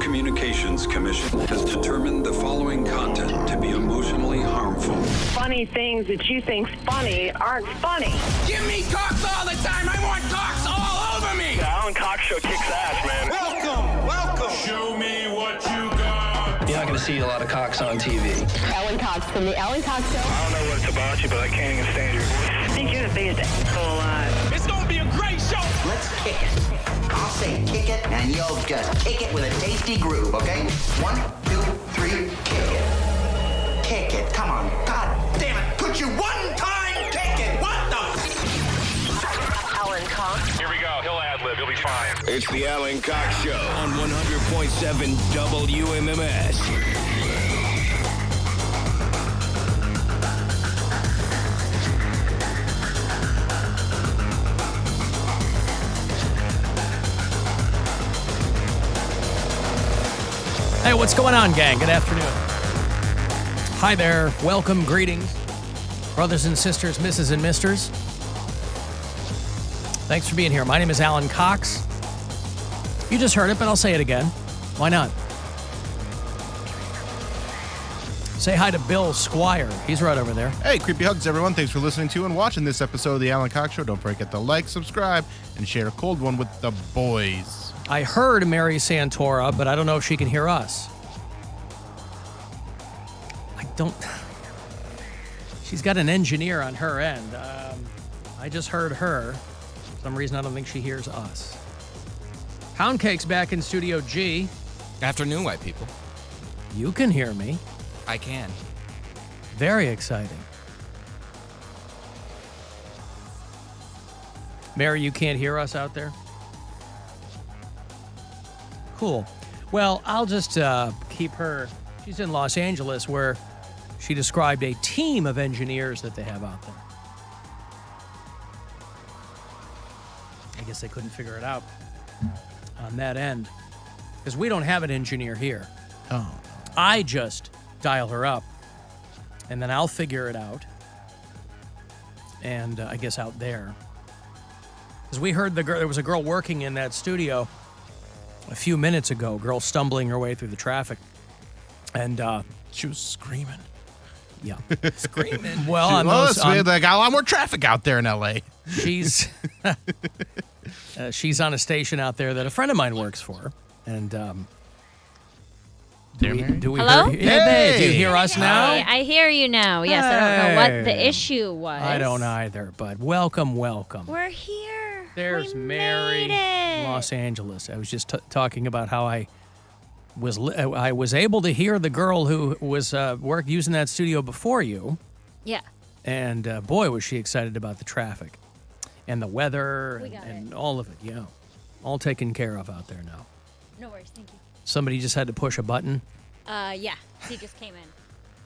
Communications Commission has determined the following content to be emotionally harmful. Funny things that you think's funny aren't funny. Give me cocks all the time. I want cocks all over me. The Alan Cox Show kicks ass, man. Welcome. Show me what you got. You're not going to see a lot of cocks on TV. Alan Cox from the Alan Cox Show. I don't know what it's about you, but I can't even stand your voice. I think you're the biggest asshole alive. It's gonna be a great show. Let's kick it. I'll say kick it, and you'll just kick it with a tasty groove, okay? 1, 2, 3, kick it. Kick it. Come on. God damn it. Could you one time kick it? What the? Alan Cox. Here we go. He'll ad-lib. He'll be fine. It's the Alan Cox Show on 100.7 WMMS. Hey, what's going on, gang? Good afternoon. Hi there. Welcome, greetings, brothers and sisters, misses and misters. Thanks for being here. My name is Alan Cox. You just heard it, but I'll say it again. Why not? Say hi to Bill Squire. He's right over there. Hey, creepy hugs, everyone. Thanks for listening to and watching this episode of the Alan Cox Show. Don't forget to like, subscribe, and share a cold one with the boys. I heard Mary Santora, but I don't know if she can hear us. She's got an engineer on her end. I just heard her. For some reason, I don't think she hears us. Poundcake's back in Studio G. Afternoon, white people. You can hear me. I can. Very exciting. Mary, you can't hear us out there? Cool. Well, I'll just keep her. She's in Los Angeles, where she described a team of engineers that they have out there. I guess they couldn't figure it out on that end, because we don't have an engineer here. Oh. I just dial her up, and then I'll figure it out. And I guess out there, because we heard there was a girl working in that studio a few minutes ago, girl stumbling her way through the traffic. And She was screaming. Yeah. Screaming. Well, they got a lot more traffic out there in L.A. She's she's on a station out there that a friend of mine works for. And do we Hello? hear? Hey, do you hear us now? Hey, I hear you now. Yes, I don't know what the issue was. I don't either, but welcome. We're here. There's we Mary, made it. Los Angeles. I was just talking about how I was able to hear the girl who was using that studio before you. Yeah. And boy, was she excited about the traffic and the weather and all of it. Yeah, all taken care of out there now. No worries. Thank you. Somebody just had to push a button. Yeah. He just came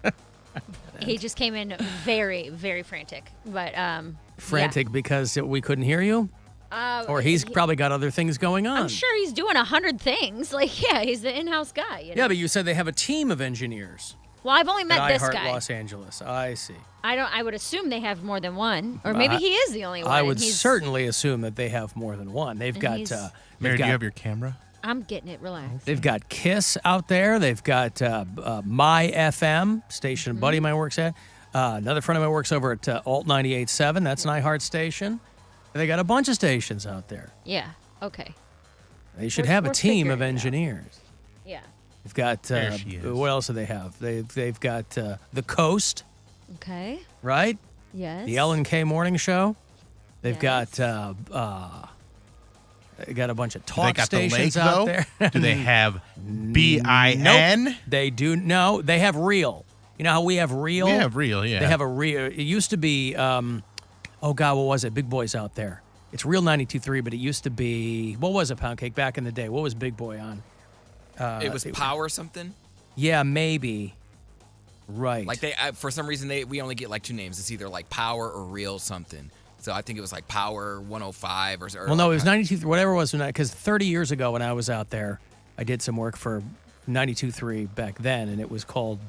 in. He just came in very, very frantic. But frantic because we couldn't hear you? Or he's probably got other things going on. I'm sure he's doing 100 things. Like, yeah, he's the in-house guy. You know? Yeah, but you said they have a team of engineers. Well, I've only met this iHeart guy. Los Angeles. I see. I would assume they have more than one, or maybe he is the only one. I would certainly assume that they have more than one. They've got. Mary, do you have your camera? I'm getting it. Relax. They've got KISS out there. They've got My FM station. A buddy of mine works at. Another friend of mine works over at Alt 98.7. That's an iHeart station. They got a bunch of stations out there. Yeah. Okay. They should have a team of engineers. Yeah. They've got. There she is. What else do they have? They've got The Coast. Okay. Right. Yes. The Ellen K Morning Show. They've got. They got a bunch of talk stations out there. Do they have BIN? Nope. They do. No, they have Real. You know how we have Real? We have Real, yeah. They have a Real. It used to be. Oh, God, what was it? Big Boy's out there. It's Real 92.3, but it used to be... What was it, Poundcake, back in the day? What was Big Boy on? It was Power something? Yeah, maybe. Right. Like, for some reason, we only get, like, two names. It's either, like, Power or Real something. So I think it was, like, Power 105 or well, no, it was 92.3, whatever it was. Because 30 years ago when I was out there, I did some work for 92.3 back then, and it was called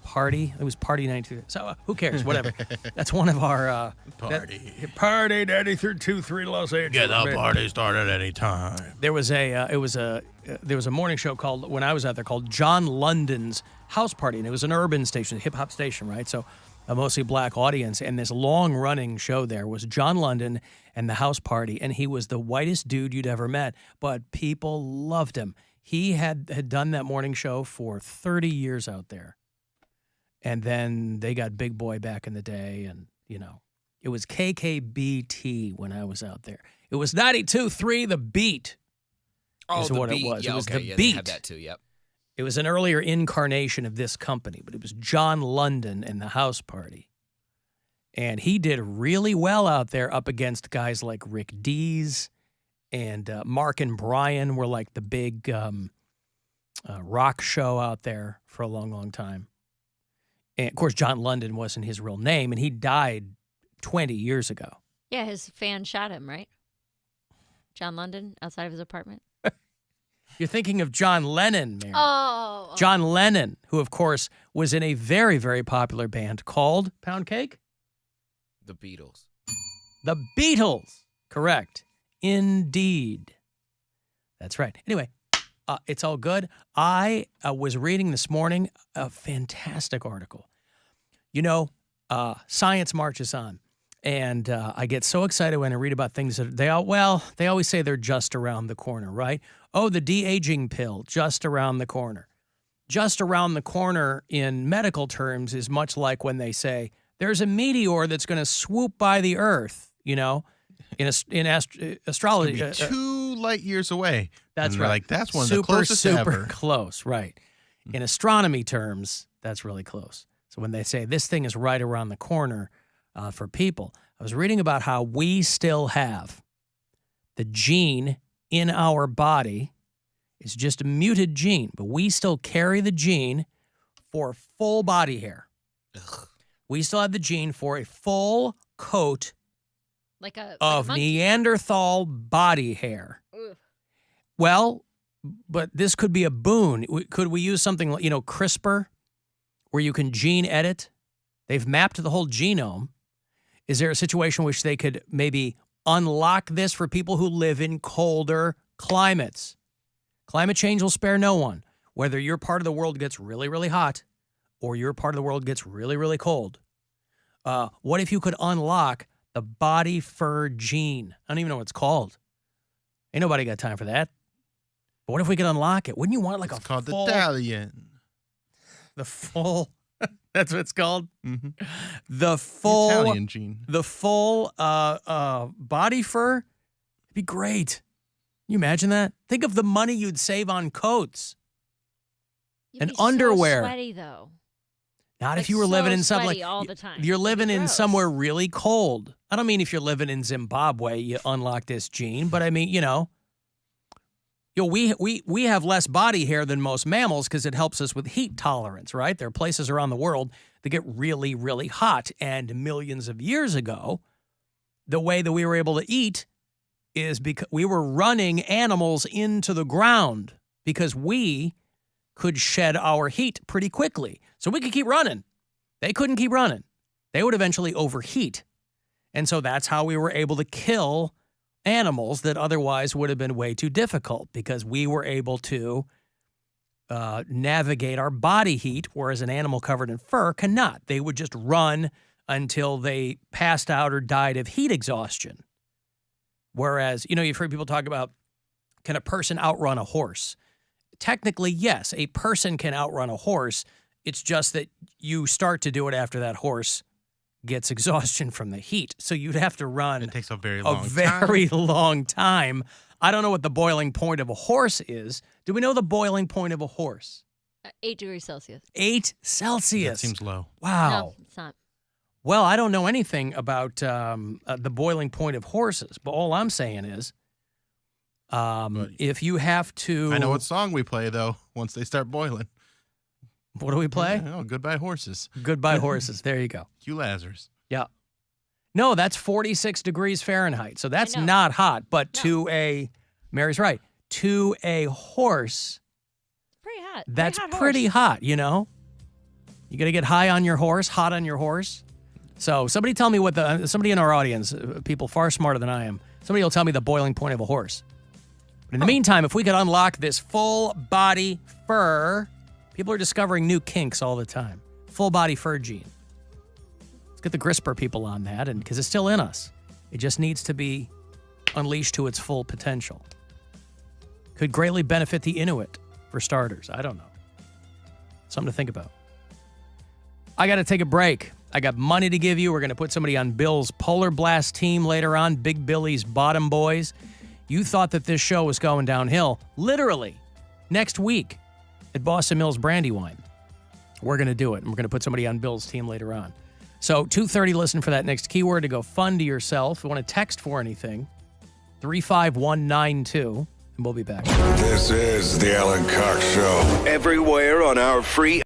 Party. It was Party 92. So who cares? Whatever. That's one of our Party 93 Los Angeles. Get the party started any time. There was a morning show called when I was out there called John London's House Party, and it was an urban station, a hip hop station, right? So a mostly black audience, and this long running show there was John London and the House Party, and he was the whitest dude you'd ever met, but people loved him. He had done that morning show for 30 years out there. And then they got Big Boy back in the day, and, it was KKBT when I was out there. It was 92.3 The Beat is what it was. Yeah, it was okay. The Yeah, Beat. they had that too, yep. It was an earlier incarnation of this company, but it was John London and the House Party. And he did really well out there up against guys like Rick Dees and Mark and Brian were like the big rock show out there for a long, long time. And, of course, John London wasn't his real name, and he died 20 years ago. Yeah, his fan shot him, right? John London outside of his apartment. You're thinking of John Lennon, Mary. Oh. John Lennon, who, of course, was in a very, very popular band called Poundcake? The Beatles. The Beatles. Correct. Indeed. That's right. Anyway, it's all good. I was reading this morning a fantastic article. Science marches on. And I get so excited when I read about things that they always say they're just around the corner, right? Oh, the de-aging pill, just around the corner. Just around the corner in medical terms is much like when they say, there's a meteor that's going to swoop by the Earth, in astrology. 2 light years away. That's and right. Like, that's one of the closest super ever. Close, right. In astronomy terms, that's really close. So when they say this thing is right around the corner for people, I was reading about how we still have the gene in our body. It's just a muted gene, but we still carry the gene for full body hair. Ugh. We still have the gene for a full coat of monkey. Neanderthal body hair. Ugh. Well, but this could be a boon. Could we use something like, CRISPR, where you can gene edit? They've mapped the whole genome. Is there a situation which they could maybe unlock this for people who live in colder climates? Climate change will spare no one. Whether your part of the world gets really, really hot or your part of the world gets really, really cold. What if you could unlock the body fur gene? I don't even know what it's called. Ain't nobody got time for that. But what if we could unlock it? Wouldn't you want It's called the Dalian. The full... That's what it's called? Mm-hmm. The full... Italian gene. The full body fur? It'd be great. Can you imagine that? Think of the money you'd save on coats. You'd and be underwear. So sweaty though. Not if you were living in some sweaty all the time. You're living in gross. somewhere really cold. I don't mean if you're living in Zimbabwe, you unlock this gene, but I mean, we have less body hair than most mammals because it helps us with heat tolerance, right? There are places around the world that get really, really hot, and millions of years ago, the way that we were able to eat is because we were running animals into the ground because we could shed our heat pretty quickly. So we could keep running. They couldn't keep running. They would eventually overheat. And so that's how we were able to kill animals that otherwise would have been way too difficult because we were able to navigate our body heat, whereas an animal covered in fur cannot. They would just run until they passed out or died of heat exhaustion. Whereas, you've heard people talk about, can a person outrun a horse? Technically, yes, a person can outrun a horse. It's just that you start to do it after that horse gets exhaustion from the heat. So you'd have to run It takes a very long time. I don't know what the boiling point of a horse is. Do we know the boiling point of a horse? 8 degrees Celsius. 8 Celsius. That seems low. Wow. No, it's not. Well, I don't know anything about the boiling point of horses, but all I'm saying is if you have to... I know what song we play, though, once they start boiling. What do we play? Oh, Goodbye Horses. Goodbye Horses. There you go. Q Lazarus. Yeah. No, that's 46 degrees Fahrenheit, so that's not hot, but Mary's right, to a horse... Pretty hot. That's pretty hot pretty horse. hot, You got to get high on your horse, hot on your horse. So somebody tell me somebody in our audience, people far smarter than I am, somebody will tell me the boiling point of a horse. But in the meantime, if we could unlock this full body fur, people are discovering new kinks all the time. Full body fur gene. Let's get the Grisper people on that, and because it's still in us. It just needs to be unleashed to its full potential. Could greatly benefit the Inuit, for starters. I don't know. Something to think about. I got to take a break. I got money to give you. We're going to put somebody on Bill's Polar Blast team later on, Big Billy's Bottom Boys. You thought that this show was going downhill. Literally, next week at Boston Mills Brandywine. We're going to do it, and we're going to put somebody on Bill's team later on. So 2:30, listen for that next keyword to go fun to yourself. If you want to text for anything, 35192, and we'll be back. This is the Alan Cox Show. Everywhere on our free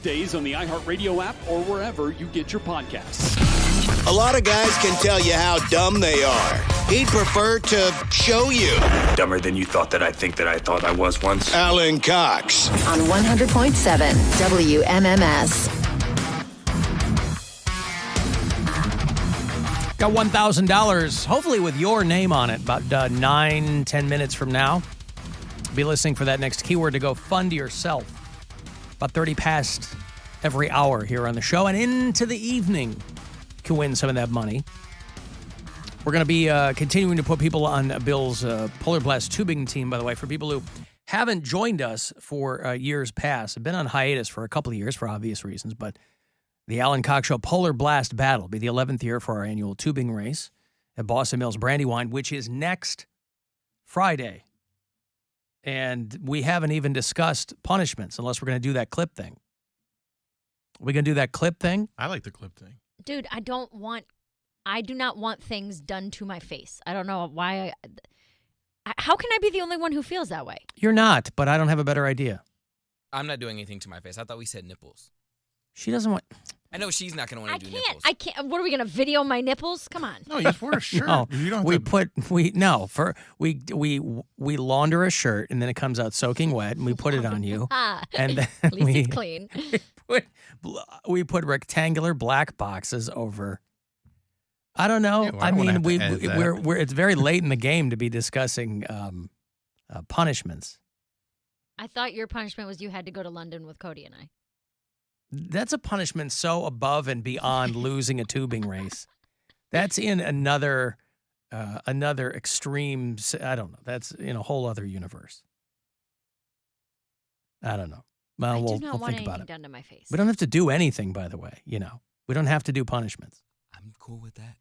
weekdays on the iHeartRadio app or wherever you get your podcasts. A lot of guys can tell you how dumb they are. He'd prefer to show you. Dumber than you thought that I thought I was once. Alan Cox. On 100.7 WMMS. Got $1,000, hopefully with your name on it, about 9-10 minutes from now. Be listening for that next keyword to go fund yourself. About 30 past every hour here on the show, and into the evening, you can win some of that money. We're going to be continuing to put people on Bill's Polar Blast tubing team, by the way, for people who haven't joined us for years past. Have been on hiatus for a couple of years for obvious reasons, but the Alan Cox Show Polar Blast Battle will be the 11th year for our annual tubing race at Boston Mills Brandywine, which is next Friday. And we haven't even discussed punishments unless we're going to do that clip thing. Are we going to do that clip thing? I like the clip thing. Dude, I do not want things done to my face. I don't know why. How can I be the only one who feels that way? You're not, but I don't have a better idea. I'm not doing anything to my face. I thought we said nipples. She doesn't want... I know she's not going to want to do nipples. I can't. What are we going to video my nipples? Come on. No, you just wear a shirt. No, you don't we launder a shirt and then it comes out soaking wet and we put it on you. And then At least it's clean. we put rectangular black boxes over. I don't know. Yeah, well, I I don't wanna mean, have to edit that. we're it's very late in the game to be discussing punishments. I thought your punishment was you had to go to London with Cody and I. That's a punishment so above and beyond losing a tubing race. That's in another extreme. I don't know. That's in a whole other universe. I don't know. Well, I we'll do not want think about anything it. done to my face. We don't have to do anything, by the way. We don't have to do punishments. I'm cool with that.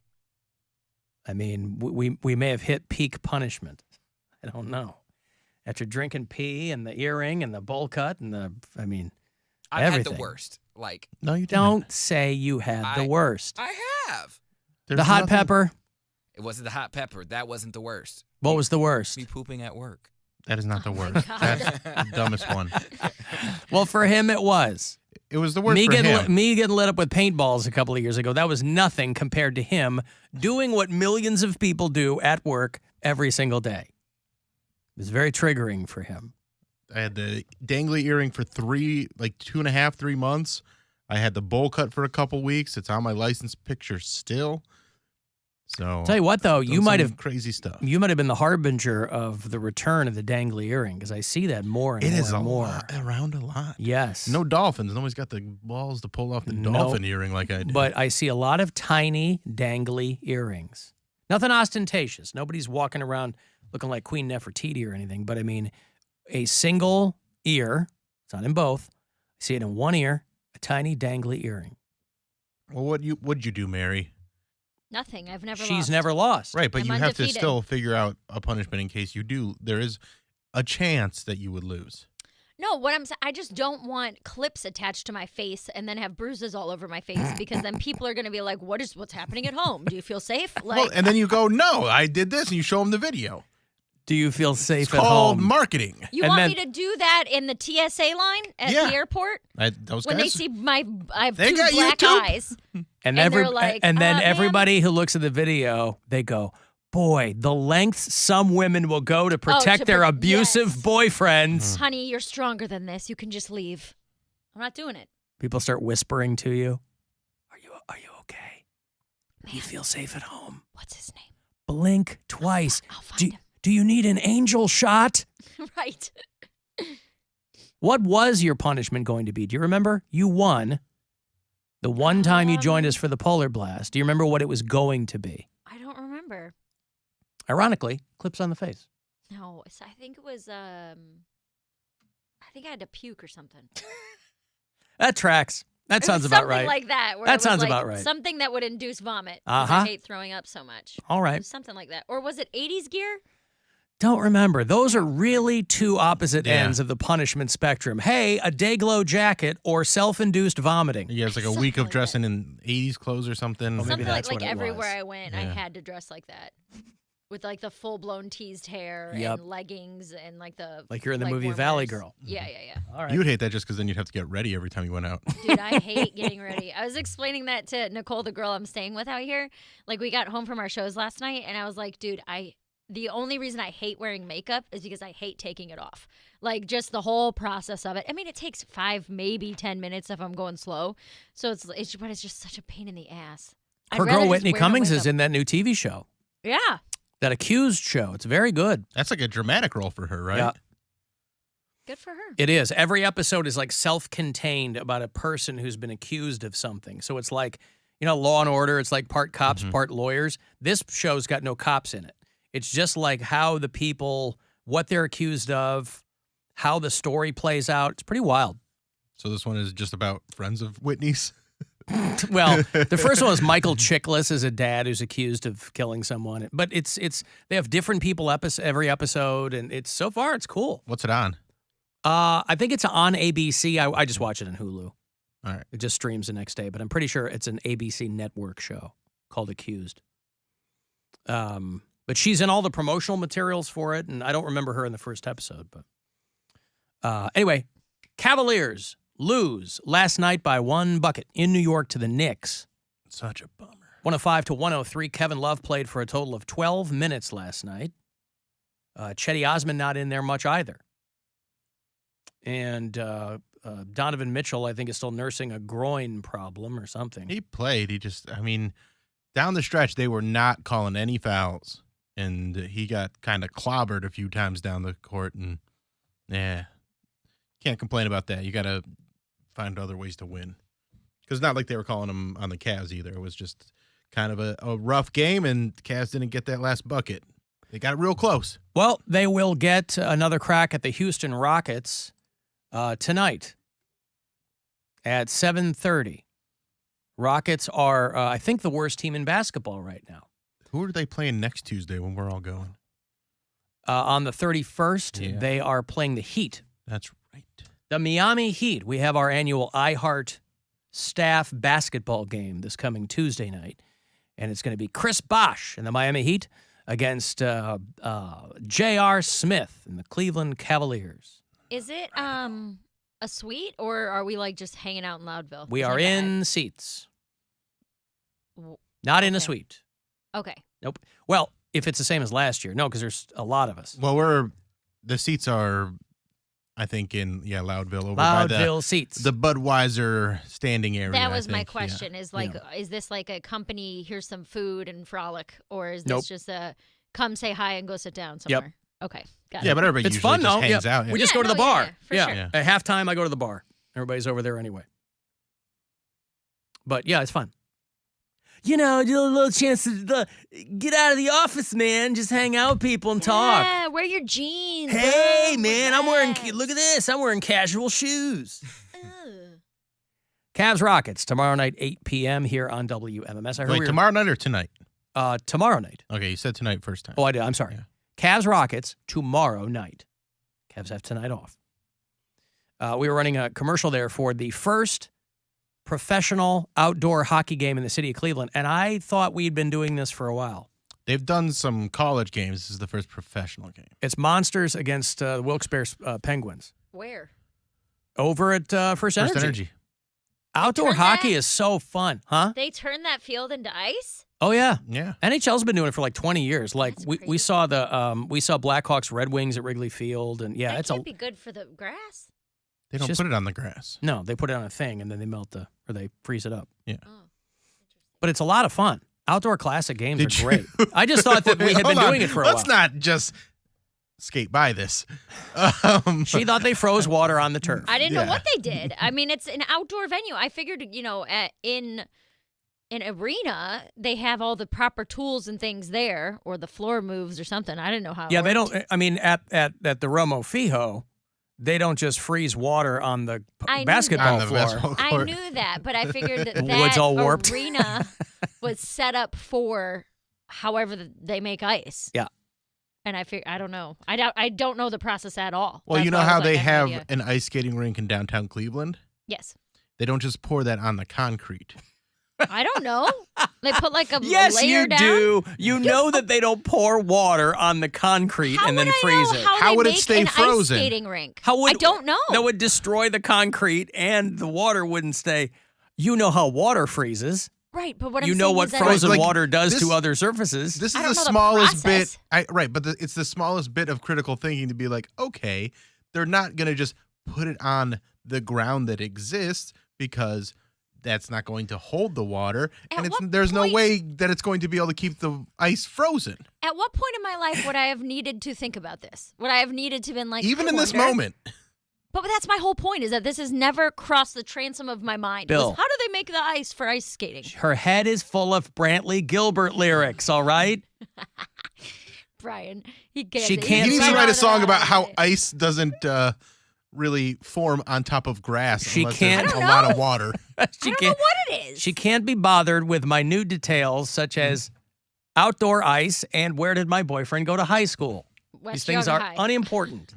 I mean, we may have hit peak punishment. I don't know. After drinking pee and the earring and the bowl cut and everything. Had the worst. Like, no, you don't say you had the worst. I have. The hot pepper. It wasn't the hot pepper. That wasn't the worst. What was the worst? Me pooping at work. That is not the worst. That's the dumbest one. Well, for him, it was. It was the worst for him. Me getting lit up with paintballs a couple of years ago, that was nothing compared to him doing what millions of people do at work every single day. It was very triggering for him. I had the dangly earring for 2.5, 3 months. I had the bowl cut for a couple weeks. It's on my license picture still. So tell you what, though, you might have crazy stuff. You might have been the harbinger of the return of the dangly earring because I see that more and more. It is around a lot. Yes. No dolphins. Nobody's got the balls to pull off the dolphin earring like I do. But I see a lot of tiny dangly earrings. Nothing ostentatious. Nobody's walking around looking like Queen Nefertiti or anything. But I mean, a single ear. It's not in both. I see it in one ear. A tiny dangly earring. Well, what'd you do, Mary? Nothing. I've never lost. She's never lost. Right, but I'm you have undefeated. to still figure out a punishment in case you do. There is a chance that you would lose. No, what I'm saying, I just don't want clips attached to my face and then have bruises all over my face because then people are going to be like, what's happening at home? Do you feel safe? Well, and then you go, no, I did this, and you show them the video. Do you feel safe it's at called home? Marketing. You want me to do that in the TSA line at the airport? Those when guys, they see I have they two got black YouTube. eyes. And they're like, then ma'am. everybody who looks at the video, they go, boy, the lengths some women will go to protect their abusive boyfriends. Honey, you're stronger than this. You can just leave. I'm not doing it. People start whispering to you. Are you okay? Do you feel safe at home? What's his name? Blink twice. I'll find him. Do you need an angel shot? Right. What was your punishment going to be? Do you remember? You won the one time you joined us for the Polar Blast. Do you remember what it was going to be? I don't remember. Ironically, clips on the face. No, I think it was, I think I had to puke or something. That tracks. That It sounds was about right. Something like that. Where That it was sounds like about right. Something that would induce vomit. 'Cause I hate throwing up so much. All right. It was something like that. Or was it 80s gear? Don't remember. Those are really two opposite ends of the punishment spectrum. Hey, a day-glow jacket or self-induced vomiting. Yeah, it's like a week of dressing in 80s clothes or something. Well, maybe Something that's like what it everywhere was. I went, I had to dress like that. with like the full-blown teased hair Yep. and leggings and like the Like you're in the movie Valley Girl. Yeah. All right. You would hate that just because then you'd have to get ready every time you went out. Dude, I hate getting ready. I was explaining that to Nicole, the girl I'm staying with out here. Like, we got home from our shows last night, and I was like, dude, the only reason I hate wearing makeup is because I hate taking it off. Like, just the whole process of it. I mean, it takes 5, maybe 10 minutes if I'm going slow. So but it's just such a pain in the ass. Her girl Whitney Cummings is in that new TV show. Yeah. That Accused show. It's very good. That's like a dramatic role for her, right? Yeah. Good for her. It is. Every episode is like self-contained about a person who's been accused of something. So it's like, Law and Order. It's like part cops, part lawyers. This show's got no cops in it. It's just like how the people, what they're accused of, how the story plays out. It's pretty wild. So this one is just about friends of Whitney's? Well, the first one is Michael Chiklis as a dad who's accused of killing someone. But it's they have different people every episode, and so far it's cool. What's it on? I think it's on ABC. I just watch it on Hulu. All right. It just streams the next day, but I'm pretty sure it's an ABC network show called Accused. But she's in all the promotional materials for it, and I don't remember her in the first episode. But anyway, Cavaliers lose last night by 1 bucket in New York to the Knicks. Such a bummer. 105-103. Kevin Love played for a total of 12 minutes last night. Chetty Osman not in there much either. And Donovan Mitchell, I think, is still nursing a groin problem or something. He played. Down the stretch, they were not calling any fouls. And he got kind of clobbered a few times down the court. And, can't complain about that. You got to find other ways to win. Because it's not like they were calling him on the Cavs either. It was just kind of a rough game, and the Cavs didn't get that last bucket. They got real close. Well, they will get another crack at the Houston Rockets tonight at 7:30. Rockets are, I think, the worst team in basketball right now. Who are they playing next Tuesday when we're all going? On the 31st, they are playing the Heat. That's right. The Miami Heat. We have our annual iHeart staff basketball game this coming Tuesday night. And it's going to be Chris Bosh and the Miami Heat against J.R. Smith and the Cleveland Cavaliers. Is it a suite, or are we like just hanging out in Loudville? We are in seats. Not in a suite. Okay. Nope. Well, if it's the same as last year. No, because there's a lot of us. Well, the seats are, I think, in Loudville. Over Loudville by seats. The Budweiser standing area. That was I my think. question. Is this like a company, here's some food and frolic, or is this Nope. just a come say hi and go sit down somewhere? Okay. Got it. Yeah, but everybody It's usually fun, just though. hangs Yeah. out. We just go to the bar. For sure. At halftime, I go to the bar. Everybody's over there anyway. But, yeah, it's fun. You know, a little chance to get out of the office, man. Just hang out with people and talk. Yeah, wear your jeans. Hey, bro. man, look at this. I'm wearing casual shoes. Cavs Rockets, tomorrow night, 8 p.m. here on WMMS. I heard Wait, tomorrow night or tonight? Tomorrow night. Okay, you said tonight first time. Oh, I did. I'm sorry. Cavs Rockets, tomorrow night. Cavs have tonight off. We were running a commercial there for the first professional outdoor hockey game in the city of Cleveland, and I thought we'd been doing this for a while. They've done some college games. This is the first professional game. It's Monsters against the Wilkes-Barre Penguins. Where? Over at First Energy. Outdoor hockey is so fun, huh? They turned that field into ice? Oh yeah, yeah. NHL's been doing it for like 20 years. Like we saw we saw Blackhawks Red Wings at Wrigley Field, and yeah, that can't be good for the grass. They don't put it on the grass. No, they put it on a thing and then they freeze it up. Yeah. But it's a lot of fun. Outdoor classic games are great. I just thought that we had been doing it for a while. Let's not just skate by this. She thought they froze water on the turf. I didn't know what they did. I mean, it's an outdoor venue. I figured, in an arena, they have all the proper tools and things there, or the floor moves or something. I didn't know how. Yeah, they don't. I mean, at the Romo Fijo, they don't just freeze water on the basketball floor. I knew that, but I figured that Wood's all warped. arena was set up for however they make ice. Yeah. And I don't know. I don't know the process at all. Well, That's you know why I how was they like, I have no have idea. an ice skating rink in downtown Cleveland? Yes. They don't just pour that on the concrete. I don't know. They put like a Yes, layer you down. do. You know that they don't pour water on the concrete and then freeze it. How would it make stay an frozen? Ice skating rink? I don't know. That would destroy the concrete and the water wouldn't stay. You know how water freezes. Right, but what I'm You know saying what is that frozen water does to other surfaces. This is I the don't know the smallest bit. process. Right, but it's the smallest bit of critical thinking to be like, okay, they're not going to just put it on the ground that exists because that's not going to hold the water. And there's no way that it's going to be able to keep the ice frozen. At what point in my life would I have needed to think about this? Would I have needed to been like, Even I in this wonder? moment. But that's my whole point, is that this has never crossed the transom of my mind. Bill. How do they make the ice for ice skating? Her head is full of Brantley Gilbert lyrics, all right? Brian, he gets She it. can't He needs say- to write a song about how ice doesn't really form on top of grass She unless can't- there's I a don't lot of water. She I don't know what it is. She can't be bothered with minute details such as outdoor ice and where did my boyfriend go to high school. West These things Yoga are High. unimportant.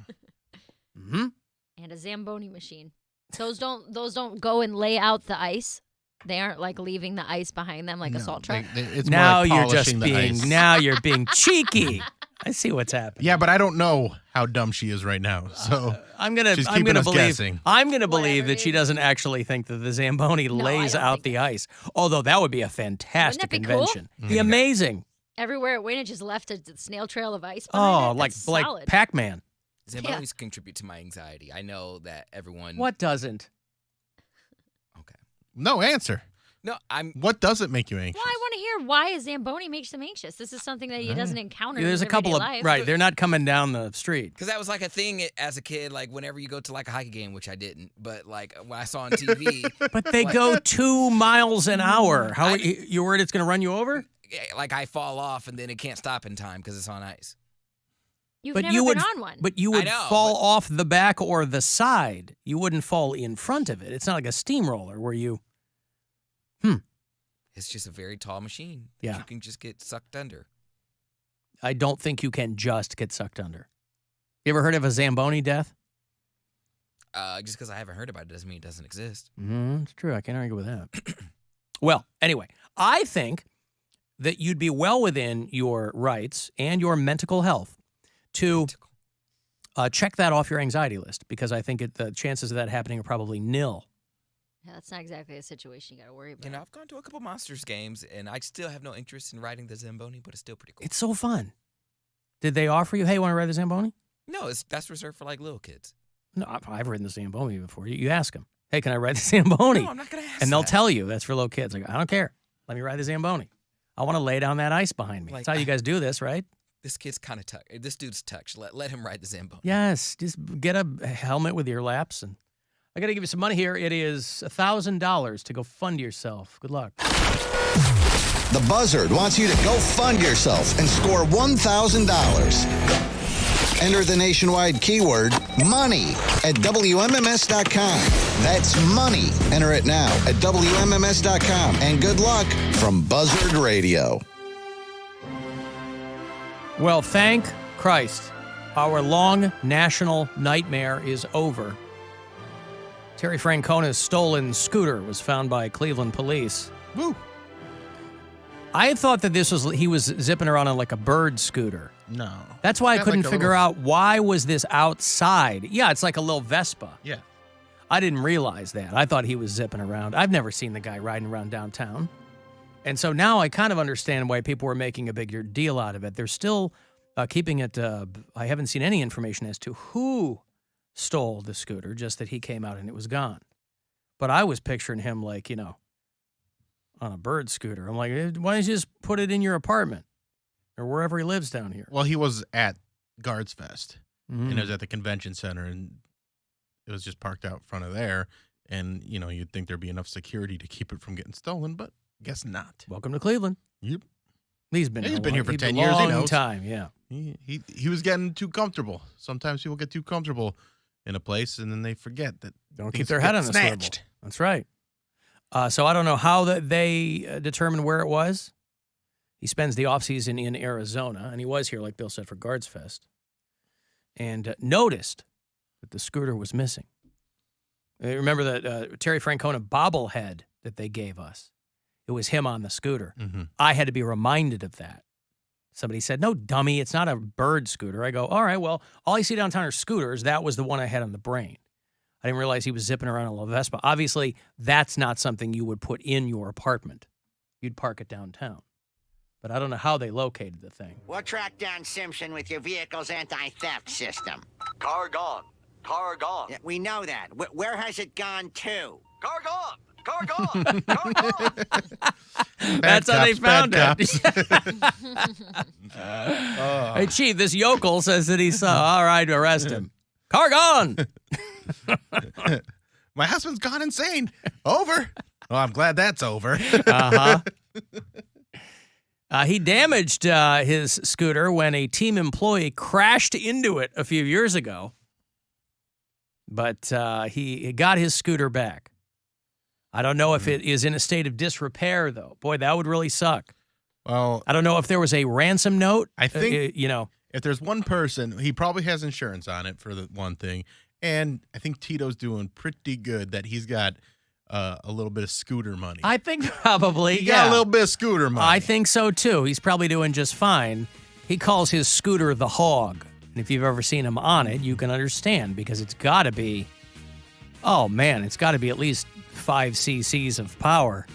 And a Zamboni machine. Those don't go and lay out the ice. They aren't like leaving the ice behind them like a salt truck. It's Now more like you're just polishing the being ice. now you're being cheeky. I see what's happening. Yeah, but I don't know how dumb she is right now. So I'm gonna she's I'm keeping gonna us believe guessing. I'm gonna believe that she doesn't actually think that the Zamboni lays out the ice. Although that would be a fantastic Wouldn't that be cool? invention. Be amazing. Everywhere it went, it just left a snail trail of ice behind Oh, it. like That's solid. Pac-Man. Zambonis contribute to my anxiety. I know that everyone. What doesn't? No answer. No, I'm. What doesn't make you anxious? Well, I want to hear why a Zamboni makes them anxious. This is something that he doesn't encounter. There's in a his couple of everyday life. right. They're not coming down the street. Because that was like a thing as a kid, like whenever you go to like a hockey game, which I didn't, but like when I saw on TV. But they like, go 2 miles an hour. How you worried it's going to run you over? Like I fall off and then it can't stop in time because it's on ice. You've But never you been would, on one. but you I would know, fall off the back or the side. You wouldn't fall in front of it. It's not like a steamroller where you. It's just a very tall machine. Yeah. You can just get sucked under. I don't think you can just get sucked under. You ever heard of a Zamboni death? Just because I haven't heard about it doesn't mean it doesn't exist. It's true. I can't argue with that. Well, anyway, I think that you'd be well within your rights and your mental health to check that off your anxiety list, because I think the chances of that happening are probably nil. Yeah, that's not exactly a situation you got to worry about. You know, I've gone to a couple Monsters games, and I still have no interest in riding the Zamboni, but it's still pretty cool. It's so fun. Did they offer you, hey, want to ride the Zamboni? No, that's reserved for like little kids. No, I've ridden the Zamboni before. You ask them, hey, can I ride the Zamboni? No, I'm not going to ask And they'll that. tell you that's for little kids. Like, I don't care. Let me ride the Zamboni. I want to lay down that ice behind me. Like, That's how you guys do this, right? This kid's kind of touched. This dude's touched. Let him ride the Zamboni. Yes, just get a helmet with ear laps. And I got to give you some money here. It is $1,000 to go fund yourself. Good luck. The Buzzard wants you to go fund yourself and score $1,000. Enter the nationwide keyword money at WMMS.com. That's money. Enter it now at WMMS.com. And good luck from Buzzard Radio. Well, thank Christ. Our long national nightmare is over. Terry Francona's stolen scooter was found by Cleveland police. Woo. I thought that he was zipping around on like a bird scooter. No. That's why I Got couldn't like a figure little- out why was this outside. Yeah, it's like a little Vespa. Yeah. I didn't realize that. I thought he was zipping around. I've never seen the guy riding around downtown. And so now I kind of understand why people were making a bigger deal out of it. They're still keeping it. I haven't seen any information as to who stole the scooter, just that he came out and it was gone. But I was picturing him like, on a bird scooter. I'm like, why don't you just put it in your apartment or wherever he lives down here? Well, he was at Guards Fest, Mm. and it was at the convention center, and it was just parked out front of there. And, you'd think there'd be enough security to keep it from getting stolen, but guess not. Welcome to Cleveland. Yep. He's been here for 10 a years. He long knows. time, yeah. He was getting too comfortable. Sometimes people get too comfortable in a place, and then they forget that Don't keep things their head get on the snatched. swivel. That's right. So I don't know how they determined where it was. He spends the offseason in Arizona, and he was here, like Bill said, for Guards Fest, and noticed that the scooter was missing. Remember that Terry Francona bobblehead that they gave us? it was him on the scooter. Mm-hmm. I had to be reminded of that. Somebody said, no, dummy, it's not a bird scooter. I go, all right, well, all I see downtown are scooters. That was the one I had on the brain. I didn't realize he was zipping around a La Vespa. Obviously, that's not something you would put in your apartment. You'd park it downtown. But I don't know how they located the thing. We'll track down Simpson with your vehicle's anti-theft system. Car gone. Car gone. Yeah, we know that. Where has it gone to? Car gone. Car gone. Car gone. That's how they found it. Oh. Hey, Chief, this yokel says that he saw. All right, arrest him. Car gone. My husband's gone insane. Over. Oh, I'm glad that's over. Uh-huh. He damaged his scooter when a team employee crashed into it a few years ago. But he got his scooter back. I don't know if it is in a state of disrepair, though. Boy, that would really suck. Well, I don't know if there was a ransom note. I think, if there's one person, he probably has insurance on it for the one thing. And I think Tito's doing pretty good that he's got a little bit of scooter money. I think probably, he got a little bit of scooter money. I think so, too. He's probably doing just fine. He calls his scooter the Hog. And if you've ever seen him on it, you can understand because it's got to be, it's got to be at least 5 cc's of power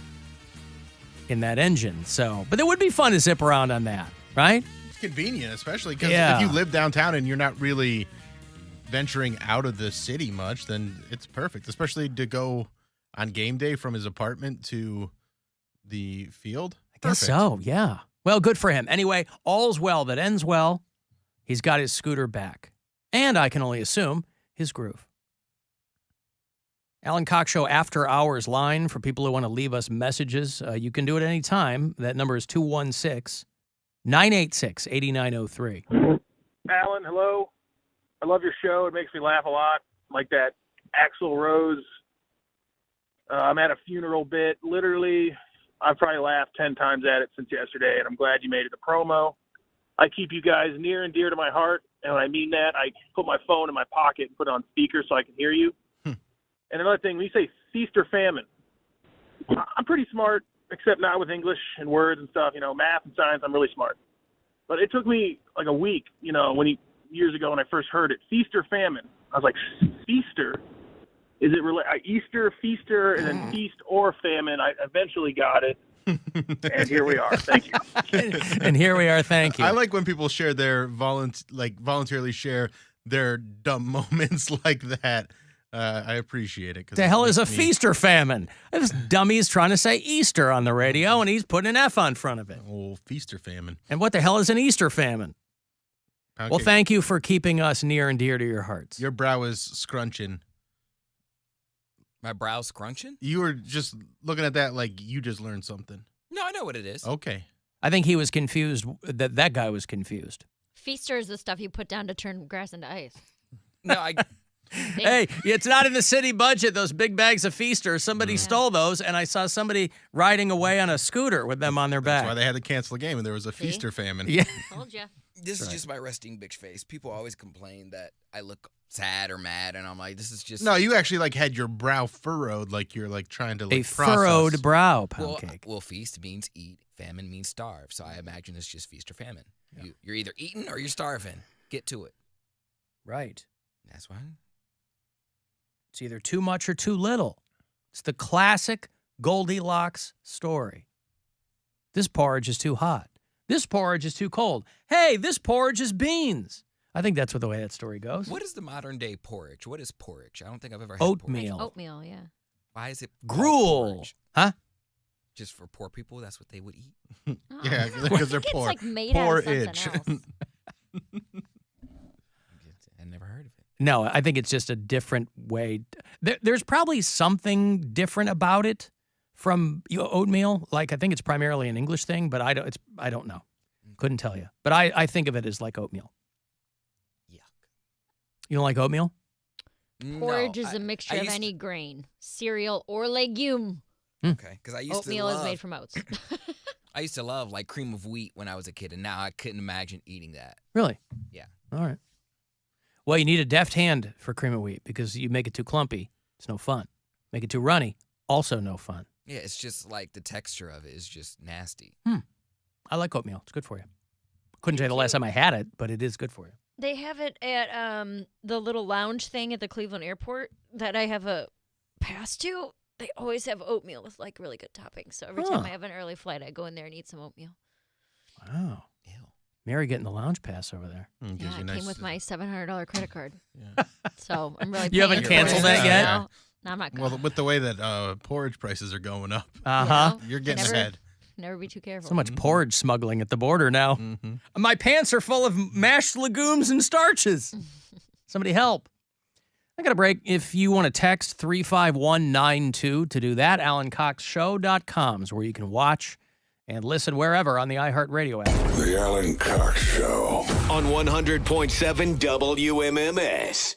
in that engine. So, but it would be fun to zip around on that, right? It's convenient, especially because if you live downtown and you're not really venturing out of the city much, then it's perfect, especially to go on game day from his apartment to the field. I guess so, yeah. Well, good for him. Anyway, all's well that ends well. He's got his scooter back. And I can only assume his groove. Alan Cox Show After Hours line for people who want to leave us messages. You can do it anytime. That number is 216-986-8903. Alan, hello. I love your show. It makes me laugh a lot. Like that Axl Rose, I'm at a funeral bit. Literally, I've probably laughed 10 times at it since yesterday, and I'm glad you made it a promo. I keep you guys near and dear to my heart, and when I mean that, I put my phone in my pocket and put it on speaker so I can hear you. And another thing, when you say feast or famine, I'm pretty smart, except not with English and words and stuff. Math and science, I'm really smart. But it took me like a week, years ago when I first heard it. Feast or famine. I was like, feaster? Is it Easter, feaster, and then feast or famine? I eventually got it. And here we are. Thank you. And here we are. Thank you. I like when people share their voluntarily share their dumb moments like that. I appreciate it. The hell is a feast or famine? This dummy is trying to say Easter on the radio, and he's putting an F on front of it. Oh, feast or famine. And what the hell is an Easter famine? Poundcake. Well, thank you for keeping us near and dear to your hearts. Your brow is scrunching. My brow's scrunching? You were just looking at that like you just learned something. No, I know what it is. Okay. I think he was confused. That guy was confused. Feaster is the stuff you put down to turn grass into ice. No, I... Hey, it's not in the city budget, those big bags of Feaster. Somebody stole those, and I saw somebody riding away on a scooter with them on their back. That's why they had to cancel the game, and there was a Feaster famine. Yeah. Told ya. This is just my resting bitch face. People always complain that I look sad or mad, and I'm like, this is just... No, you actually had your brow furrowed, like you're trying to a process. furrowed brow, Poundcake. Well, feast means eat, famine means starve. So I imagine it's just feast or famine. Yeah. You're either eating or you're starving. Get to it. Right. That's why. It's either too much or too little. It's the classic Goldilocks story. This porridge is too hot. This porridge is too cold. Hey, this porridge is beans. I think that's the way that story goes. What is the modern day porridge? What is porridge? I don't think I've ever had oatmeal. porridge. Oatmeal, yeah. Why is it gruel? Porridge? Huh? Just for poor people? That's what they would eat? Yeah, because they're poor. It's like made out of something else. I never heard of it. No, I think it's just a different way. There's probably something different about it from oatmeal. Like I think it's primarily an English thing, but I don't know. Couldn't tell you. But I think of it as like oatmeal. Yuck. You don't like oatmeal? Porridge is a mixture of any grain, cereal, or legume. Okay, because I used Oatmeal to love... is made from oats. I used to love like cream of wheat when I was a kid, and now I couldn't imagine eating that. Really? Yeah. All right. Well, you need a deft hand for cream of wheat because you make it too clumpy. It's no fun. Make it too runny. Also no fun. Yeah, it's just like the texture of it is just nasty. I like oatmeal. It's good for you. Couldn't tell you the last time I had it, but it is good for you. They have it at the little lounge thing at the Cleveland airport that I have a pass to. They always have oatmeal with like really good toppings. So every time I have an early flight, I go in there and eat some oatmeal. Wow. Ew. Mary getting the lounge pass over there. Yeah, it came with my $700 credit card. So I'm really. You haven't canceled that yet? No, I'm not going. Well, with the way that porridge prices are going up, you're getting ahead. Never be too careful. So much porridge smuggling at the border now. My pants are full of mashed legumes and starches. Somebody help. I got a break. If you want to text 35192 to do that, AlanCoxShow.com is where you can watch and listen wherever on the iHeartRadio app. The Alan Cox Show on 100.7 WMMS.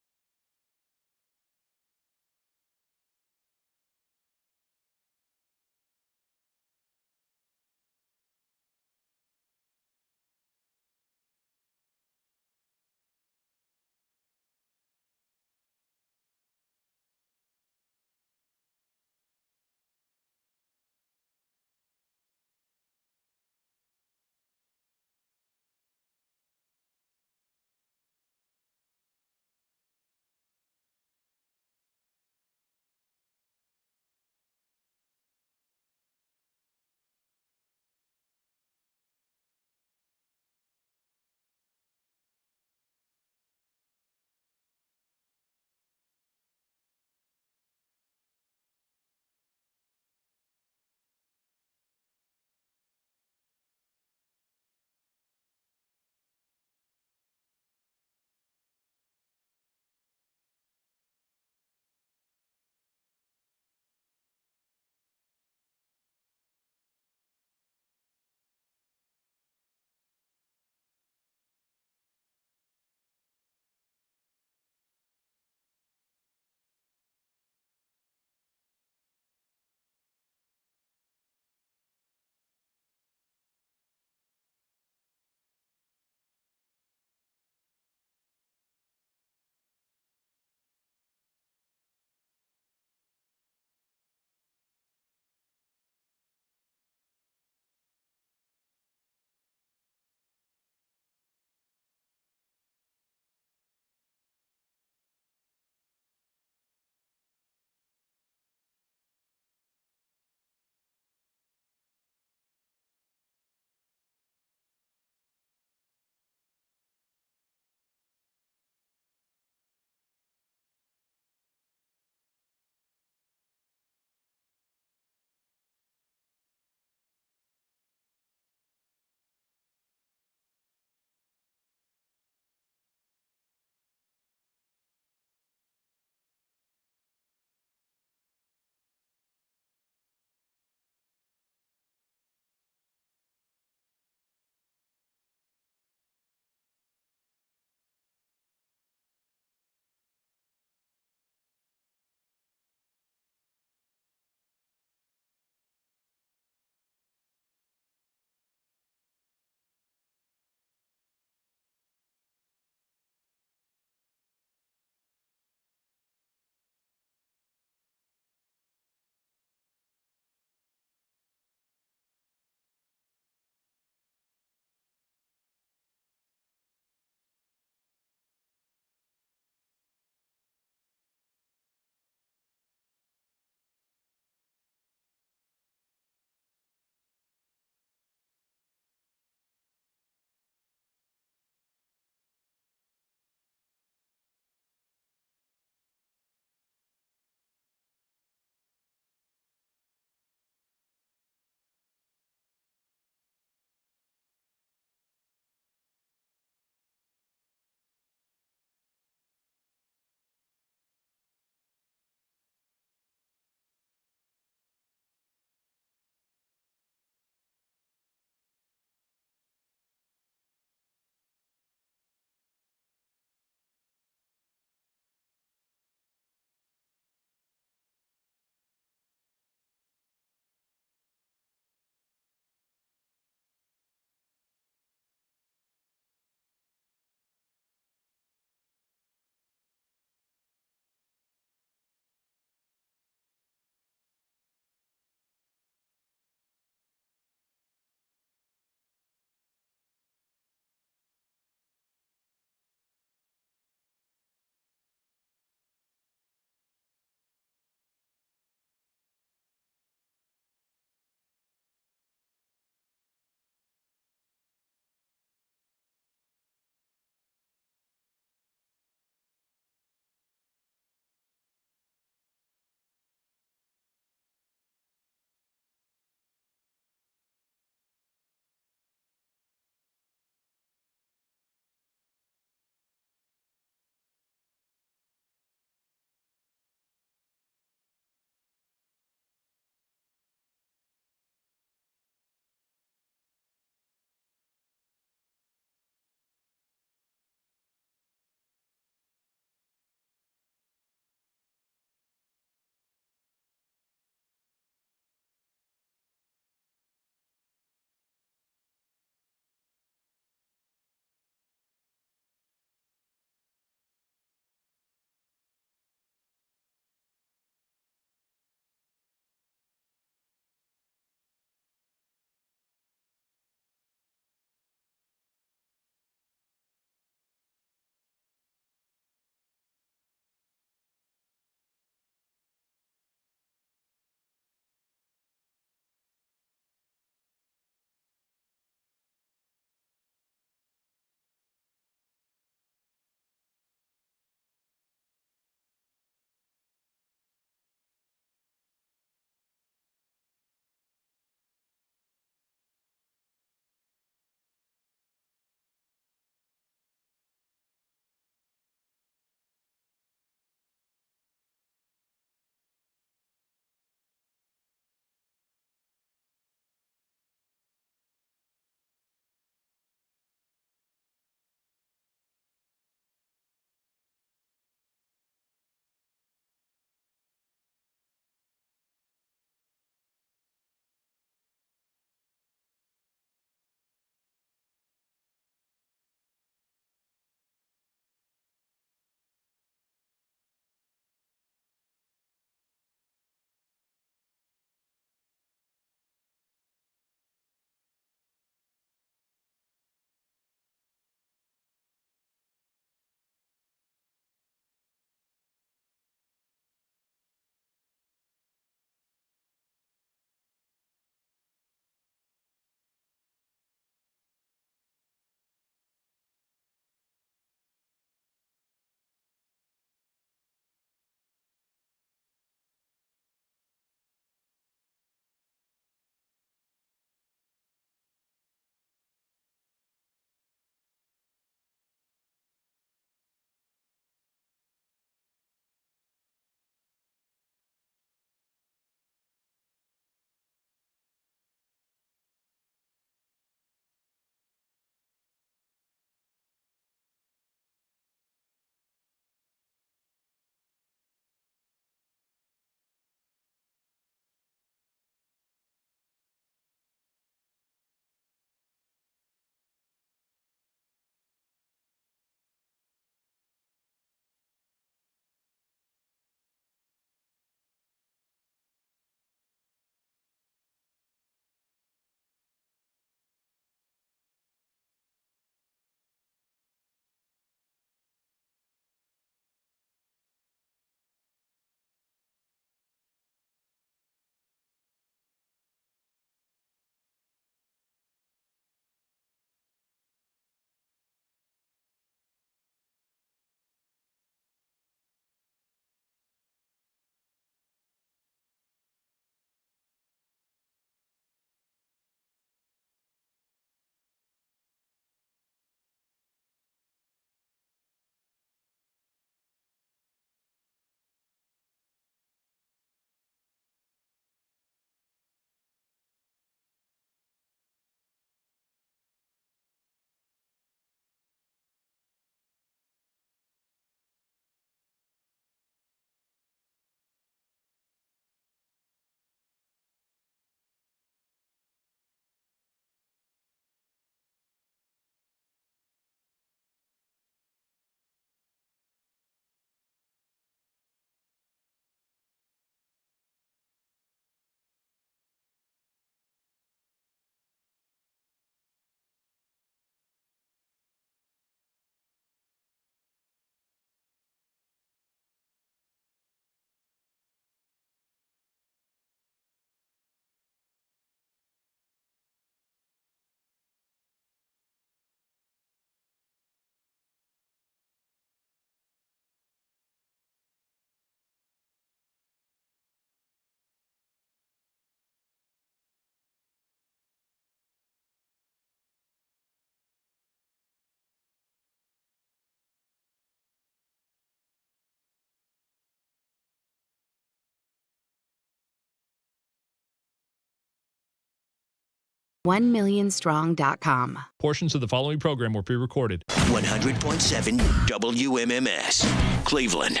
1millionstrong.com. Portions of the following program were pre-recorded. 100.7 WMMS, Cleveland.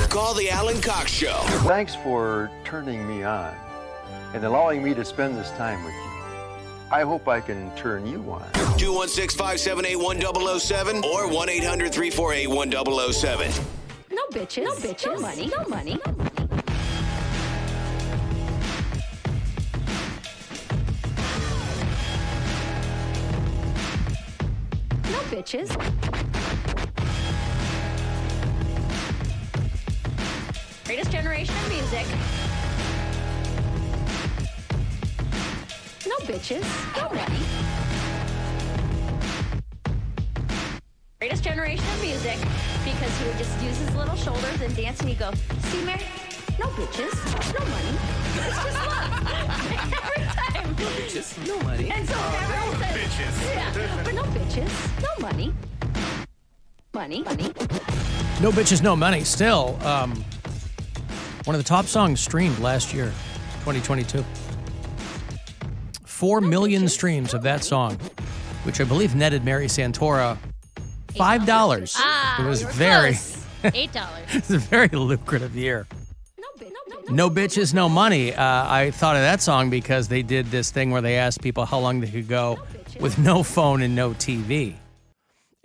Call the Alan Cox Show. Thanks for turning me on and allowing me to spend this time with you. I hope I can turn you on. 216-578-1007 or 1-800-348-1007. No bitches. No bitches. No money. No money. No bitches. Greatest generation of music. No bitches. No money. Greatest generation of music. Because he would just use his little shoulders and dance and he'd go, see, Mary? No bitches. No money. It's just love. Every time. No bitches. No money. And so everyone says, bitches. Yeah. But no bitches. No money. Money. No bitches, no money. Still, one of the top songs streamed last year, 2022. 4 million streams of that song, which I believe netted Mary Santora $5. It was very $8. It's a very lucrative year. No bitches, no money. I thought of that song because they did this thing where they asked people how long they could go with no phone and no TV.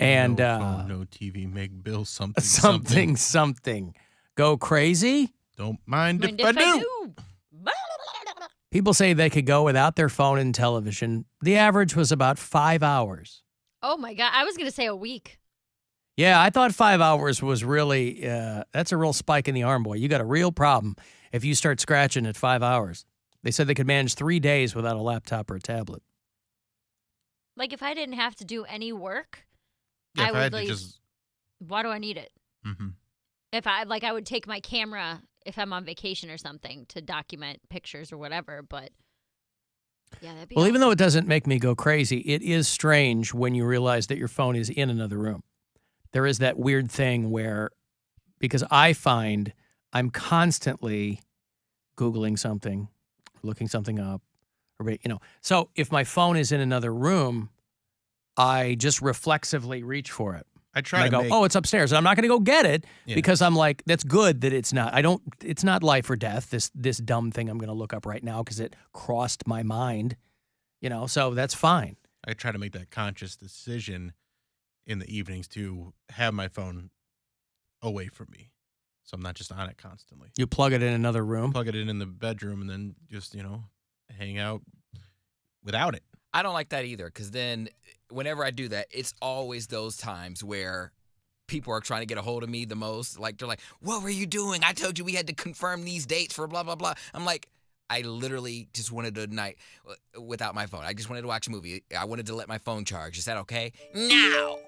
And no phone, no TV, make Bill something. Something. Go crazy? Don't mind if I do. People say they could go without their phone and television. The average was about 5 hours. Oh, my God. I was going to say a week. Yeah, I thought 5 hours was really, that's a real spike in the arm, boy. You got a real problem if you start scratching at 5 hours. They said they could manage 3 days without a laptop or a tablet. Like, if I didn't have to do any work, Yeah, I if would I had to like, just... why do I need it? Mm-hmm. If I would take my camera if I'm on vacation or something to document pictures or whatever, but yeah, that'd be Well, even though it doesn't make me go crazy, it is strange when you realize that your phone is in another room. There is that weird thing where, because I find I'm constantly Googling something, looking something up, or, so if my phone is in another room, I just reflexively reach for it. I try and to I go, make... oh, it's upstairs. And I'm not going to go get it Yeah. because I'm like, that's good that it's not. It's not life or death, this dumb thing I'm going to look up right now because it crossed my mind, so that's fine. I try to make that conscious decision in the evenings to have my phone away from me. So I'm not just on it constantly. You plug it in another room? Plug it in the bedroom and then just, hang out without it. I don't like that either, because then whenever I do that, it's always those times where people are trying to get a hold of me the most. Like, they're like, what were you doing? I told you we had to confirm these dates for blah, blah, blah. I'm like, I literally just wanted a night without my phone. I just wanted to watch a movie. I wanted to let my phone charge. Is that okay? No.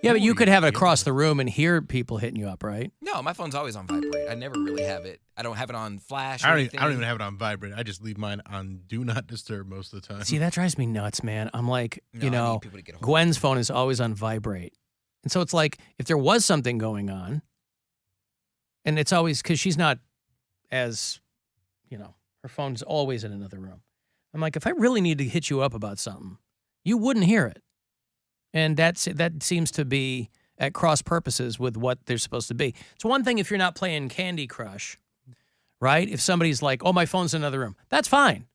Yeah, but you could have it across the room and hear people hitting you up, right? No, my phone's always on vibrate. I never really have it. I don't have it on flash or I don't anything. even have it on vibrate. I just leave mine on do not disturb most of the time. See, that drives me nuts, man. I'm like, No, I need people to get a hold of Gwen's phone is always on vibrate. And so it's like, if there was something going on, and it's always, because she's not as, her phone's always in another room. I'm like, if I really need to hit you up about something, you wouldn't hear it. And that seems to be at cross purposes with what they're supposed to be. It's one thing if you're not playing Candy Crush, right? If somebody's like, oh, my phone's in another room, that's fine.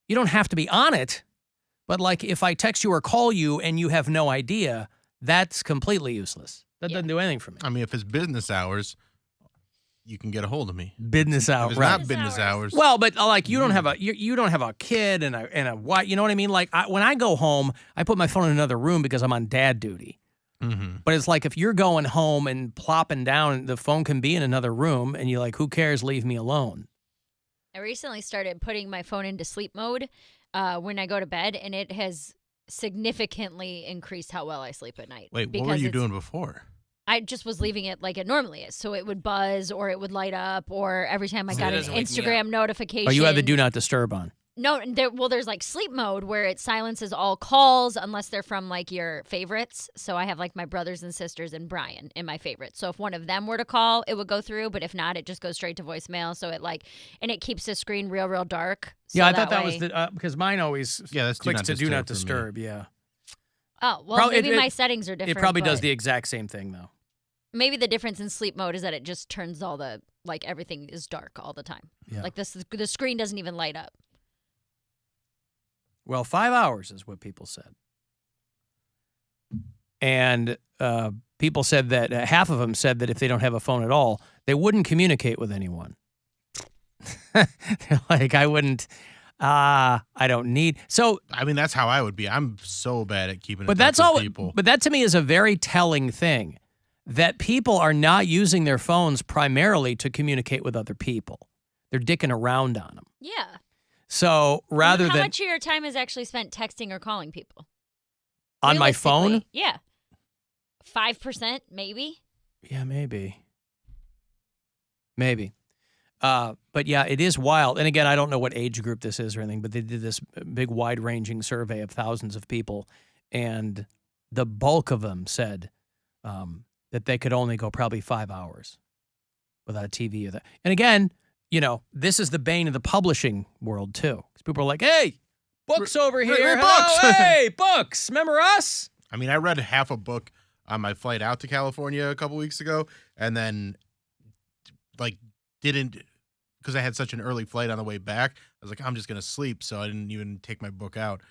You don't have to be on it. But like if I text you or call you and you have no idea, that's completely useless. That doesn't do anything for me. I mean, if it's business hours, you can get a hold of me. Business hours, If it's right? not business hours. Well, but like you don't have a kid and a wife. You know what I mean? Like when I go home, I put my phone in another room because I'm on dad duty. Mm-hmm. But it's like if you're going home and plopping down, the phone can be in another room, and you're like, who cares? Leave me alone. I recently started putting my phone into sleep mode when I go to bed, and it has significantly increased how well I sleep at night. Wait, what were you doing before? I just was leaving it like it normally is. So it would buzz or it would light up or every time I got an Instagram notification. Oh, you have the do not disturb on. No, there's like sleep mode where it silences all calls unless they're from like your favorites. So I have like my brothers and sisters and Brian in my favorites. So if one of them were to call, it would go through. But if not, it just goes straight to voicemail. So and it keeps the screen real dark. So yeah, I thought that was because mine always that's clicks to do not for me. disturb. Yeah. Oh, well, maybe my settings are different. It probably does but the exact same thing though. maybe the difference in sleep mode is that it just turns all the everything is dark all the time. Yeah. Like the screen doesn't even light up. Well, 5 hours is what people said. And people said that half of them said that if they don't have a phone at all, they wouldn't communicate with anyone. They're like, I wouldn't, I don't need. So, I mean, that's how I would be. I'm so bad at keeping in but touch that's with all. people. But that to me is a very telling thing that people are not using their phones primarily to communicate with other people. They're dicking around on them. Yeah. So rather How than much of your time is actually spent texting or calling people? on my phone, Realistically, yeah. 5%, maybe. yeah, maybe. But yeah, it is wild. And again, I don't know what age group this is or anything, but they did this big wide-ranging survey of thousands of people, and the bulk of them said that they could only go probably 5 hours without a TV or that. And again, you know, this is the bane of the publishing world too. 'Cause people are like, "Hey, books over here, books. Hello, hey, books. Remember us?" I mean, I read half a book on my flight out to California a couple weeks ago, and then didn't, because I had such an early flight on the way back. I was like, I'm just gonna sleep, so I didn't even take my book out.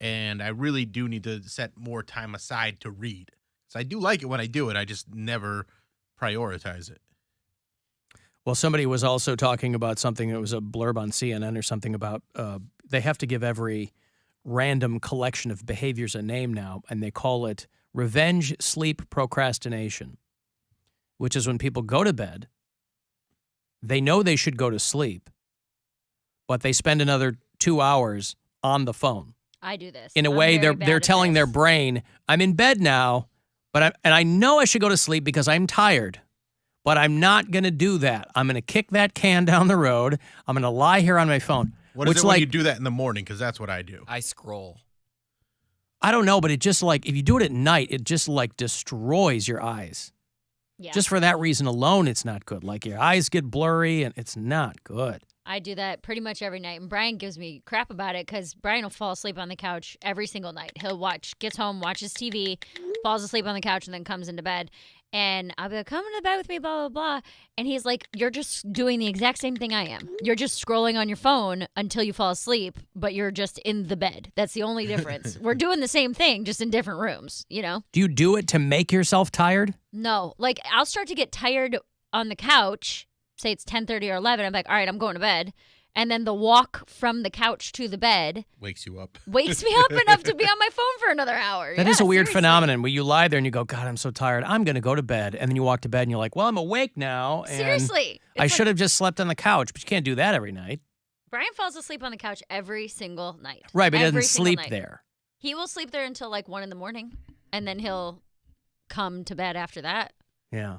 And I really do need to set more time aside to read. So I do like it when I do it. I just never prioritize it. Well, somebody was also talking about something that was a blurb on CNN or something about they have to give every random collection of behaviors a name now, and they call it revenge sleep procrastination, which is when people go to bed, they know they should go to sleep, but they spend another 2 hours on the phone. I do this. In a I'm way, very bad they're at telling this. their brain, I'm in bed now, but I know I should go to sleep because I'm tired. But I'm not going to do that. I'm going to kick that can down the road. I'm going to lie here on my phone. What is it when you do that in the morning? Because that's what I do. I scroll. I don't know, but it just if you do it at night, it just destroys your eyes. Yeah. Just for that reason alone, it's not good. Like your eyes get blurry and it's not good. I do that pretty much every night. And Brian gives me crap about it because Brian will fall asleep on the couch every single night. He'll gets home, watches TV, falls asleep on the couch, and then comes into bed. And I'll be like, come into bed with me, blah, blah, blah. And he's like, you're just doing the exact same thing I am. You're just scrolling on your phone until you fall asleep, but you're just in the bed. That's the only difference. We're doing the same thing, just in different rooms, you know? Do you do it to make yourself tired? No. Like, I'll start to get tired on the couch. Say it's 10:30 or 11. I'm like, all right, I'm going to bed. And then the walk from the couch to the bed Wakes you up. wakes me up enough to be on my phone for another hour. That is a weird seriously. phenomenon where you lie there and you go, God, I'm so tired. I'm going to go to bed. And then you walk to bed and you're like, well, I'm awake now. And Seriously. I should have just slept on the couch, but you can't do that every night. Brian falls asleep on the couch every single night. Right, but he Every doesn't single sleep night. there. He will sleep there until 1 a.m, and then he'll come to bed after that. Yeah.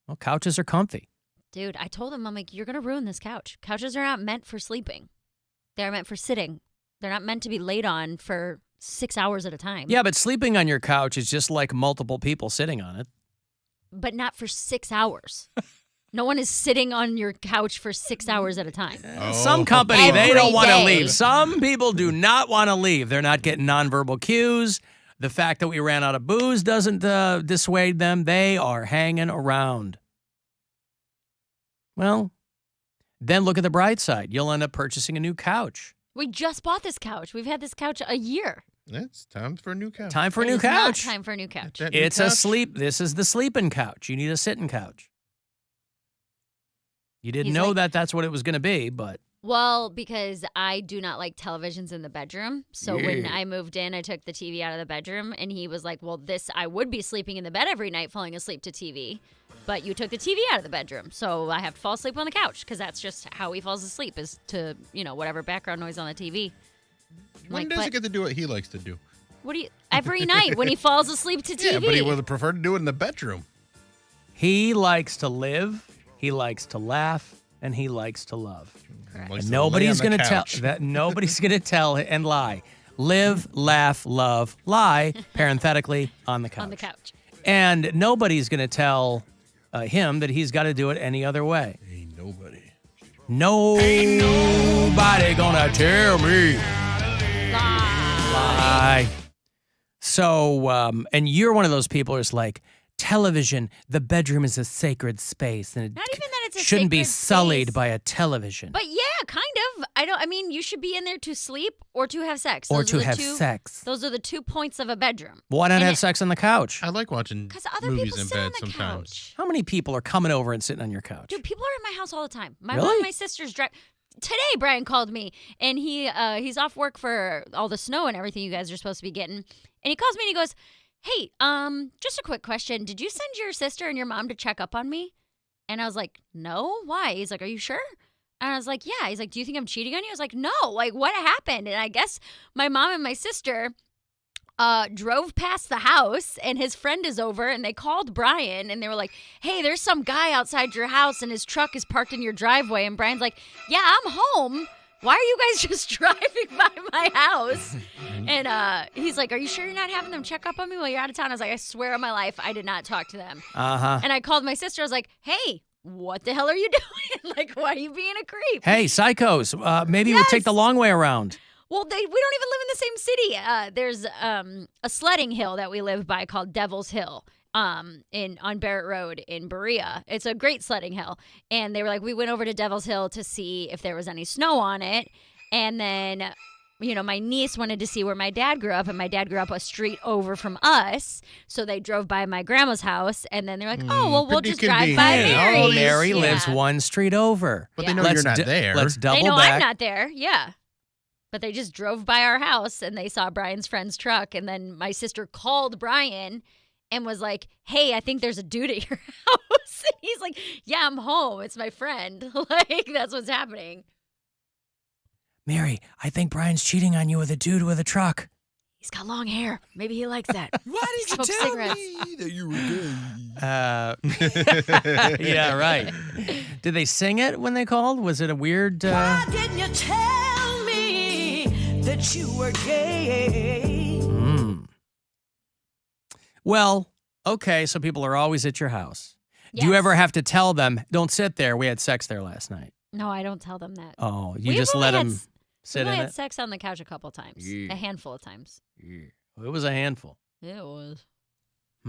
Well, couches are comfy. Dude, I told him, I'm like, you're going to ruin this couch. Couches are not meant for sleeping. They're meant for sitting. They're not meant to be laid on for 6 hours at a time. Yeah, but sleeping on your couch is just like multiple people sitting on it. But not for 6 hours. No one is sitting on your couch for 6 hours at a time. Some company, they Every don't want to day. leave. Some people do not want to leave. They're not getting nonverbal cues. The fact that we ran out of booze doesn't dissuade them. They are hanging around. Well, then look at the bright side. You'll end up purchasing a new couch. We just bought this couch. We've had this couch a year. It's time for a new couch. Time for a It new is not couch. time for a new couch. That new It's a couch? sleep. This is the sleeping couch. You need a sitting couch. You didn't He's know like- that that's what it was going to be, but Well, because I do not like televisions in the bedroom. So when Yeah. I moved in, I took the TV out of the bedroom, and he was like, well, I would be sleeping in the bed every night, falling asleep to TV, but you took the TV out of the bedroom. So I have to fall asleep on the couch because that's just how he falls asleep is to, whatever background noise on the TV. When does he get to do what he likes to do? What do you, every night when he falls asleep to TV. Yeah, but he would prefer to do it in the bedroom. he likes to live, he likes to laugh, and he likes to love. Correct. Likes And to lay nobody's on the going to tell couch. that. Nobody's going to tell and lie. Live, laugh, love, lie. Parenthetically on the couch. On the couch. And nobody's going to tell him that he's got to do it any other way. Ain't nobody. Nobody gonna tell me. Lie. So, and you're one of those people who's like, television, the bedroom is a sacred space, and it Not even that it's a shouldn't be sacred sullied space. by a television. But yeah, kind of. I mean, you should be in there to sleep or to have sex. Or Those to are the have two- sex. Those are the 2 points of a bedroom. Why not And have it- sex on the couch? I like watching Because other movies people in sit bed on the sometimes. couch. How many people are coming over and sitting on your couch? Dude, people are in my house all the time. My Really? mom and my sister's drive. Today, Brian called me, and he's off work for all the snow and everything you guys are supposed to be getting. And he calls me and he goes, "Hey, just a quick question. Did you send your sister and your mom to check up on me?" And I was like, "No, why?" He's like, "Are you sure?" And I was like, "Yeah." He's like, "Do you think I'm cheating on you?" I was like, "No, like what happened?" And I guess my mom and my sister drove past the house, and his friend is over, and they called Brian, and they were like, "Hey, there's some guy outside your house, and his truck is parked in your driveway." And Brian's like, "Yeah, I'm home. Why are you guys just driving by my house?" And he's like, "Are you sure you're not having them check up on me while you're out of town?" I was like, "I swear on my life, I did not talk to them." Uh-huh. And I called my sister. I was like, "Hey, what the hell are you doing? Like, why are you being a creep?" Hey, psychos, maybe we'll take the long way around. Well, we don't even live in the same city. There's a sledding hill that we live by called Devil's Hill on Barrett Road in Berea. It's a great sledding hill. And they were like, we went over to Devil's Hill to see if there was any snow on it. And then, my niece wanted to see where my dad grew up, and my dad grew up a street over from us. So they drove by my grandma's house, and then they're like, "Oh, well, we'll pretty just drive by convenient. Mary's." Oh, Mary lives Yeah. one street over. But they know you're not there. Let's double They know back. I'm not there. Yeah. But they just drove by our house and they saw Brian's friend's truck. And then my sister called Brian and was like, "Hey, I think there's a dude at your house." And he's like, "Yeah, I'm home. It's my friend." Like, that's what's happening. Mary, I think Brian's cheating on you with a dude with a truck. He's got long hair. Maybe he likes that. Why did you Smoke tell cigarettes. me that you were gay? Yeah, right. Did they sing it when they called? Was it a weird... Why didn't you tell me that you were gay? Well, okay, so people are always at your house. Do you Yes. ever have to tell them, don't sit there, we had sex there last night? No, I don't tell them that. Oh, you We've just only let had them s- sit we in had it? sex on the couch a couple times. Yeah. A handful of times. Yeah. It was a handful. Yeah, it was.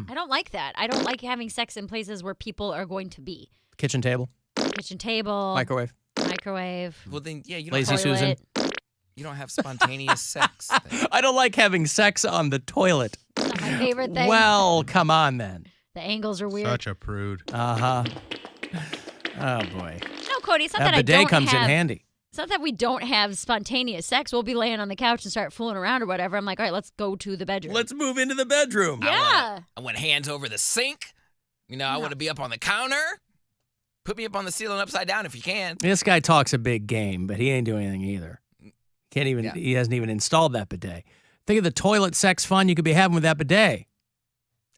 I don't like that. I don't like having sex in places where people are going to be. Kitchen table, Kitchen table. microwave. Microwave. Well, then, yeah, you Lazy don't have, Susan. you don't have spontaneous sex. then. I don't like having sex on the toilet. Not my favorite thing. Well, come on then. The angles are weird. Such a prude. Uh-huh. Oh, boy. No, Cody, it's not That that I bidet don't comes have, in handy. It's not that we don't have spontaneous sex. We'll be laying on the couch and start fooling around or whatever. I'm like, all right, let's go to the bedroom. Let's move into the bedroom. Yeah. I want hands over the sink. I want to be up on the counter. Put me up on the ceiling upside down if you can. This guy talks a big game, but he ain't doing anything either. Can't even. Yeah. He hasn't even installed that bidet. Think of the toilet sex fun you could be having with that bidet,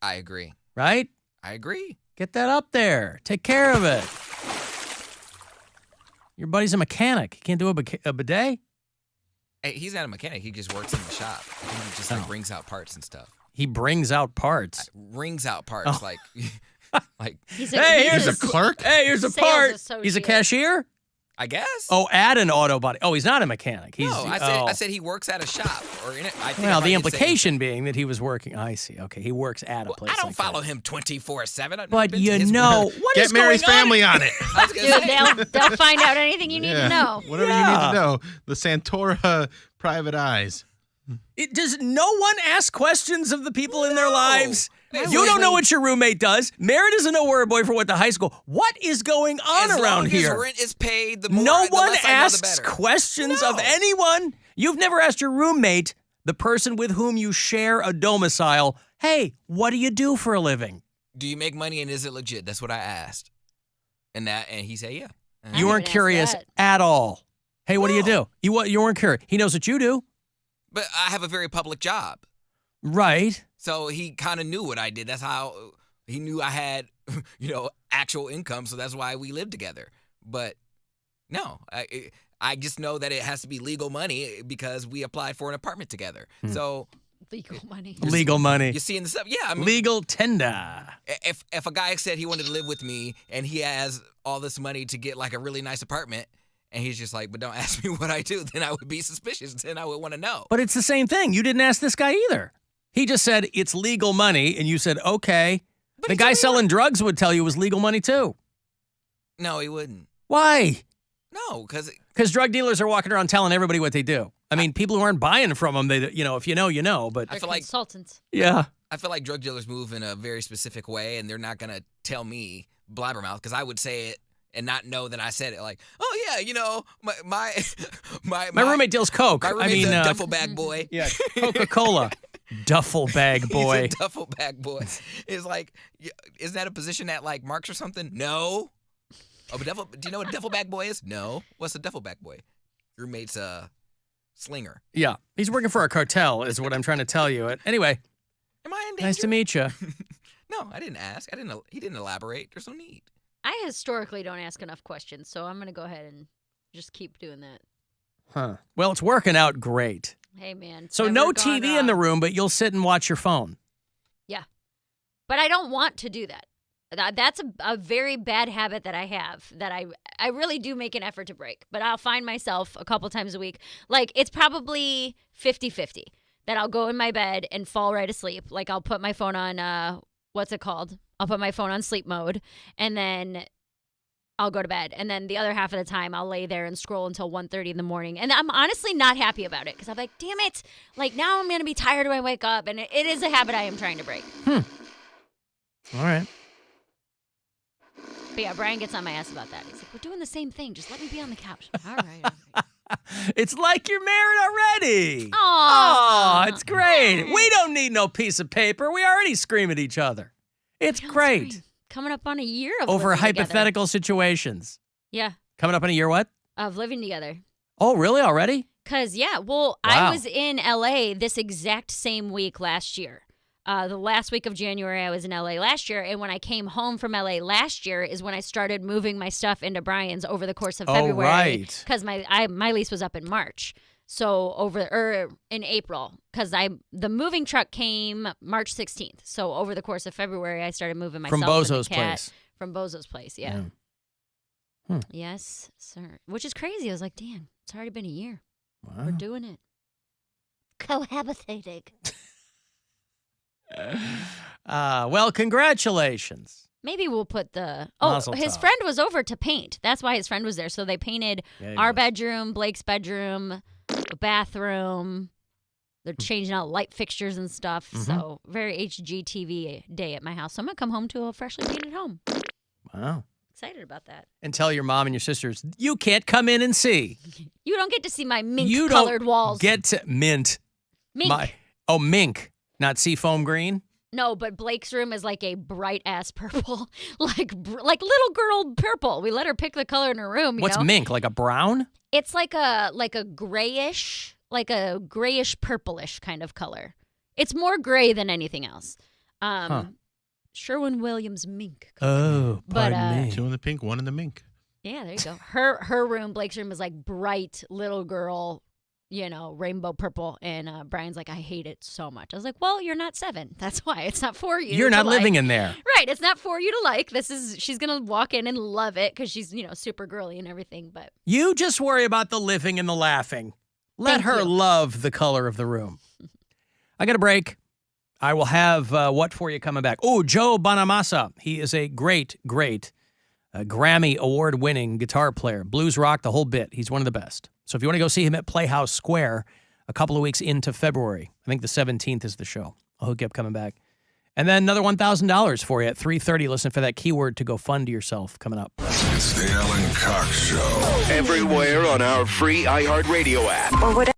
I agree. right? I agree. Get that up there. Take care of it. Your buddy's a mechanic. He can't do a bidet? Hey, he's not a mechanic. He just works in the shop. I think he just like Oh. brings out parts and stuff. He brings out parts. Rings out parts Oh. like He's Hey, here's He's a clerk? Hey, here's a sales part. associate. He's a cashier? I guess. Oh, at an auto body. Oh, he's not a mechanic. He's No, I said he works at a shop or in it. I think Well, if I the did say implication being that he was working. I see. Okay, he works at a anything- place. I don't like follow that. him 24/7. But you know what Get is Mary's going family on it. I was gonna Dude, say. they'll find out anything you need to know. Whatever you need to know. The Santora private eyes. Does no one ask questions of the people in their lives? Wait, You wait, don't know wait. what your roommate does. Mary doesn't know where her boyfriend went to high school. What is going on As around long here? As rent is paid, the more, No the one less I know, the asks better. questions of No. anyone. You've never asked your roommate, the person with whom you share a domicile, hey, what do you do for a living? Do you make money and is it legit? That's what I asked. And he said, yeah. I You weren't didn't ask curious that. at all. Hey, what do you No. do? You weren't curious. He knows what you do. But I have a very public job. Right. So he kind of knew what I did. That's how he knew I had, actual income. So that's why we lived together. But no, I just know that it has to be legal money because we applied for an apartment together. So legal money. Legal money. You see in the stuff, yeah. I mean, legal tender. If a guy said he wanted to live with me and he has all this money to get like a really nice apartment, and he's just like, but don't ask me what I do, then I would be suspicious. Then I would want to know. But it's the same thing. You didn't ask this guy either. He just said it's legal money, and you said okay. But the guy selling drugs would tell you it was legal money too. No, he wouldn't. Why? No, because drug dealers are walking around telling everybody what they do. I mean, people who aren't buying from them, they, if you know, you know. But I feel like consultants. Yeah. I feel like drug dealers move in a very specific way, and they're not gonna tell me blabbermouth because I would say it and not know that I said it. Like, oh yeah, you know, my roommate deals coke. My roommate's a duffel bag boy. Yeah, Coca-Cola. Duffel bag boy. He's a duffel bag boy. It's like, isn't that a position at like Marks or something? No. Oh, but do you know what a duffel bag boy is? No. What's a duffel bag boy? Your roommate's a slinger. Yeah, he's working for a cartel, is what I'm trying to tell you. Anyway, am I in danger? Nice to meet you. No, I didn't ask. He didn't elaborate. There's no need. I historically don't ask enough questions, so I'm gonna go ahead and just keep doing that. Huh. Well, it's working out great. Hey, man. So no TV in the room, but you'll sit and watch your phone. Yeah. But I don't want to do that. That's a very bad habit that I have that I really do make an effort to break. But I'll find myself a couple times a week. Like, it's probably 50-50 that I'll go in my bed and fall right asleep. Like, I'll put my phone on, what's it called? I'll put my phone on sleep mode, and then I'll go to bed. And then the other half of the time, I'll lay there and scroll until 1:30 in the morning. And I'm honestly not happy about it because I'm like, damn it. Like, now I'm going to be tired when I wake up. And it is a habit I am trying to break. All right. But yeah, Brian gets on my ass about that. He's like, we're doing the same thing. Just let me be on the couch. All right. It's like you're married already. Aww. Oh, it's great. We don't need no piece of paper. We already scream at each other. It's great. Coming up on a year of over living hypothetical situations. Yeah. Coming up on a year what? Of living together. Oh, really? Already? Because, yeah, well, Wow. I was in L.A. this exact same week last year. The last week of January, I was in L.A. last year. And when I came home from L.A. last year is when I started moving my stuff into Brian's over the course of February. Right. Because my lease was up in March. So in April, because the moving truck came March 16th. So over the course of February, I started moving myself from Bozo's place. From Bozo's place, yeah. Yes, sir. Which is crazy. I was like, damn, it's already been a year. Wow. We're doing it. Cohabitating. Well, congratulations. Maybe we'll put his Mazel tov. friend was over to paint. That's why his friend was there. So they painted our bedroom, Blake's bedroom, a bathroom. They're changing out light fixtures and stuff. Mm-hmm. So very HGTV day at my house. So I'm going to come home to a freshly painted home. Wow. Excited about that. And tell your mom and your sisters, you can't come in and see. You don't get to see my mink-colored walls. Get to mint. Mink. Mink. Not seafoam green? No, but Blake's room is like a bright-ass purple. like little girl purple. We let her pick the color in her room, What's know? mink? Like a brown? It's like a grayish purplish kind of color. It's more gray than anything else. Sherwin-Williams mink. Oh, pardon me. 2 in the pink, 1 in the mink. Yeah, there you go. Her room, Blake's room, is like bright little girl, rainbow purple. And Brian's like, I hate it so much. I was like, well, you're not 7. That's why. It's not for you. You're not like. living in there. Right. It's not for you to like. She's going to walk in and love it because she's, super girly and everything. But you just worry about the living and the laughing. Let Thank her you. love the color of the room. I got a break. I will have what for you coming back. Oh, Joe Bonamassa. He is a great Grammy award-winning guitar player. Blues rock, the whole bit. He's one of the best. So if you want to go see him at Playhouse Square a couple of weeks into February, I think the 17th is the show. I'll hook you up coming back. And then another $1,000 for you at 3:30. Listen for that keyword to go fund yourself coming up. It's the Alan Cox Show. Everywhere on our free iHeartRadio app. Or whatever.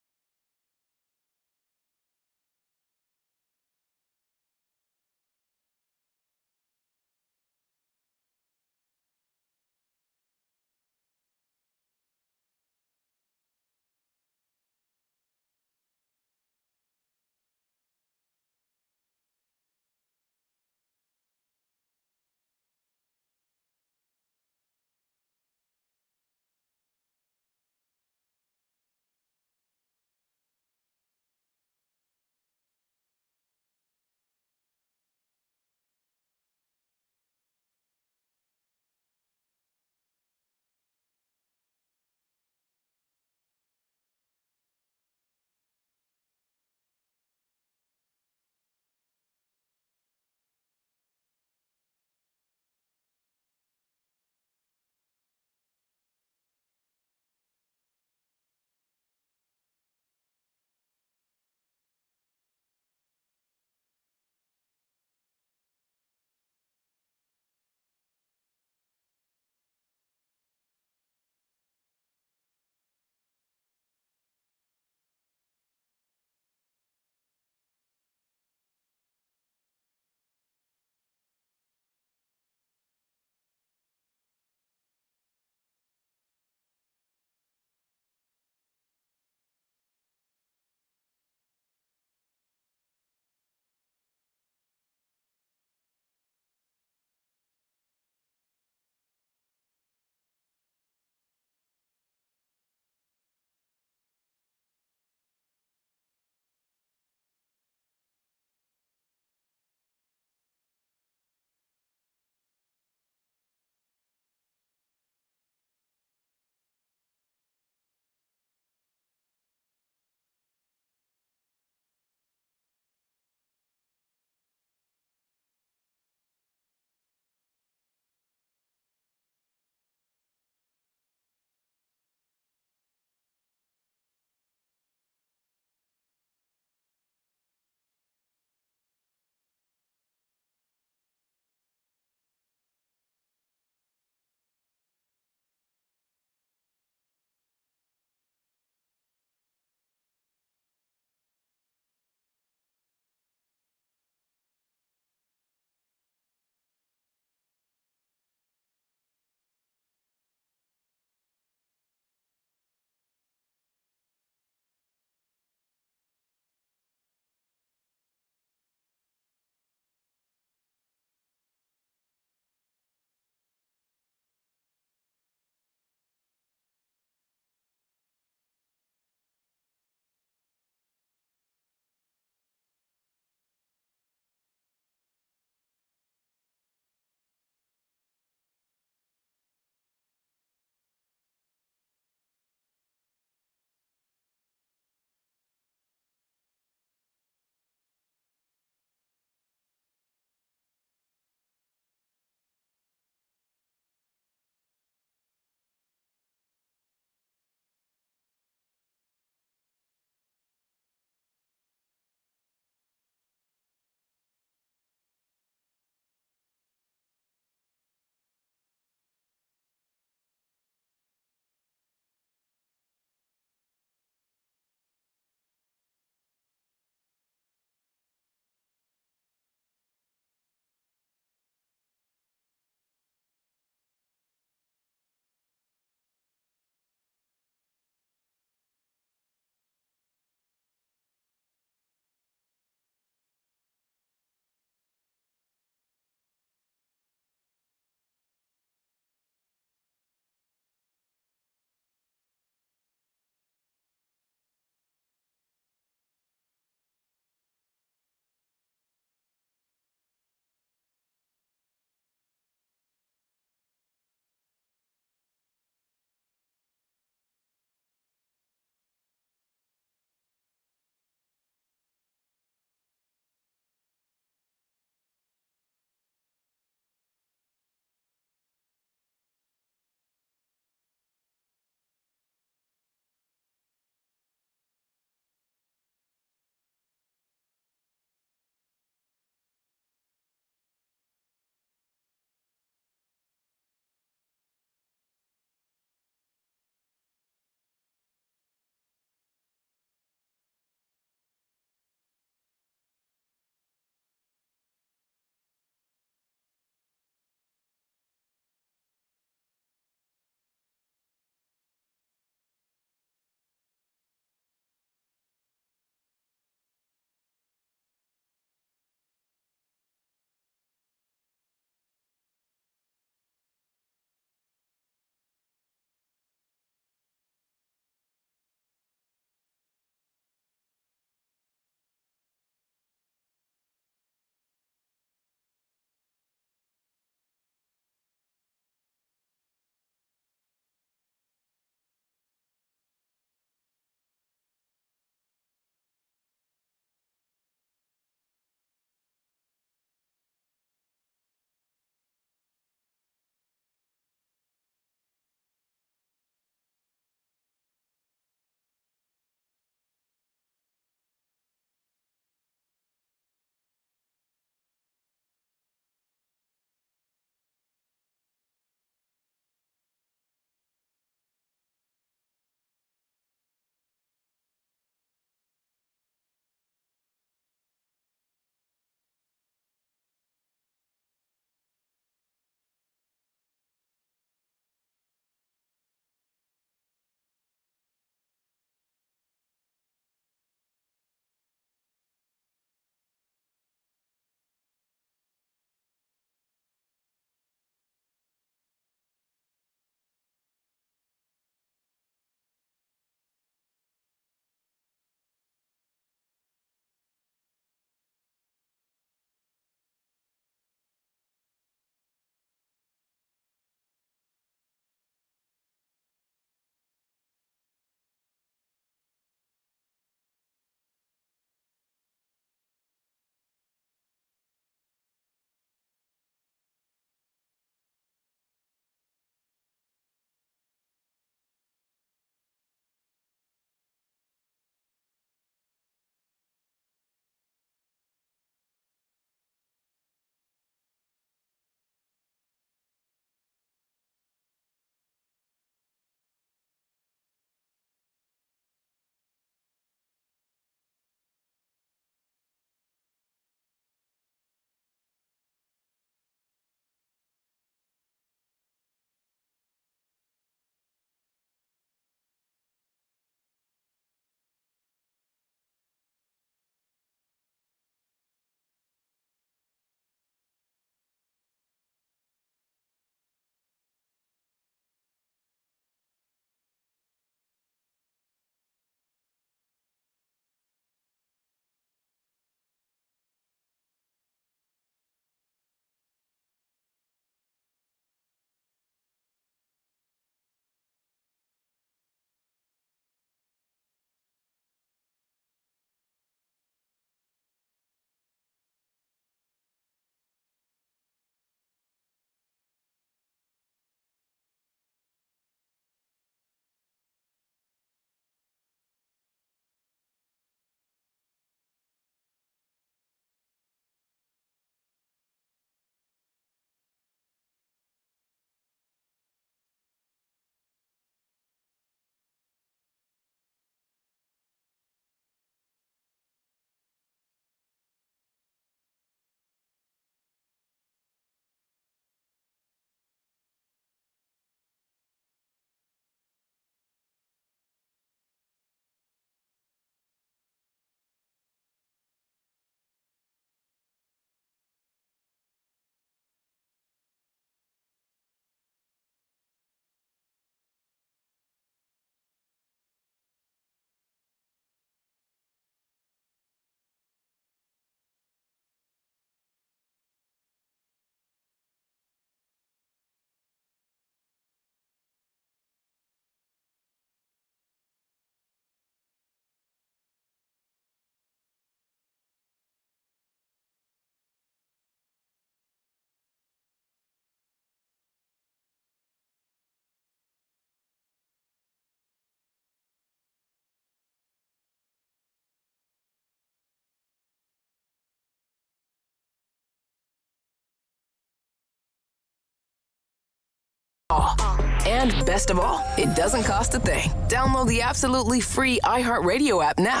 And best of all, it doesn't cost a thing. Download the absolutely free iHeartRadio app now.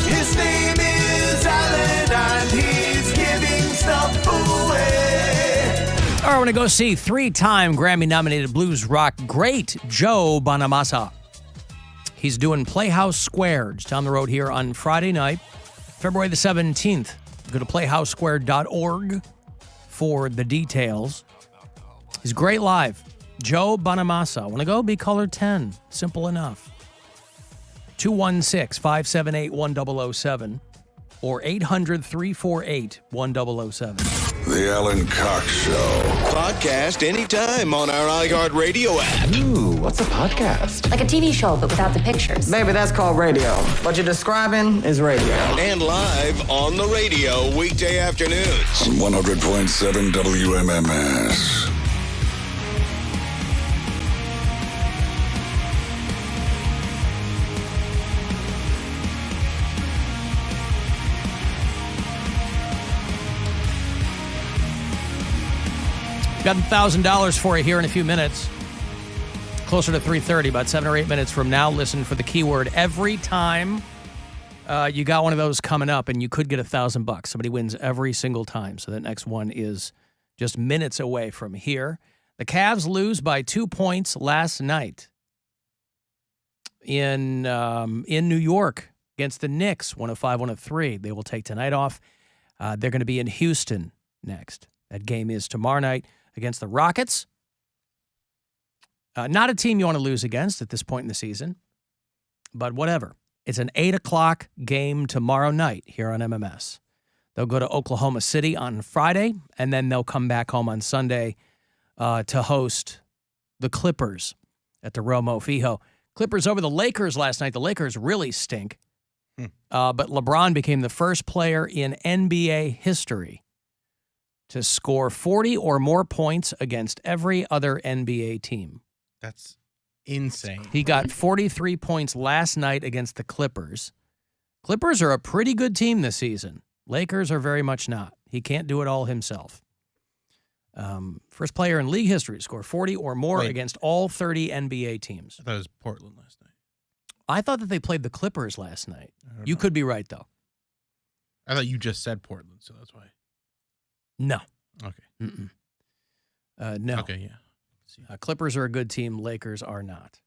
His name is Alan, and he's giving stuff away. All right, I want to go see 3-time Grammy-nominated blues rock great Joe Bonamassa. He's doing Playhouse Square just down the road here on Friday night, February the 17th. Go to playhousesquare.org for the details. He's great live. Joe Bonamassa. Want to go? Be caller 10. Simple enough. 216-578-1007 or 800-348-1007. The Alan Cox Show. Podcast anytime on our iHeartRadio app. Ooh, what's a podcast? Like a TV show, but without the pictures. Baby, that's called radio. What you're describing is radio. And live on the radio weekday afternoons. On 100.7 WMMS. Got $1,000 for you here in a few minutes. Closer to 3:30, about 7 or 8 minutes from now. Listen for the keyword every time you got one of those coming up, and you could get $1,000. Somebody wins every single time. So that next one is just minutes away from here. The Cavs lose by 2 points last night in New York against the Knicks, 105-103. They will take tonight off. They're going to be in Houston next. That game is tomorrow night against the Rockets. Not a team you want to lose against at this point in the season, but whatever. It's an 8 o'clock game tomorrow night here on MMS. They'll go to Oklahoma City on Friday, and then they'll come back home on Sunday to host the Clippers at the Romo Fijo. Clippers over the Lakers last night. The Lakers really stink, but LeBron became the first player in NBA history to score 40 or more points against every other NBA team. That's insane. He got 43 points last night against the Clippers. Clippers are a pretty good team this season. Lakers are very much not. He can't do it all himself. First player in league history to score 40 or more against all 30 NBA teams. I thought it was Portland last night. I thought that they played the Clippers last night. You could be right, though. I thought you just said Portland, so that's why. No. Okay. No. Okay, yeah. Clippers are a good team. Lakers are not.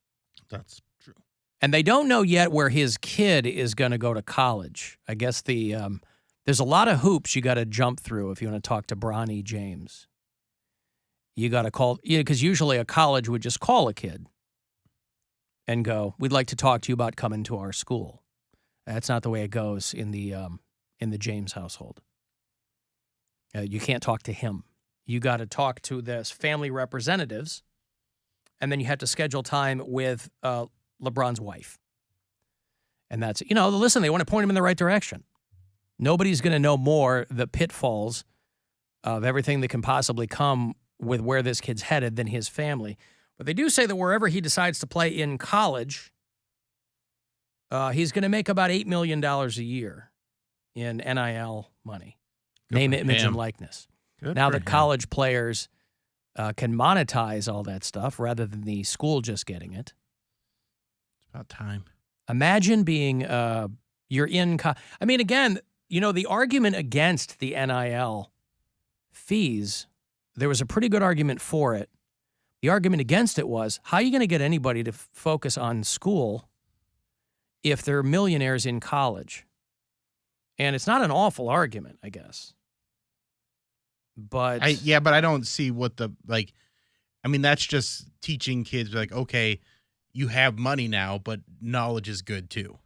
That's true. And they don't know yet where his kid is going to go to college. I guess there's a lot of hoops you got to jump through if you want to talk to Bronny James. You got to call, because usually a college would just call a kid and go, "We'd like to talk to you about coming to our school." That's not the way it goes in the James household. You can't talk to him. You got to talk to this family representatives, and then you have to schedule time with LeBron's wife. And that's, listen, they want to point him in the right direction. Nobody's going to know more the pitfalls of everything that can possibly come with where this kid's headed than his family. But they do say that wherever he decides to play in college, he's going to make about $8 million a year in NIL money. Name, image, and likeness. Now that college players can monetize all that stuff rather than the school just getting it. It's about time. Imagine being, you're in, again, the argument against the NIL fees, there was a pretty good argument for it. The argument against it was, how are you going to get anybody to focus on school if they're millionaires in college? And it's not an awful argument, I guess. But but I don't see what that's just teaching kids okay, you have money now, but knowledge is good too.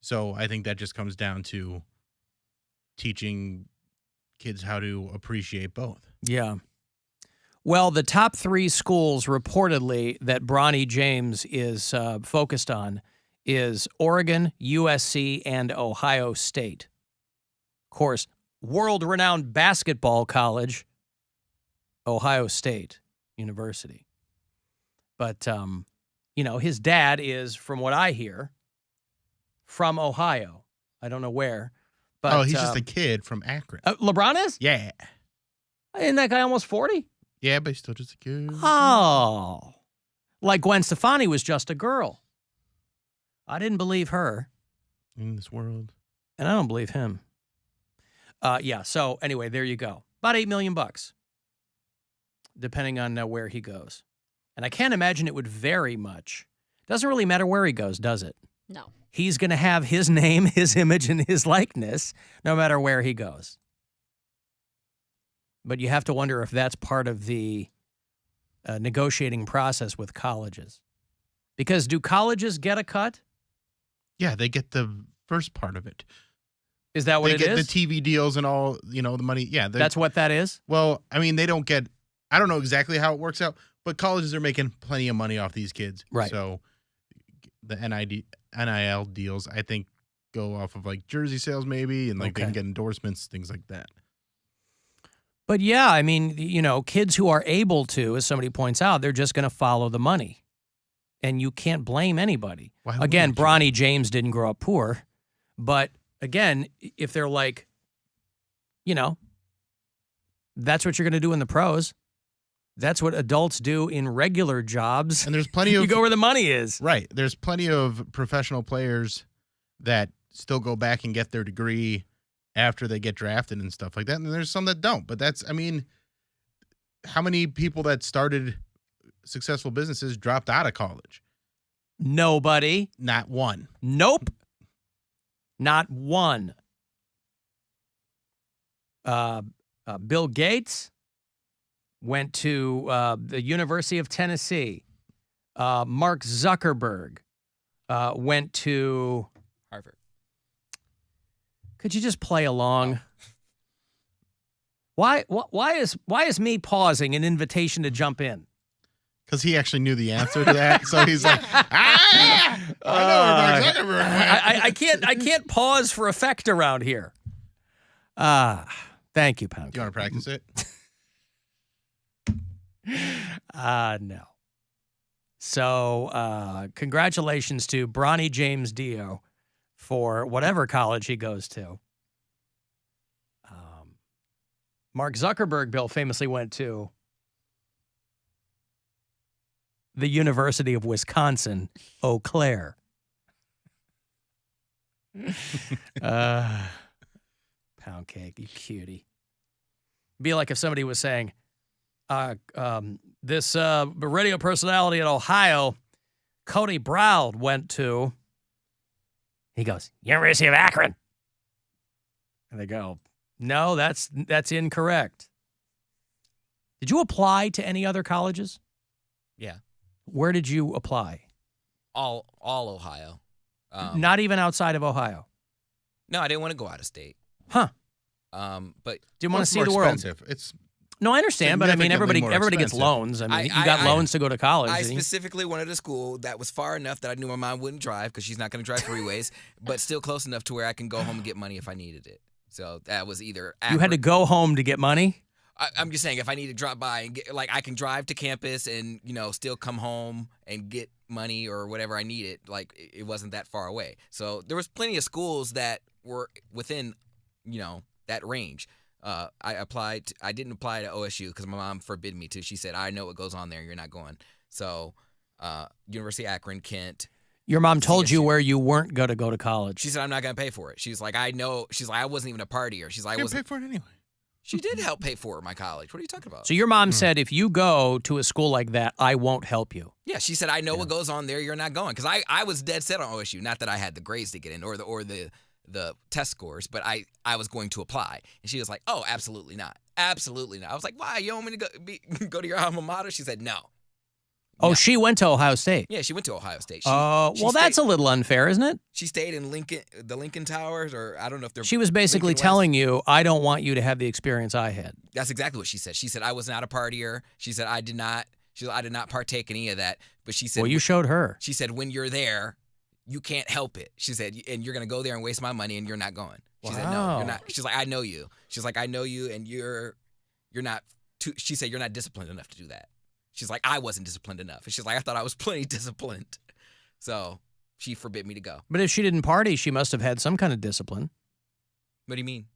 So I think that just comes down to teaching kids how to appreciate both. Yeah. Well, the top 3 schools reportedly that Bronny James is focused on is Oregon, USC, and Ohio State. Of course, world-renowned basketball college, Ohio State University. But, his dad is, from what I hear, from Ohio. I don't know where. But, he's just a kid from Akron. LeBron is? Yeah. Isn't that guy almost 40? Yeah, but he's still just a kid. Oh. Like Gwen Stefani was just a girl. I didn't believe her. In this world. And I don't believe him. Yeah, so anyway, there you go. About $8 million, depending on where he goes. And I can't imagine it would vary much. Doesn't really matter where he goes, does it? No. He's going to have his name, his image, and his likeness no matter where he goes. But you have to wonder if that's part of the negotiating process with colleges. Because do colleges get a cut? Yeah, they get the first part of it. Is that what it is? They get the TV deals and all, the money. Yeah. That's what that is? Well, I mean, they don't get, I don't know exactly how it works out, but colleges are making plenty of money off these kids. Right. So the NIL deals, I think, go off of like jersey sales maybe, and like they can get endorsements, things like that. But yeah, I mean, kids who are able to, as somebody points out, they're just going to follow the money. And you can't blame anybody. Again, Bronny James didn't grow up poor. But again, if they're like, that's what you're going to do in the pros. That's what adults do in regular jobs. And there's plenty of... You go where the money is. Right. There's plenty of professional players that still go back and get their degree after they get drafted and stuff like that. And there's some that don't. But how many people that started successful businesses dropped out of college? Nobody. Not one. Nope. Not one. Bill Gates went to the University of Tennessee. Mark Zuckerberg went to Harvard. Could you just play along? Why is me pausing an invitation to jump in? Because he actually knew the answer to that. So he's like, I know where Mark Zuckerberg went. I can't pause for effect around here. Thank you, Poundcake. Do you want to practice it? No. So, congratulations to Bronny James Dio for whatever college he goes to. Mark Zuckerberg, Bill, famously went to the University of Wisconsin, Eau Claire. Poundcake, you cutie. Be like if somebody was saying, this radio personality in Ohio, Cody Brown, went to, he goes, University of Akron. And they go, no, that's incorrect. Did you apply to any other colleges? Yeah. Where did you apply? All Ohio. Not even outside of Ohio? No, I didn't want to go out of state. Huh. But didn't want to see the world. No, I understand, but I mean, everybody gets loans. I mean, you got loans to go to college. I specifically wanted a school that was far enough that I knew my mom wouldn't drive because she's not going to drive freeways, but still close enough to where I can go home and get money if I needed it. So that was either You had to go home to get money? I'm just saying, if I need to drop by and get, I can drive to campus and, still come home and get money or whatever I needed. It wasn't that far away. So there was plenty of schools that were within, that range. I didn't apply to OSU because my mom forbid me to. She said, I know what goes on there. You're not going. So University of Akron, Kent. Your mom told you where you weren't going to go to college. She said, I'm not going to pay for it. She's like, I know. She's like, I wasn't even a partier. She's like, I wasn't pay for it anyway. She did help pay for my college. What are you talking about? So your mom said, if you go to a school like that, I won't help you. Yeah, she said, I know what goes on there. You're not going. Because I was dead set on OSU. Not that I had the grades to get in or the test scores, but I was going to apply. And she was like, oh, absolutely not. Absolutely not. I was like, why? You don't want me to go to your alma mater? She said, no. Oh, she went to Ohio State. Yeah, she went to Ohio State. Well, that's a little unfair, isn't it? She stayed in the Lincoln Towers, or I don't know if they're. She was basically telling you, I don't want you to have the experience I had. That's exactly what she said. She said, I was not a partier. She said, I did not partake in any of that. But she said, well, you showed her. She said, when you're there, you can't help it. She said, and you're going to go there and waste my money, and you're not going. She said, no, you're not. She's like, I know you. She's like, I know you, and you're not. She said, you're not disciplined enough to do that. She's like, I wasn't disciplined enough. And she's like, I thought I was plenty disciplined. So she forbid me to go. But if she didn't party, she must have had some kind of discipline. What do you mean?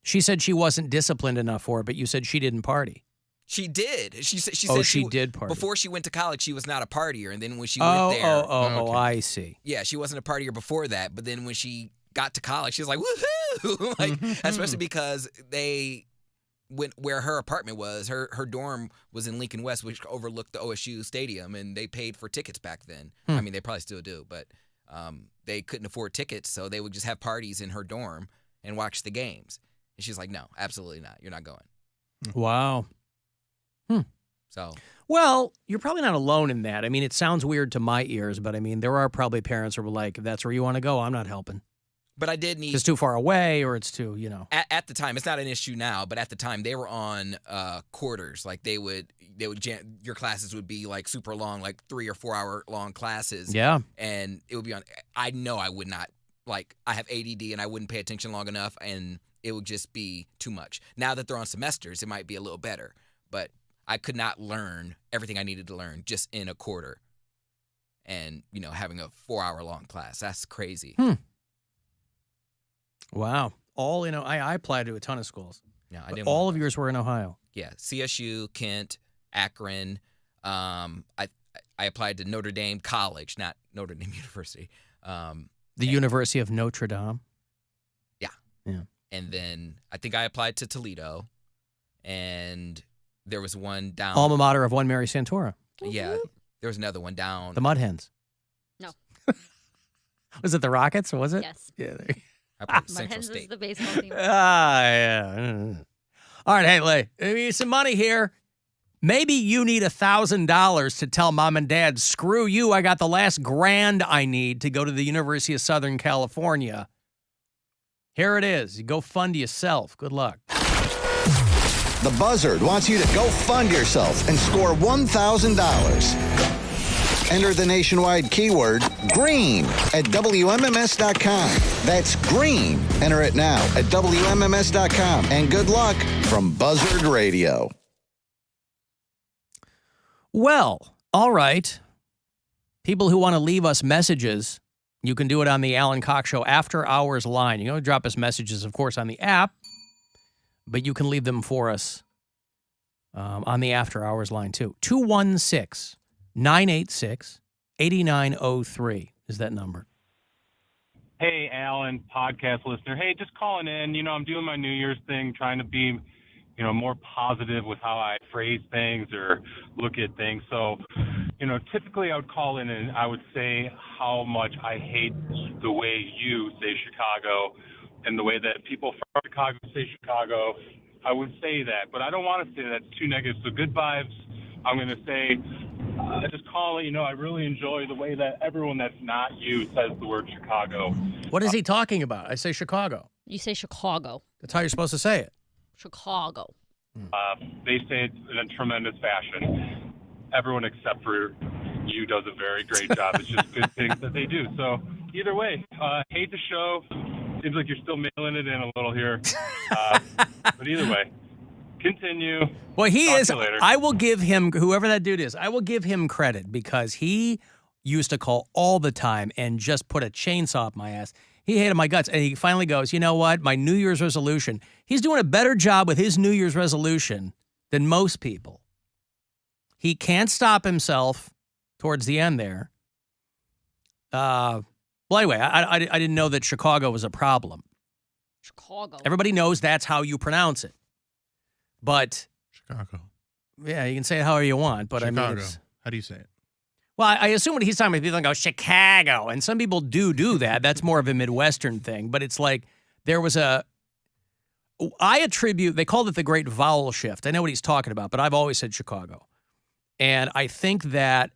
She said she wasn't disciplined enough for it, but you said she didn't party. She did. She said she did party. Before she went to college, she was not a partier, and then when she went there, okay. I see. Yeah, she wasn't a partier before that, but then when she got to college, she was like, woohoo! Like, especially because they went where her apartment was. Her dorm was in Lincoln West, which overlooked the OSU stadium, and they paid for tickets back then. I mean, they probably still do, but they couldn't afford tickets, so they would just have parties in her dorm and watch the games. And she's like, no, absolutely not. You're not going. Wow. So, well, you're probably not alone in that. I mean, it sounds weird to my ears, but I mean, there are probably parents who are like, if that's where you want to go, I'm not helping. but I did need. It's too far away, or it's too, you know. At the time, it's not an issue now, but at the time they were on quarters. Like they would your classes would be like super long, like 3 or 4 hour long classes. Yeah. And it would be on. I know I would not, like, I have ADD and I wouldn't pay attention long enough, and it would just be too much. Now that they're on semesters, it might be a little better, but I could not learn everything I needed to learn just in a quarter. And, you know, having a 4 hour long class, that's crazy. Wow. All, you know, I applied to a ton of schools. Yeah, I didn't. All of yours were in Ohio. Yeah, CSU, Kent, Akron. I applied to Notre Dame College, not Notre Dame University. The University of Notre Dame. Yeah. Yeah. And then I think I applied to Toledo, and there was one down. Alma mater of one Mary Santora. Yeah, there was another one down. The Mud Hens. No. Was it the Rockets, or was it? Yes. Yeah. I applied to Mud Central Hens State. is the baseball team. Yeah. All right, hey, Lay, I need some money here. Maybe you need $1,000 to tell mom and dad, screw you, I got the last grand I need to go to the University of Southern California. Here it is. You go fund yourself. Good luck. The Buzzard wants you to go fund yourself and score $1,000. Enter the nationwide keyword green at WMMS.com. That's green. Enter it now at WMMS.com. And good luck from Buzzard Radio. Well, all right. People who want to leave us messages, you can do it on the Alan Cox Show After Hours line. You can drop us messages, of course, on the app, but you can leave them for us on the After Hours line, too. 216-986-8903 is that number. Hey, Alan, podcast listener. Hey, just calling in. You know, I'm doing my New Year's thing, trying to be, you know, more positive with how I phrase things or look at things. So, you know, typically I would call in and I would say how much I hate the way you say Chicago and the way that people from Chicago say Chicago. I would say that, but I don't want to say that too negative. So good vibes. I'm going to say, just call it, you know, I really enjoy the way that everyone that's not you says the word Chicago. What is he talking about? I say Chicago. You say Chicago. That's how you're supposed to say it. Chicago. They say it in a tremendous fashion. Everyone except for you does a very great job. It's just good things that they do. So either way, hate the show. Seems like you're still mailing it in a little here. But either way, continue. Well, he Talk is. to you later. I will give him, whoever that dude is, I will give him credit because he used to call all the time and just put a chainsaw up my ass. He hated my guts. And he finally goes, you know what? My New Year's resolution. He's doing a better job with his New Year's resolution than most people. He can't stop himself towards the end there. Well, anyway, I didn't know that Chicago was a problem. Chicago. Everybody knows that's how you pronounce it. But Chicago. Yeah, you can say it however you want, but Chicago. I mean, How do you say it? well, I assume what he's talking about, people go, Chicago. And some people do that. That's more of a Midwestern thing. But it's like there was they called it the Great Vowel Shift. I know what he's talking about, but I've always said Chicago. And I think that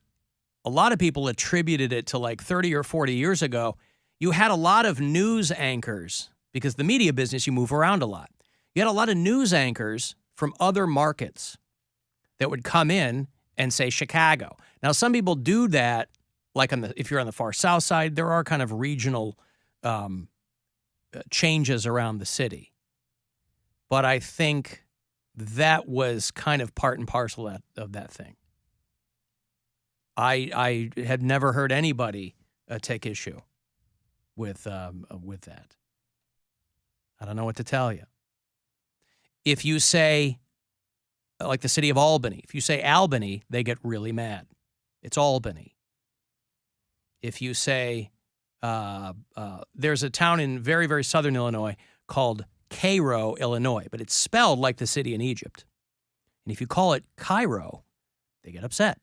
a lot of people attributed it to like 30 or 40 years ago. You had a lot of news anchors, because the media business, you move around a lot. You had a lot of news anchors from other markets that would come in and say Chicago. Now, some people do that, like if you're on the far south side, there are kind of regional changes around the city. But I think that was kind of part and parcel of that thing. I had never heard anybody take issue with that. I don't know what to tell you. If you say like the city of Albany. If you say Albany, they get really mad. It's Albany. If you say, there's a town in very, very southern Illinois called Cairo, Illinois, but it's spelled like the city in Egypt. And if you call it Cairo, they get upset.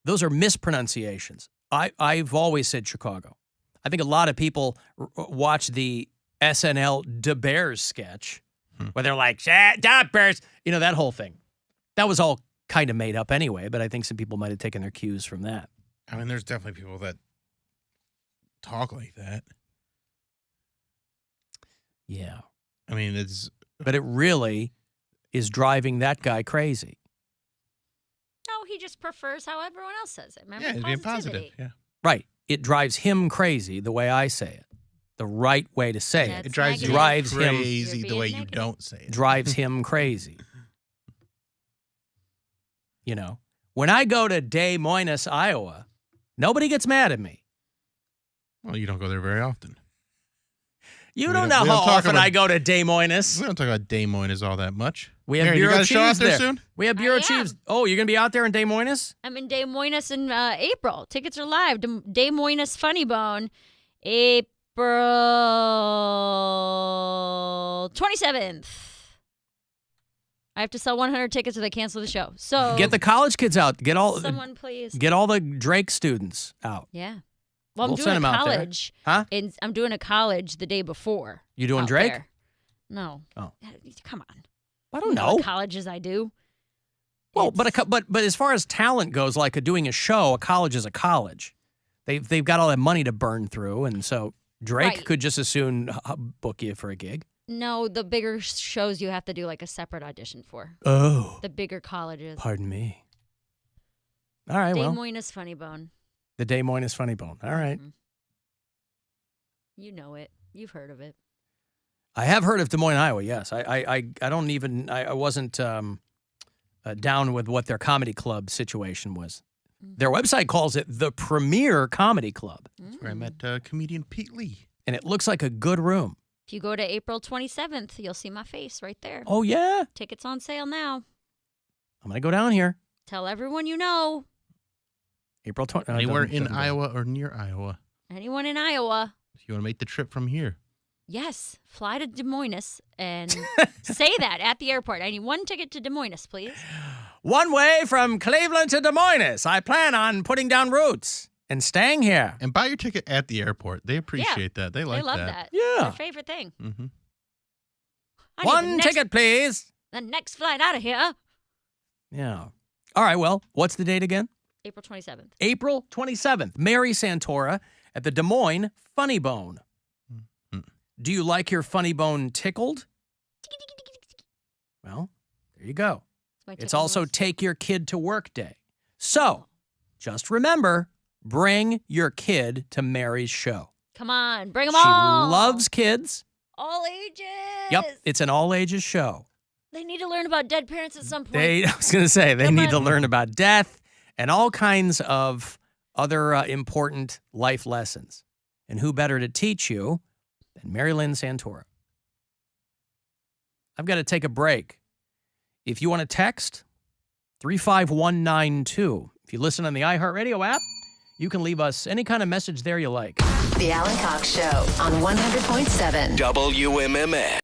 Those are mispronunciations. I've always said Chicago. I think a lot of people watch the SNL Da Bears sketch where they're like, Da Bears, that whole thing. That was all kind of made up anyway, but I think some people might have taken their cues from that. I mean, there's definitely people that talk like that. Yeah. I mean, it's... But it really is driving that guy crazy. No, he just prefers how everyone else says it. Remember, Yeah, it's being positive. Yeah. Right. It drives him crazy the way I say it. The right way to say it. It drives him crazy the way you don't say it. Drives him crazy. When I go to Des Moines, Iowa, nobody gets mad at me. Well, you don't go there very often. You don't know how often I go to Des Moines. We don't talk about Des Moines all that much. We have Mary, bureau you got a chiefs show out there there. soon? We have bureau chiefs. Oh, you're going to be out there in Des Moines? I'm in Des Moines in April. Tickets are live. Des Moines Funny Bone, April 27th. I have to sell 100 tickets or they cancel the show. So Get the college kids out. Someone please. Get all the Drake students out. Yeah. Well, I'm We'll doing send a 'em out there. college. Huh? I'm doing a college the day before. You doing out Drake? there. No. Oh. Come on. I don't You know. what colleges I do. Well, but as far as talent goes, like doing a show, a college is a college. They've got all that money to burn through, and so Drake Right. could just as soon book you for a gig. No, the bigger shows you have to do like a separate audition for. Oh. The bigger colleges. Pardon me. All right, Des well. Moines Funny Bone. The Des Moines Funny Bone. All right. Mm-hmm. You know it. You've heard of it. I have heard of Des Moines, Iowa. Yes, I don't even I wasn't down with what their comedy club situation was. Their website calls it the premier comedy club, That's where I met comedian Pete Lee. and it looks like a good room. If you go to April 27th, you'll see my face right there. Oh yeah, Tickets on sale now. I'm gonna go down here. Tell everyone you know. April 20th. Anywhere in Iowa or near Iowa. Anyone in Iowa. If you want to make the trip from here. Yes, fly to Des Moines and say that at the airport. I need one ticket to Des Moines, please. One way from Cleveland to Des Moines. I plan on putting down roots and staying here. And buy your ticket at the airport. They appreciate that. They like They love that. It's Yeah. their favorite thing. Mm-hmm. I need One ticket, please. The next flight out of here. Yeah. All right. Well, what's the date again? April 27th. April 27th. Mary Santora at the Des Moines Funny Bone. Do you like your funny bone tickled? Well, there you go. It's also Take Your Kid to Work Day. So, just remember, bring your kid to Mary's show. Come on, bring them She all. loves kids. All ages. Yep, it's an all-ages show. They need to learn about dead parents at some point. I was going to say, they need to learn about death and all kinds of other important life lessons. And who better to teach you than Mary Lynn Santora? I've got to take a break. If you want to text, 35192. If you listen on the iHeartRadio app, you can leave us any kind of message there you like. The Alan Cox Show on 100.7 WMMS.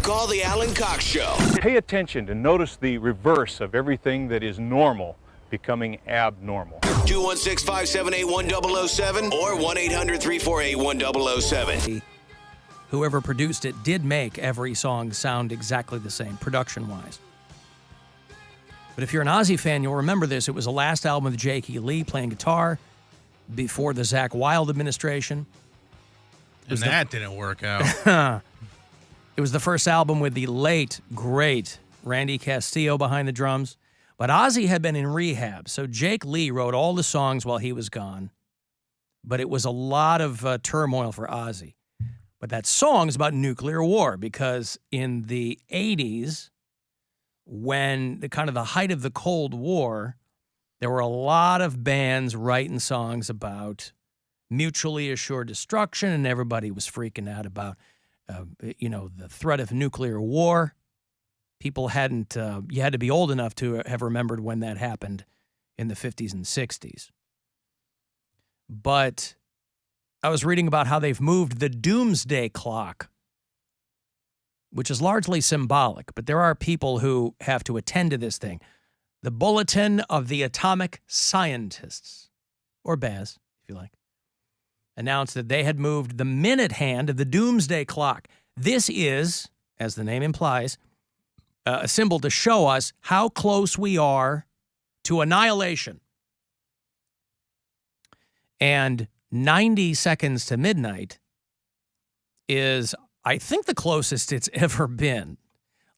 Call the Alan Cox Show. Pay attention to notice the reverse of everything that is normal becoming abnormal. 216-578-1007 or 1-800-348-1007. Whoever produced it did make every song sound exactly the same, production-wise. But if you're an Ozzy fan, you'll remember this. It was the last album with Jake E. Lee playing guitar before the Zakk Wylde administration. And that didn't work out. It was the first album with the late, great Randy Castillo behind the drums. But Ozzy had been in rehab, so Jake Lee wrote all the songs while he was gone. But it was a lot of turmoil for Ozzy. But that song is about nuclear war, because in the 80s, when the kind of the height of the Cold War, there were a lot of bands writing songs about mutually assured destruction, and everybody was freaking out about the threat of nuclear war. People hadn't, you had to be old enough to have remembered when that happened in the 50s and 60s. But I was reading about how they've moved the doomsday clock, which is largely symbolic, but there are people who have to attend to this thing. The Bulletin of the Atomic Scientists, or BAS, if you like, announced that they had moved the minute hand of the doomsday clock. This is, as the name implies, a symbol to show us how close we are to annihilation. And 90 seconds to midnight is, I think, the closest it's ever been,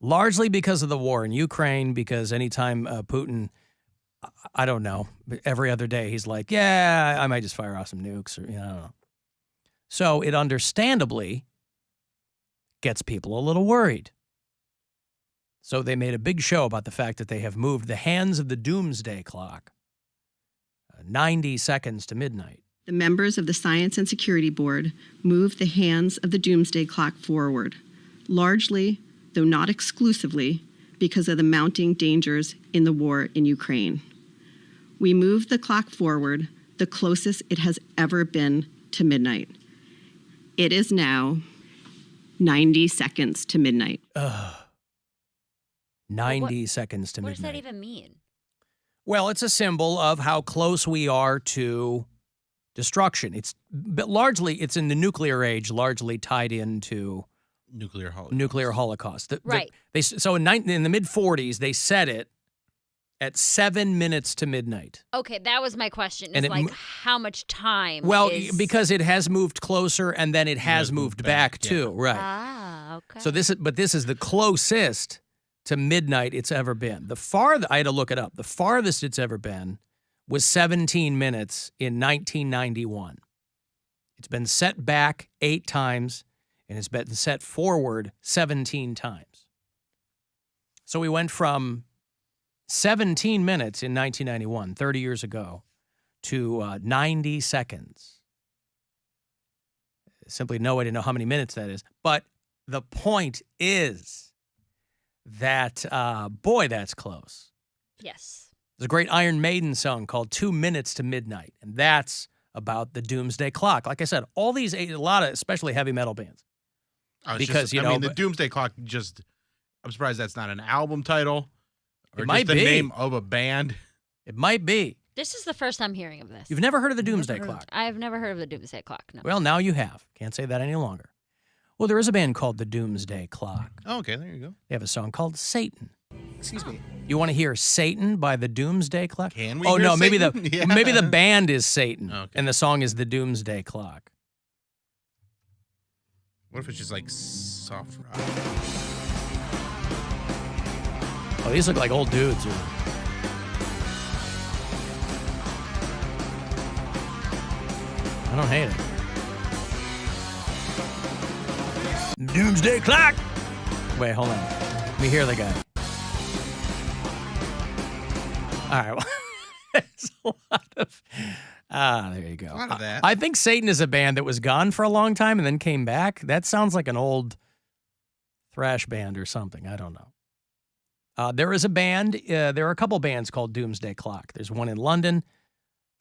largely because of the war in Ukraine, because anytime Putin, I don't know, every other day he's like, yeah, I might just fire off some nukes, or, I don't know. So it understandably gets people a little worried. So they made a big show about the fact that they have moved the hands of the doomsday clock 90 seconds to midnight. The members of the Science and Security Board moved the hands of the doomsday clock forward, largely, though not exclusively, because of the mounting dangers in the war in Ukraine. We moved the clock forward the closest it has ever been to midnight. It is now 90 seconds to midnight. 90 seconds to midnight. What does that even mean? Well, it's a symbol of how close we are to destruction. But largely, it's in the nuclear age, largely tied into nuclear holocaust. Right. So in the mid-40s, they set it at 7 minutes to midnight. Okay, that was my question. And It's how much time? Well, because it has moved closer, and then it has moved back too. Right. Ah, okay. So this is the closest to midnight it's ever been. I had to look it up. The farthest it's ever been was 17 minutes in 1991. It's been set back 8 times, and it's been set forward 17 times. So we went from 17 minutes in 1991, 30 years ago, to 90 seconds. Simply no way to know how many minutes that is. But the point is that, boy, that's close. Yes. There's a great Iron Maiden song called 2 Minutes to Midnight, and that's about the doomsday clock. Like I said, all these, a lot of, especially heavy metal bands. Because, the doomsday clock I'm surprised that's not an album title. Or it might just the be. name of a band. It might be. This is the first I'm hearing of this. You've never heard of the doomsday clock? I've never heard of the doomsday clock, no. Well, now you have. Can't say that any longer. Well, there is a band called the Doomsday Clock. Oh, okay, there you go. They have a song called Satan. Excuse me. You want to hear Satan by the Doomsday Clock? Can we Oh, hear no, maybe Satan? the Yeah. maybe the band is Satan, Okay. and the song is the Doomsday Clock. What if it's just like soft rock? Oh, these look like old dudes. I don't hate it. Doomsday Clock! Wait, hold on. Let me hear the guy. All right, well, there's a lot of... there you go. A lot of that. I think Satan is a band that was gone for a long time and then came back. That sounds like an old thrash band or something. I don't know. There is a band. There are a couple bands called Doomsday Clock. There's one in London.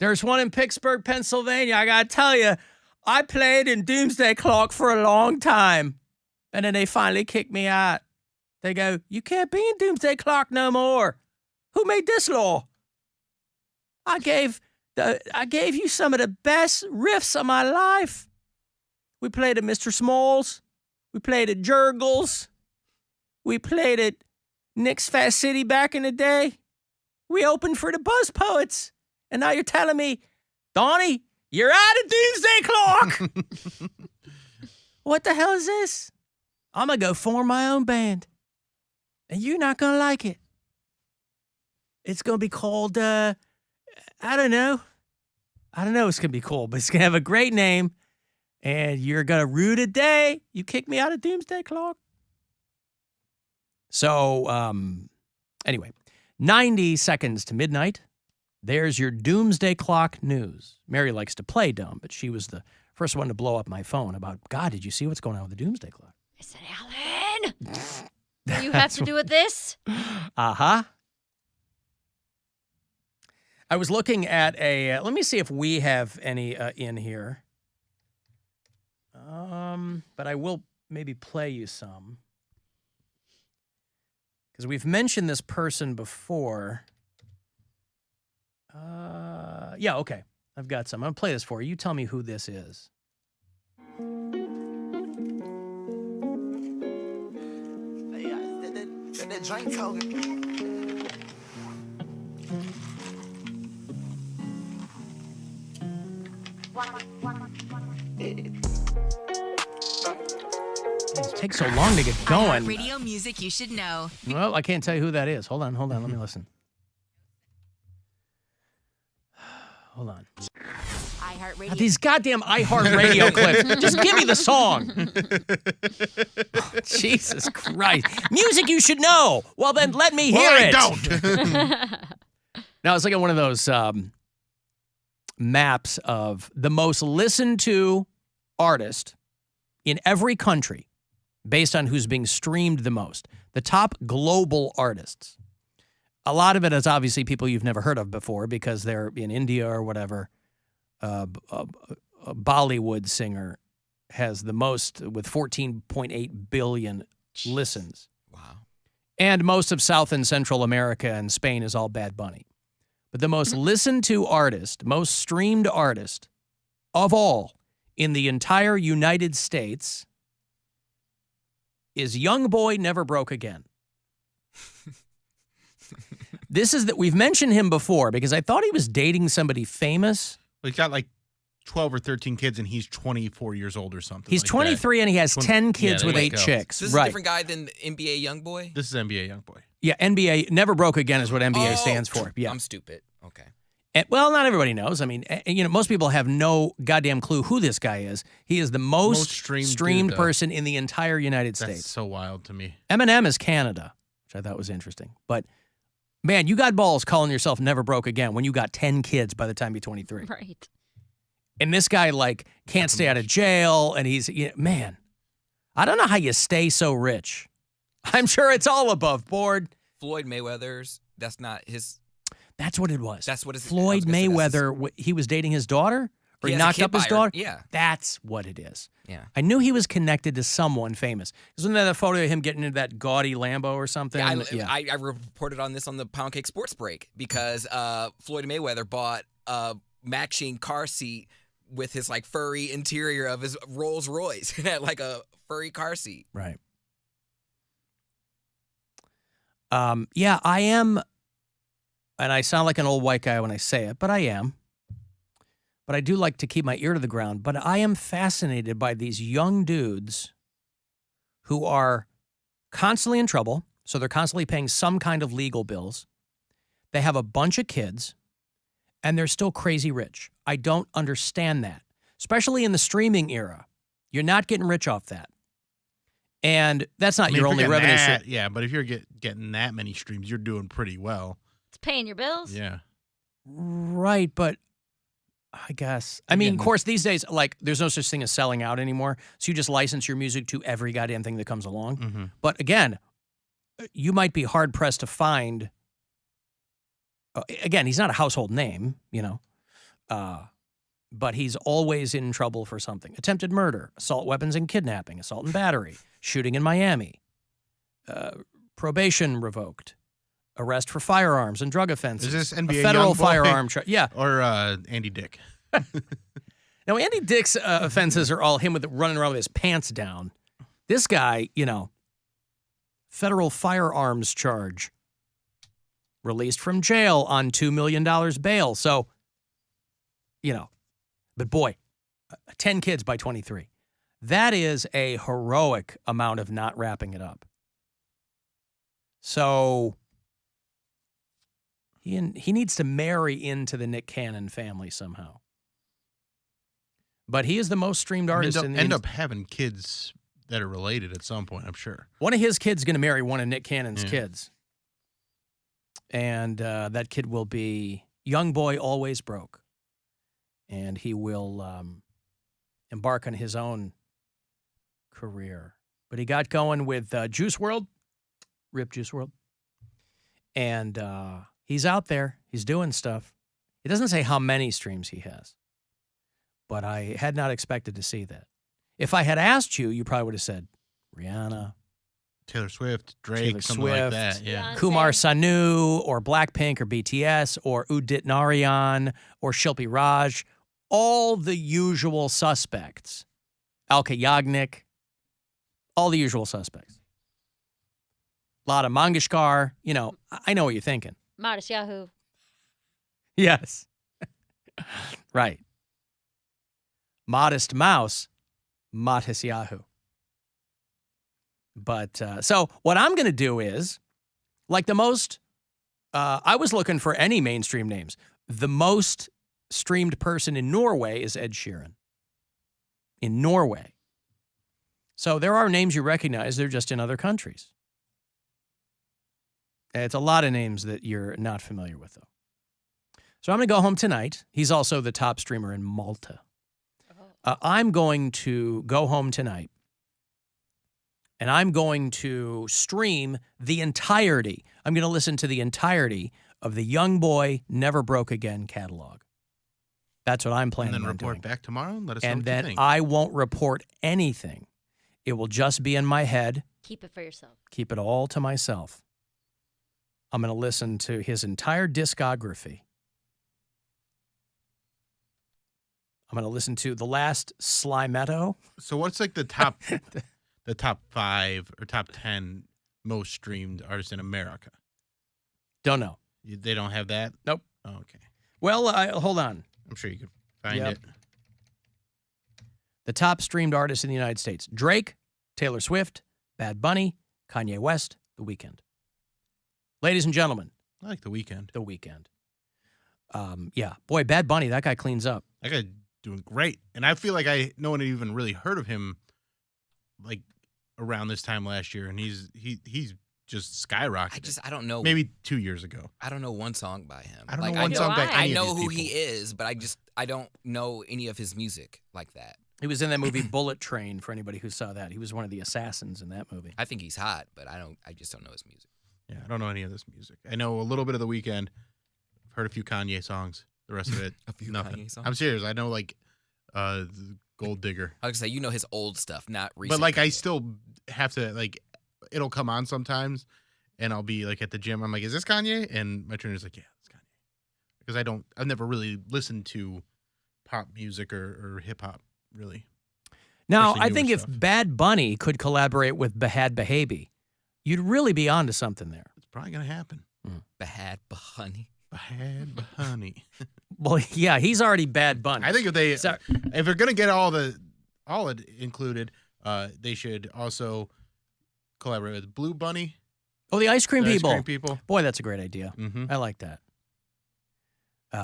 There's one in Pittsburgh, Pennsylvania. I got to tell you, I played in Doomsday Clock for a long time. And then they finally kick me out. They go, you can't be in Doomsday Clock no more. Who made this law? I gave you some of the best riffs of my life. We played at Mr. Smalls. We played at Jurgles. We played at Nick's Fast City back in the day. We opened for the Buzz Poets. And now you're telling me, Donnie, you're out of Doomsday Clock. What the hell is this? I'm going to go form my own band. And you're not going to like it. It's going to be called, I don't know. I don't know what's going to be called, but it's going to have a great name. And you're going to rue the day you kick me out of Doomsday Clock. So, anyway, 90 seconds to midnight. There's your Doomsday Clock news. Mary likes to play dumb, but she was the first one to blow up my phone about, God, did you see what's going on with the Doomsday Clock? I said, Alan, what do you have to do with this? Uh-huh. I was looking at let me see if we have any in here. But I will maybe play you some. Because we've mentioned this person before. Yeah, okay. I've got some. I'm going to play this for you. You tell me who this is. It takes so long to get going. Radio music you should know. Well, I can't tell you who that is. Hold on. Let me listen. Hold on. iHeartRadio. These goddamn iHeartRadio clips. Just give me the song. Oh, Jesus Christ. Music you should know. Well, then let me hear it. I don't. Now, it's like one of those maps of the most listened to artist in every country based on who's being streamed the most. The top global artists. A lot of it is obviously people you've never heard of before because they're in India or whatever. A Bollywood singer has the most with 14.8 billion listens. Wow. And most of South and Central America and Spain is all Bad Bunny. But the most listened to artist, most streamed artist of all in the entire United States is Young Boy Never Broke Again. This is that we've mentioned him before because I thought he was dating somebody famous. Well, he's got like 12 or 13 kids and he's 24 years old or something. He's like 23 that. and he has 10 kids with 8 chicks. This is a different guy than NBA Youngboy? This is NBA Youngboy. Yeah, NBA Never Broke Again is what NBA stands for. Yeah. I'm stupid. Okay. And, well, not everybody knows. I mean, most people have no goddamn clue who this guy is. He is the most streamed person in the entire United States. That's so wild to me. Eminem is Canada, which I thought was interesting. But, man, you got balls calling yourself Never Broke Again when you got 10 kids by the time you're 23. Right. And this guy, can't stay out of jail, and he's, man, I don't know how you stay so rich. I'm sure it's all above board. Floyd Mayweather's, that's not his... That's what it was. That's what it is. Floyd Mayweather, he was dating his daughter? Or he knocked up his daughter? Yeah. That's what it is. Yeah. I knew he was connected to someone famous. Wasn't there that photo of him getting into that gaudy Lambo or something? I reported on this on the Poundcake Sports Break because Floyd Mayweather bought a matching car seat with his furry interior of his Rolls Royce. It had a furry car seat. Right. Yeah, I am, and I sound like an old white guy when I say it, but I am. But I do like to keep my ear to the ground. But I am fascinated by these young dudes who are constantly in trouble. So they're constantly paying some kind of legal bills. They have a bunch of kids, and they're still crazy rich. I don't understand that, especially in the streaming era. You're not getting rich off that. And that's not your only revenue stream. Yeah, but if you're getting that many streams, you're doing pretty well. It's paying your bills. Yeah. Right, but I guess. I mean, of course, these days, there's no such thing as selling out anymore. So you just license your music to every goddamn thing that comes along. Mm-hmm. But again, you might be hard-pressed to find. Again, he's not a household name, but he's always in trouble for something. Attempted murder, assault weapons and kidnapping, assault and battery, shooting in Miami, probation revoked, arrest for firearms and drug offenses. Is this NBA a federal Youngboy? firearm charge? Yeah. Or Andy Dick? Now, Andy Dick's offenses are all him running around with his pants down. This guy, federal firearms charge. Released from jail on $2 million bail. So, but boy, 10 kids by 23. That is a heroic amount of not wrapping it up. So he needs to marry into the Nick Cannon family somehow. But he is the most streamed artist. End up having kids that are related at some point, I'm sure. One of his kids is going to marry one of Nick Cannon's kids. And that kid will be young boy, always broke. And he will embark on his own career. But he got going with Juice WRLD, Rip Juice WRLD. And he's out there. He's doing stuff. It doesn't say how many streams he has. But I had not expected to see that. If I had asked you, you probably would have said Rihanna, Taylor Swift, Drake, something like that. Yeah. Kumar Sanu, or Blackpink, or BTS, or Udit Narayan, or Shilpi Raj. All the usual suspects. Alka Yagnik. All the usual suspects. Lata Mangeshkar. I know what you're thinking. Modest Yahoo. Yes. Right. Modest Mouse, Modest Yahoo. But so what I'm going to do is, like the most, I was looking for any mainstream names. The most streamed person in Norway is Ed Sheeran. In Norway. So there are names you recognize. They're just in other countries. It's a lot of names that you're not familiar with, though. So I'm going to go home tonight. He's also the top streamer in Malta. I'm going to go home tonight, and I'm going to stream the entirety. I'm going to listen to the entirety of the Young Boy Never Broke Again catalog. That's what I'm planning on doing. And then report back tomorrow and let us know what you then think. I won't report anything. It will just be in my head. Keep it for yourself. Keep it all to myself. I'm going to listen to his entire discography. I'm going to listen to the last Slimetto. So what's like the top the top 5 or top 10 most streamed artists in America? Don't know. They don't have that? Nope. Oh, okay. Well, hold on. I'm sure you could find it. The top streamed artists in the United States: Drake, Taylor Swift, Bad Bunny, Kanye West, The Weeknd. Ladies and gentlemen. I like The Weeknd. The Weeknd. Yeah. Boy, Bad Bunny, that guy cleans up. That guy doing great. And I feel like no one had even really heard of him like around this time last year. And he's just skyrocketed. I don't know. Maybe 2 years ago. I don't know one song by him. I don't know one song by any I of know these who people. he is, but I don't know any of his music like that. He was in that movie Bullet Train, for anybody who saw that. He was one of the assassins in that movie. I think he's hot, but I just don't know his music. Yeah, I don't know any of this music. I know a little bit of The Weeknd. I've heard a few Kanye songs. The rest of it, A few nothing. Kanye songs? I'm serious. I know like Gold Digger. I was gonna say, you know his old stuff, not recent. But like Kanye. I still have to like it'll come on sometimes and I'll be like at the gym. I'm like, is this Kanye? And my trainer's like, yeah, it's Kanye. Because I've never really listened to pop music or hip hop really. Now, Especially I think newer if stuff. Bad Bunny could collaborate with Bahad Bahabi, you'd really be onto something there. It's probably gonna happen. Bahad Bahani. Bahad Bahani. Well, yeah, he's already Bad Bunny. I think if they're gonna get all it included, they should also collaborate with Blue Bunny. Oh, the ice cream The ice people. cream people. Boy, that's a great idea. Mm-hmm. I like that.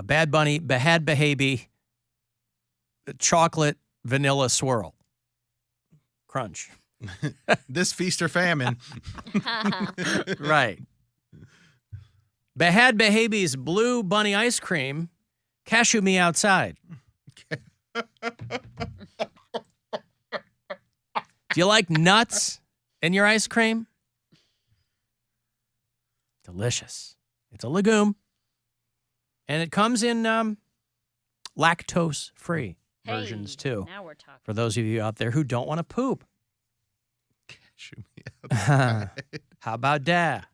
Bad Bunny, Bahad Bahabi, chocolate vanilla swirl. Crunch. This feast or famine. Right. Bahad Bahabi's Blue Bunny ice cream, cashew me outside. Do you like nuts in your ice cream? Delicious. It's a legume. And it comes in lactose-free versions, too. Now we're talking. For those of you out there who don't want to poop. Cashew me outside. How about that?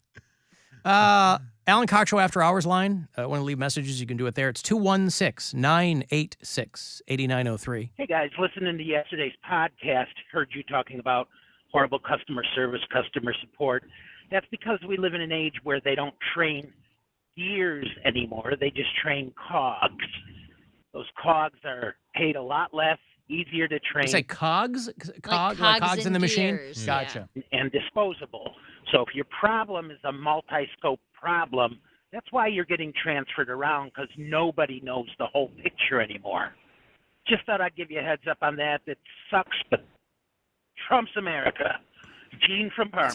Alan Cox Show After Hours line. Want to leave messages? You can do it there. It's 216-986-8903. Hey, guys, listening to yesterday's podcast, heard you talking about horrible customer service, customer support. That's because we live in an age where they don't train gears anymore. They just train cogs. Those cogs are paid a lot less, easier to train. You say cogs? Like cogs in the machine? gears. Gotcha. And disposable. So if your problem is a multi-scope problem, that's why you're getting transferred around, because nobody knows the whole picture anymore. Just thought I'd give you a heads up on that. It sucks, but Trump's America. Gene from Parma.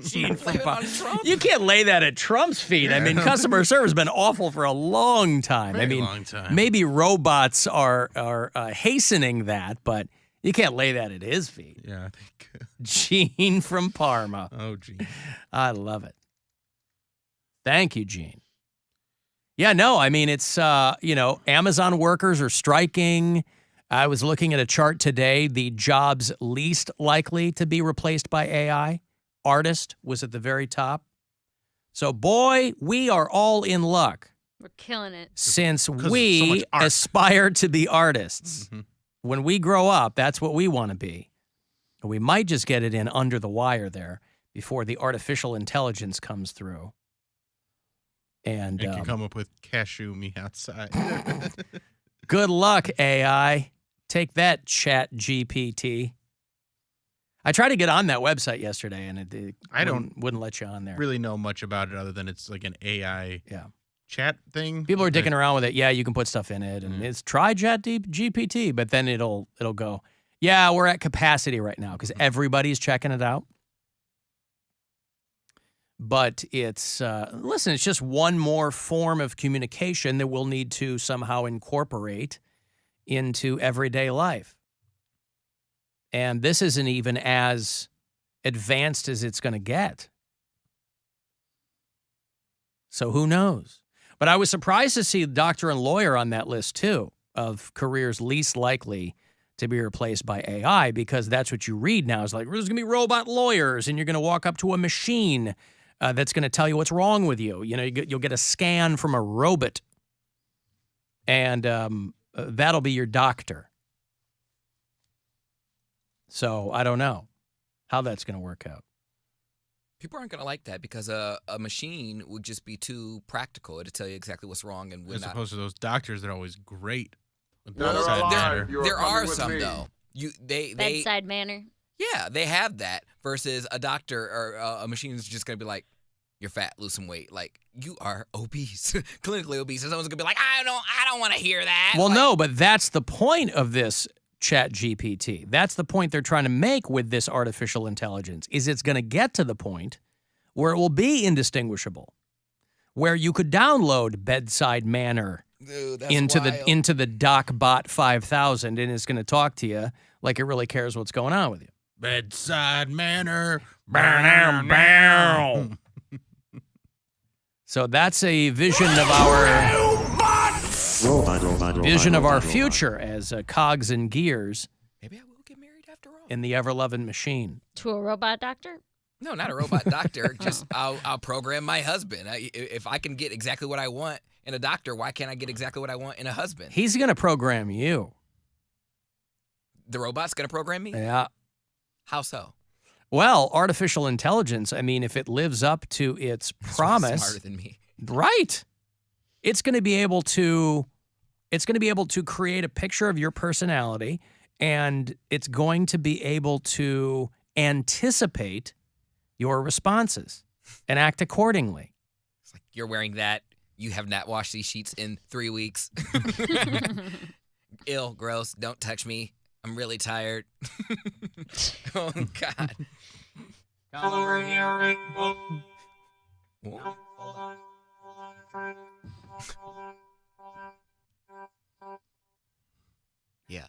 Gene from Parma. You can't lay that at Trump's feet. I mean, customer service has been awful for a long time. Very long time. Maybe robots are hastening that, but you can't lay that at his feet. Yeah, I think. Gene from Parma. Oh, Gene. I love it. Thank you, Gene. Yeah, no, I mean, it's, Amazon workers are striking. I was looking at a chart today. The jobs least likely to be replaced by AI, artist, was at the very top. So, boy, we are all in luck. We're killing it. Since we aspire to be artists. Mm-hmm. When we grow up, that's what we want to be. We might just get it in under the wire there before the artificial intelligence comes through. And It can come up with cashew me outside. Good luck, AI. Take that, Chat GPT. I tried to get on that website yesterday, and it wouldn't let you on there. Really know much about it other than it's like an AI chat thing. People are dicking around with it. Yeah, you can put stuff in it, and it's try Chat GPT, but then it'll go, yeah, we're at capacity right now because everybody's checking it out. But it's, listen, it's just one more form of communication that we'll need to somehow incorporate into everyday life. And this isn't even as advanced as it's going to get. So who knows? But I was surprised to see doctor and lawyer on that list, too, of careers least likely to be replaced by AI, because that's what you read now. It's like, there's going to be robot lawyers, and you're going to walk up to a machine that's going to tell you what's wrong with you. You know, you'll get a scan from a robot, and that'll be your doctor. So I don't know how that's going to work out. People aren't going to like that because a machine would just be too practical to tell you exactly what's wrong. And as opposed to those doctors that are always great. There are some, though. Bedside manner. Yeah, they have that versus a doctor or a machine is just going to be like, you're fat, lose some weight. Like, you are obese, clinically obese. And someone's going to be like, I don't want to hear that. Well, no, but that's the point of this Chat GPT. That's the point they're trying to make with this artificial intelligence, is it's going to get to the point where it will be indistinguishable, where you could download Bedside Manner into the DocBot 5000, and it's going to talk to you like it really cares what's going on with you. Bedside Manner. So that's a vision of our future as cogs and gears. Maybe I will get married after all. In the ever-loving machine. To a robot doctor? No, not a robot doctor. Just I'll program my husband. If I can get exactly what I want in a doctor, why can't I get exactly what I want in a husband? He's going to program you. The robot's going to program me? Yeah. How so? Well, artificial intelligence, I mean, if it lives up to its promise. Smarter than me. Right. It's going to be able to create a picture of your personality, and it's going to be able to anticipate your responses and act accordingly. It's like, you're wearing that. You have not washed these sheets in 3 weeks. Ill, gross, don't touch me. I'm really tired. Oh, God. Come over here. Yeah.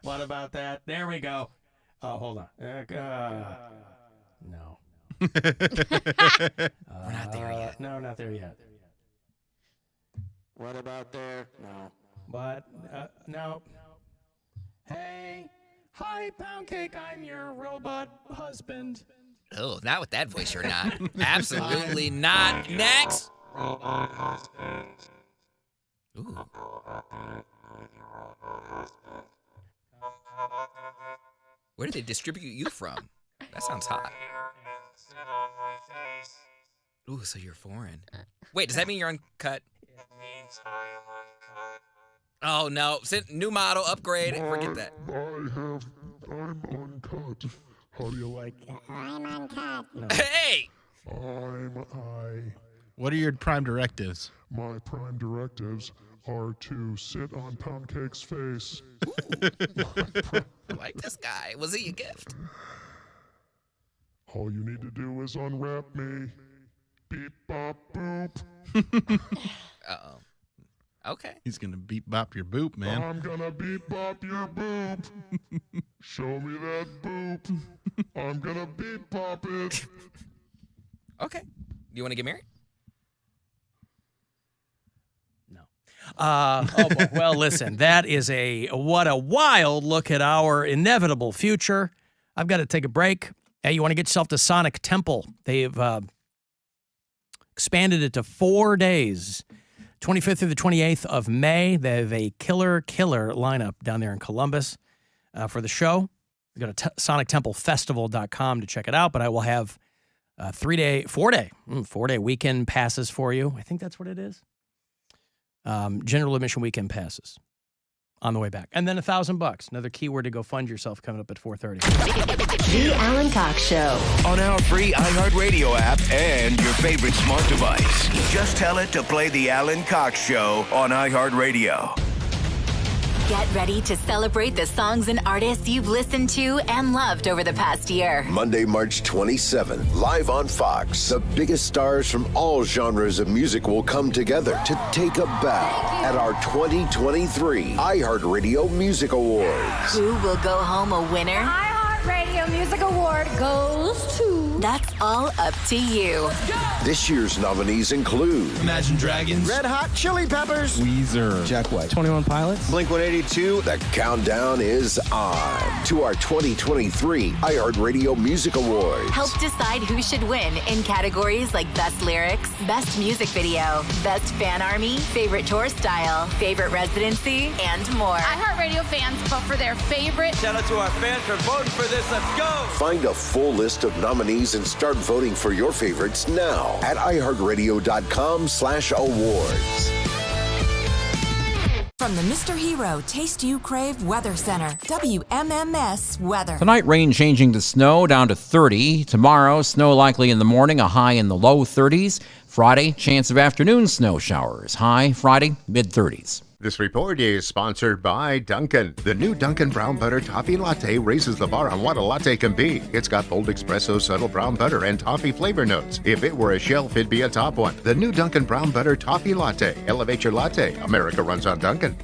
What about that? There we go. Oh, hold on. No. We're not there yet. No, not there yet. What about there? No. But, no. Hey, Hi, Poundcake, I'm your robot husband. Oh, not with that voice, you're not. Absolutely not. Next. Ooh. Where did they distribute you from? That sounds hot. Ooh, so you're foreign. Wait, does that mean you're uncut? Oh, no. New model, upgrade. Forget that. I'm uncut. How do you like it? I'm uncut. No. Hey! What are your prime directives? My prime directives are to sit on Poundcake's face. I like this guy. Was he a gift? All you need to do is unwrap me. Beep, bop, boop. Uh-oh. Okay. He's going to beep bop your boop, man. I'm going to beep bop your boop. Show me that boop. I'm going to beep bop it. Okay. Do you want to get married? No. Boy. Well, listen, that is what a wild look at our inevitable future. I've got to take a break. Hey, you want to get yourself to Sonic Temple? They've expanded it to 4 days. 25th through the 28th of May. They have a killer lineup down there in Columbus for the show. Go to sonictemplefestival.com to check it out, but I will have 4-day weekend passes for you. I think that's what it is. General admission weekend passes on the way back. And then $1,000. Another keyword to go fund yourself coming up at 4:30. The Alan Cox Show. On our free iHeartRadio app and your favorite smart device. Just tell it to play the Alan Cox Show on iHeartRadio. Get ready to celebrate the songs and artists you've listened to and loved over the past year. Monday, March 27th, live on Fox. The biggest stars from all genres of music will come together to take a bow at our 2023 iHeartRadio Music Awards. Who will go home a winner? iHeartRadio Music Award goes to... That's all up to you. This year's nominees include Imagine Dragons, Red Hot Chili Peppers, Weezer, Jack White, 21 Pilots, Blink-182. The countdown is on to our 2023 iHeartRadio Music Awards. Help decide who should win in categories like Best Lyrics, Best Music Video, Best Fan Army, Favorite Tour Style, Favorite Residency, and more. iHeartRadio fans vote for their favorite. Shout out to our fans for voting for this. Let's go! Find a full list of nominees and start voting for your favorites now at iHeartRadio.com/awards. From the Mr. Hero Taste You Crave Weather Center, WMMS Weather. Tonight, rain changing to snow down to 30. Tomorrow, snow likely in the morning, a high in the low 30s. Friday, chance of afternoon snow showers. High Friday, mid-30s. This report is sponsored by Dunkin'. The new Dunkin' Brown Butter Toffee Latte raises the bar on what a latte can be. It's got bold espresso, subtle brown butter, and toffee flavor notes. If it were a shelf, it'd be a top one. The new Dunkin' Brown Butter Toffee Latte. Elevate your latte. America runs on Dunkin'.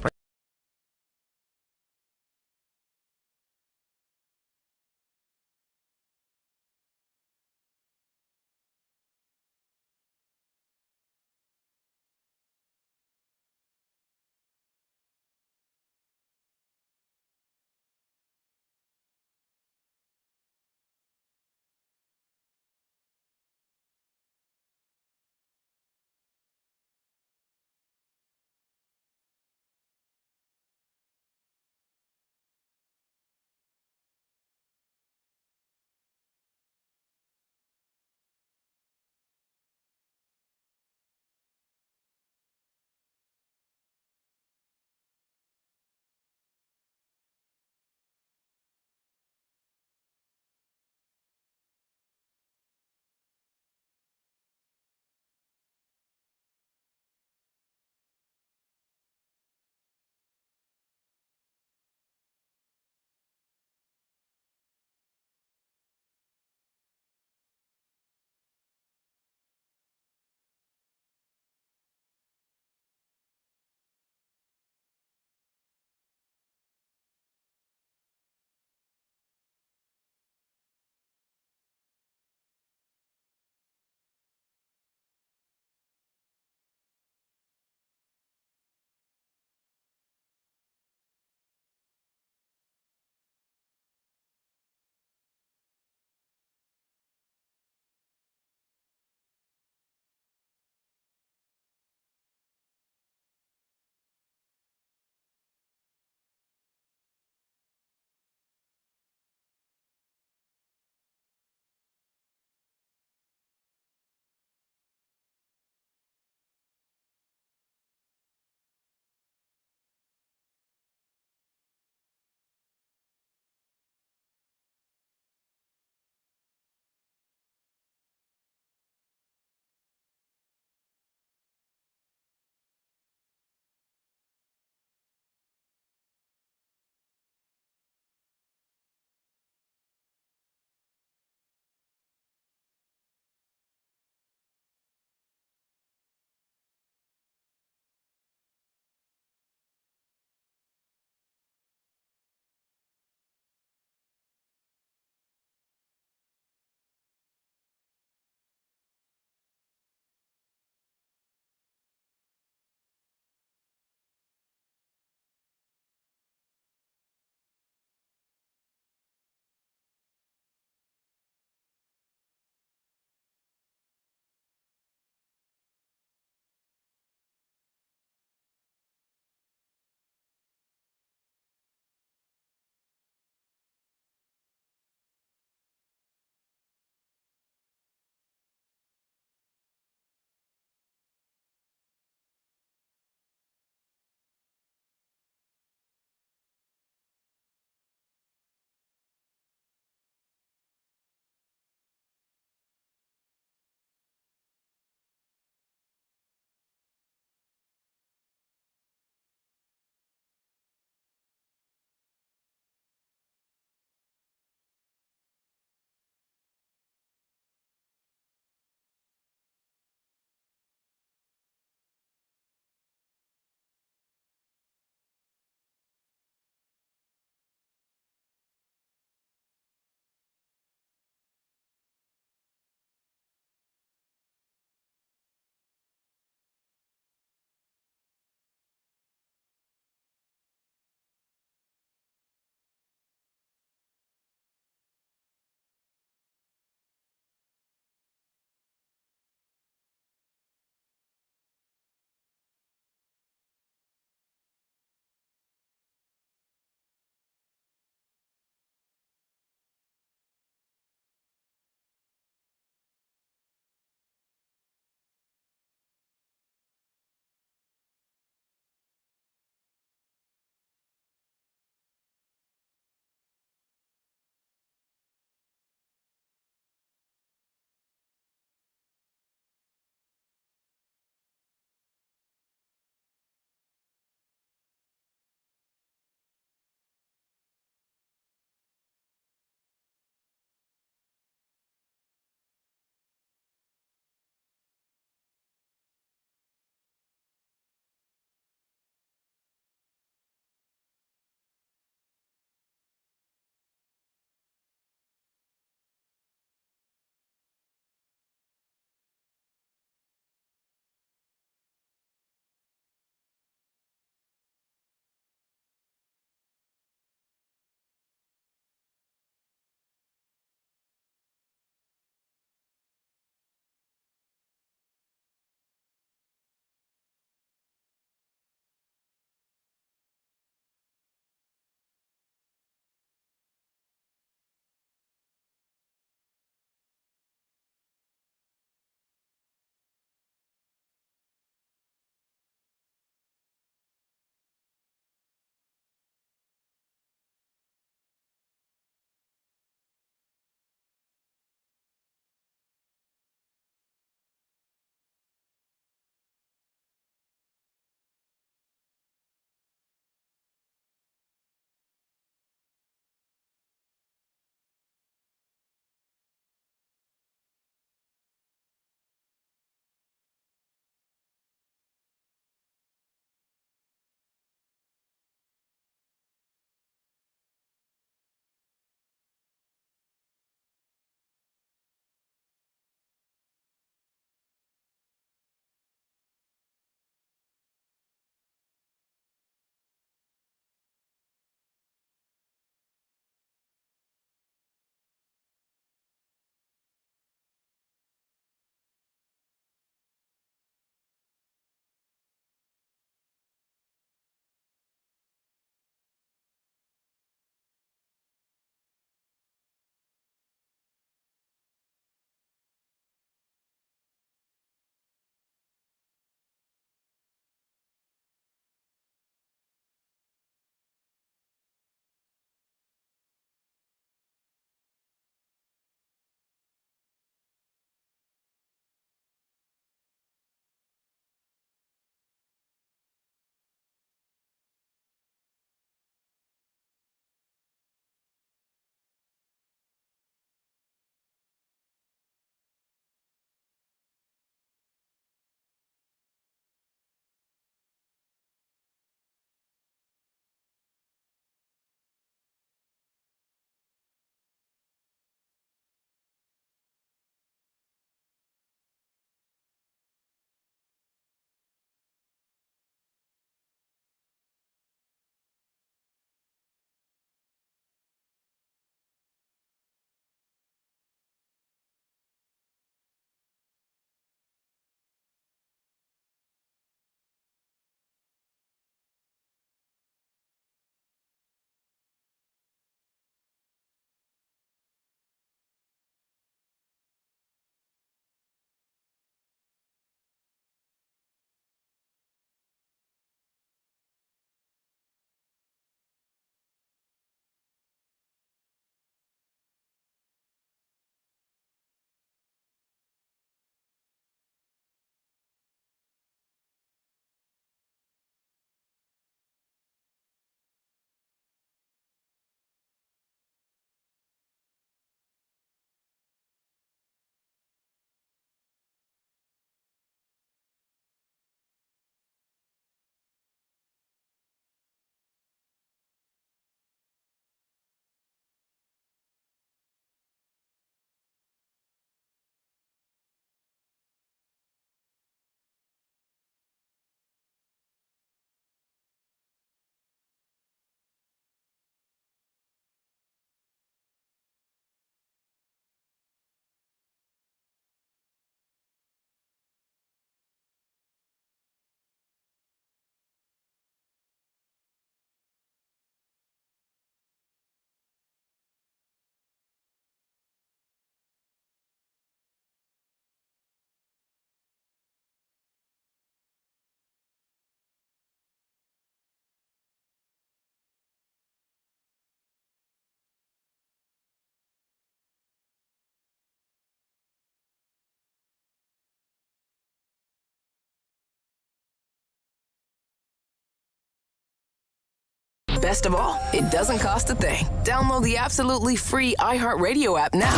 Best of all, it doesn't cost a thing. Download the absolutely free iHeartRadio app now.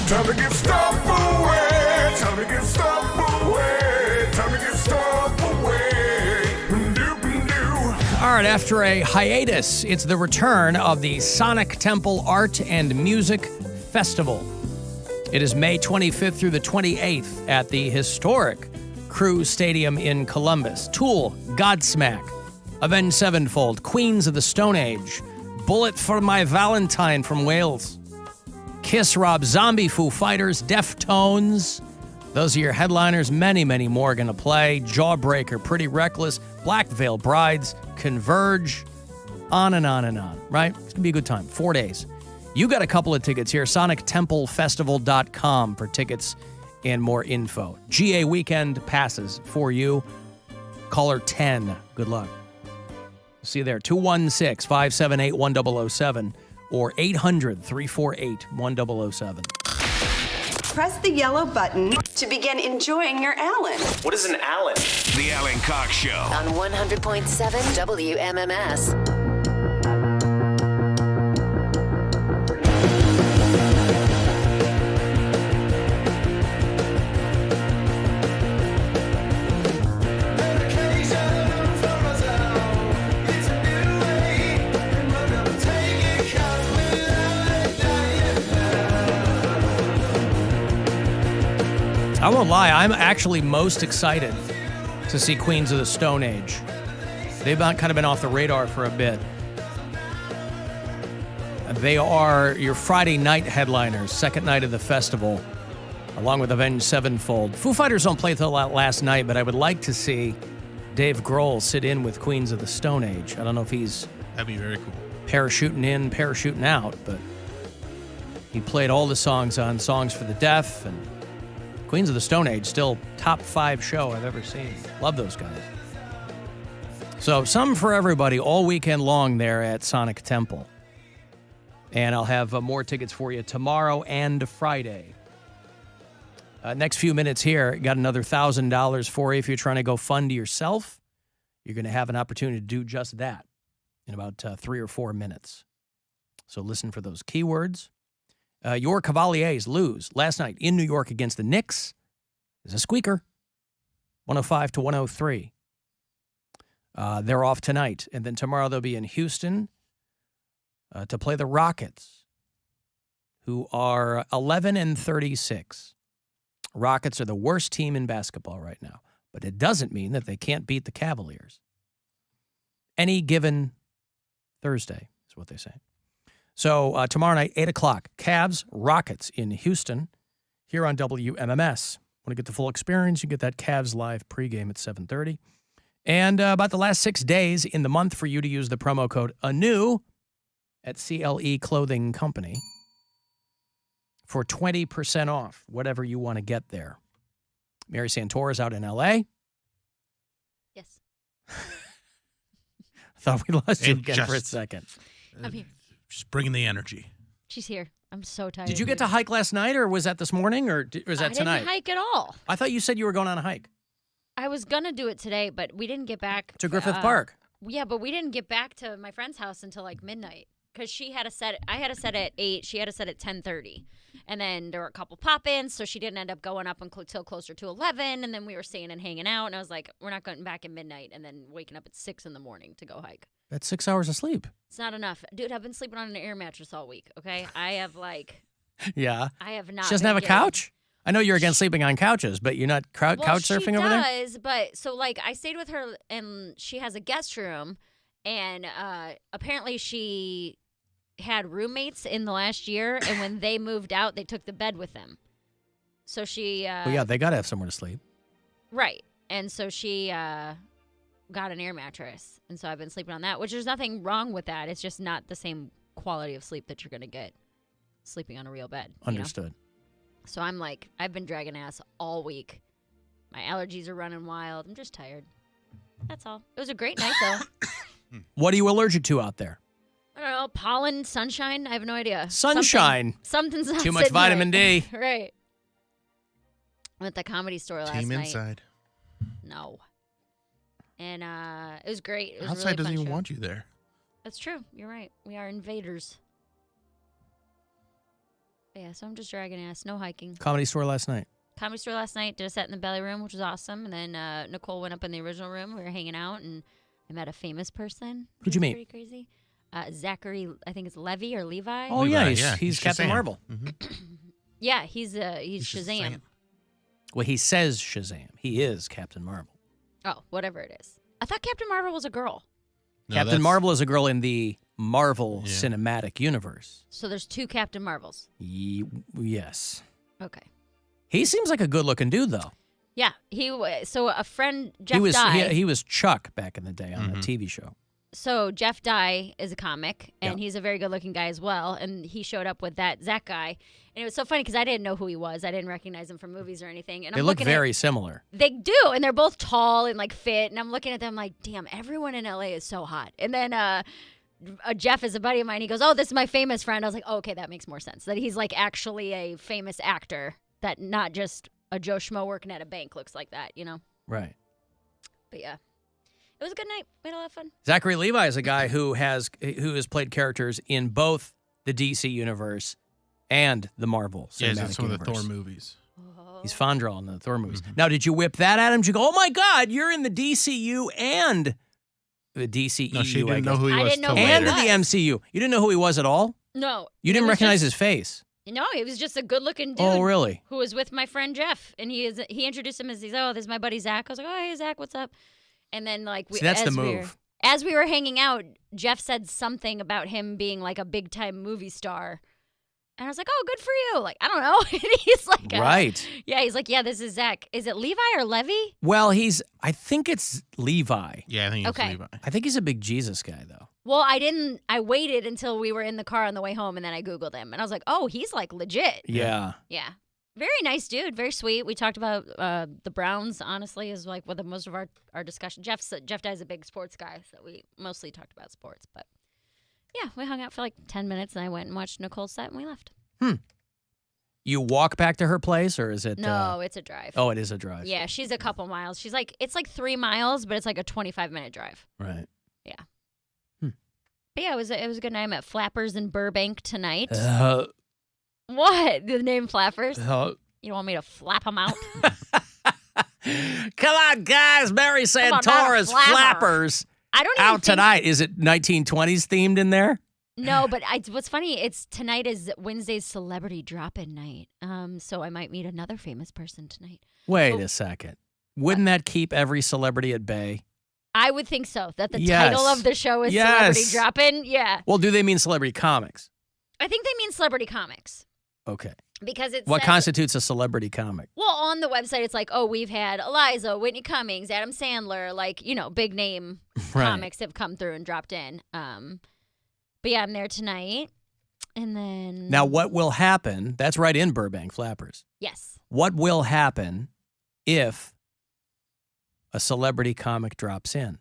Time to give stuff away. Time to give stuff away. Time to give stuff away. All right, after a hiatus, it's the return of the Sonic Temple Art and Music Festival. It is May 25th through the 28th at the historic Crew Stadium in Columbus. Tool, Godsmack, Avenged Sevenfold, Queens of the Stone Age, Bullet for My Valentine from Wales, Kiss, Rob Zombie, Foo Fighters, Deftones. Those are your headliners. Many, many more going to play. Jawbreaker, Pretty Reckless, Black Veil Brides, Converge, on and on and on, right? It's going to be a good time. 4 days. You got a couple of tickets here. SonicTempleFestival.com for tickets and more info. GA weekend passes for you. Caller 10. Good luck. See you there. 216-578-1007 or 800-348-1007. Press the yellow button to begin enjoying your Alan. What is an Alan? The Alan Cox Show. On 100.7 WMMS. I won't lie, I'm actually most excited to see Queens of the Stone Age. They've kind of been off the radar for a bit. They are your Friday night headliners, second night of the festival, along with Avenged Sevenfold. Foo Fighters don't play till last night, but I would like to see Dave Grohl sit in with Queens of the Stone Age. I don't know if he's That'd be very cool. Parachuting in, parachuting out, but he played all the songs on Songs for the Deaf, and Queens of the Stone Age, still top 5 show I've ever seen. Love those guys. So, some for everybody all weekend long there at Sonic Temple. And I'll have more tickets for you tomorrow and Friday. Next few minutes here, got another $1,000 for you. If you're trying to go fund yourself, you're going to have an opportunity to do just that in about 3 or 4 minutes. So listen for those keywords. Your Cavaliers lose last night in New York against the Knicks. It's a squeaker, 105-103. They're off tonight, and then tomorrow they'll be in Houston to play the Rockets, who are 11-36. Rockets are the worst team in basketball right now, but it doesn't mean that they can't beat the Cavaliers. Any given Thursday is what they say. So tomorrow night, 8 o'clock, Cavs, Rockets in Houston here on WMMS. Want to get the full experience? You get that Cavs live pregame at 7:30. And about the last 6 days in the month for you to use the promo code ANEW at CLE Clothing Company for 20% off, whatever you want to get there. Mary Santora is out in L.A. Yes. I thought we lost you And again for a second. I'm here. Just bringing the energy. She's here. I'm so tired. Did you get to hike last night, or was that this morning, or was that tonight? I didn't hike at all. I thought you said you were going on a hike. I was going to do it today, but we didn't get back. To Griffith Park. Yeah, but we didn't get back to my friend's house until like midnight because she had a set. I had a set at 8. She had a set at 10:30. And then there were a couple pop-ins, so she didn't end up going up until closer to 11. And then we were staying and hanging out. And I was like, we're not going back at midnight and then waking up at 6 in the morning to go hike. That's 6 hours of sleep. It's not enough. Dude, I've been sleeping on an air mattress all week, okay? I have Yeah. I have not. She doesn't have a couch? I know you're against sleeping on couches, but you're not couch surfing over there? She does, but so I stayed with her and she has a guest room and apparently she had roommates in the last year and when they moved out, they took the bed with them. So she well, yeah, they got to have somewhere to sleep. Right. And so she got an air mattress. And so I've been sleeping on that, which there's nothing wrong with that. It's just not the same quality of sleep that you're going to get sleeping on a real bed. Understood. You know? So I'm like, I've been dragging ass all week. My allergies are running wild. I'm just tired. That's all. It was a great night, though. What are you allergic to out there? I don't know. Pollen, sunshine. I have no idea. Sunshine. Something's not Too much sitting vitamin right. D. Right. I'm at the Comedy Store last Team night. inside. No. And it was great. It was Outside really doesn't fun even show. want you there. That's true. You're right. We are invaders. Yeah, so I'm just dragging ass. No hiking. Comedy Store last night. Comedy Store last night. Did a set in the belly room, which was awesome. And then Nicole went up in the original room. We were hanging out, and I met a famous person. Who'd you meet? Pretty crazy. Zachary, I think it's Levy or Levi. Oh, Levi, yeah. He's Captain Shazam. Marvel. Yeah, he's Shazam. Well, he says Shazam. He is Captain Marvel. Oh, whatever it is. I thought Captain Marvel was a girl. No, Captain that's- Marvel is a girl in the Marvel Yeah. Cinematic Universe. So there's two Captain Marvels. Yes. Okay. He seems like a good-looking dude, though. Yeah, so a friend, Jeff he was Dye. he was Chuck back in the day on the TV show. So Jeff Dye is a comic, and he's a very good-looking guy as well. And he showed up with that Zach guy, and it was so funny because I didn't know who he was. I didn't recognize him from movies or anything. And They I'm look looking very similar. They do, and they're both tall and like fit. And I'm looking at them like, damn, everyone in LA is so hot. And then Jeff is a buddy of mine. He goes, "Oh, this is my famous friend." I was like, oh, okay, that makes more sense. That he's like actually a famous actor, that not just a Joe Schmo working at a bank looks like that, you know? Right. But yeah. It was a good night. We had a lot of fun. Zachary Levi is a guy who has played characters in both the DC universe and the Marvel Cinematic Yeah, some Universe. of the Thor movies. He's Fandral in the Thor movies. Now, did you whip that at him? Did you go, "Oh my God, you're in the DCU and the DCEU"? No, she didn't know who he was. didn't know till who he and later. the MCU. You didn't know who he was at all? No. You didn't recognize his face. No, he was just a good-looking dude. Oh, really? Who was with my friend Jeff, and he introduced him as this is my buddy Zach. I was like, "Oh, hey Zach, what's up?" And then like See, that's the move. As we were hanging out, Jeff said something about him being like a big-time movie star. And I was like, "Oh, good for you." Like, I don't know. And he's like, Right. Yeah, he's like, "Yeah, this is Zach. Is it Levi or Levy?" Well, I think it's Levi. Yeah, I think it's Okay. Levi. I think he's a big Jesus guy, though. Well, I waited until we were in the car on the way home, and then I Googled him. And I was like, "Oh, he's like legit." Yeah. Yeah. Very nice dude. Very sweet. We talked about the Browns, honestly, is like what most of our discussion. Jeff Dye's a big sports guy, so we mostly talked about sports. But yeah, we hung out for like 10 minutes, and I went and watched Nicole's set, and we left. You walk back to her place, or is it? No, it's a drive. Oh, it is a drive. Yeah, she's a couple miles. She's like, it's like 3 miles, but it's like a 25-minute drive. Right. Yeah. But yeah, it was a good night. I'm at Flappers in Burbank tonight. What? The name Flappers? You don't want me to flap them out? Come on, guys. Mary Come on, not a Santora's flapper. Flappers I don't even out think- tonight. Is it 1920s themed in there? No, but what's funny, tonight is Wednesday's celebrity drop-in night. So I might meet another famous person tonight. Wait a second. Wouldn't that keep every celebrity at bay? I would think so. That the Yes. title of the show is Yes. Celebrity Drop-In. Yeah. Well, do they mean celebrity comics? I think they mean celebrity comics. Okay. Because it What says, constitutes a celebrity comic? well, on the website, it's like, oh, we've had Eliza, Whitney Cummings, Adam Sandler, like, big name Right. comics have come through and dropped in. But yeah, I'm there tonight. And then. Now, what will happen? That's right in Burbank, Flappers. Yes. What will happen if a celebrity comic drops in?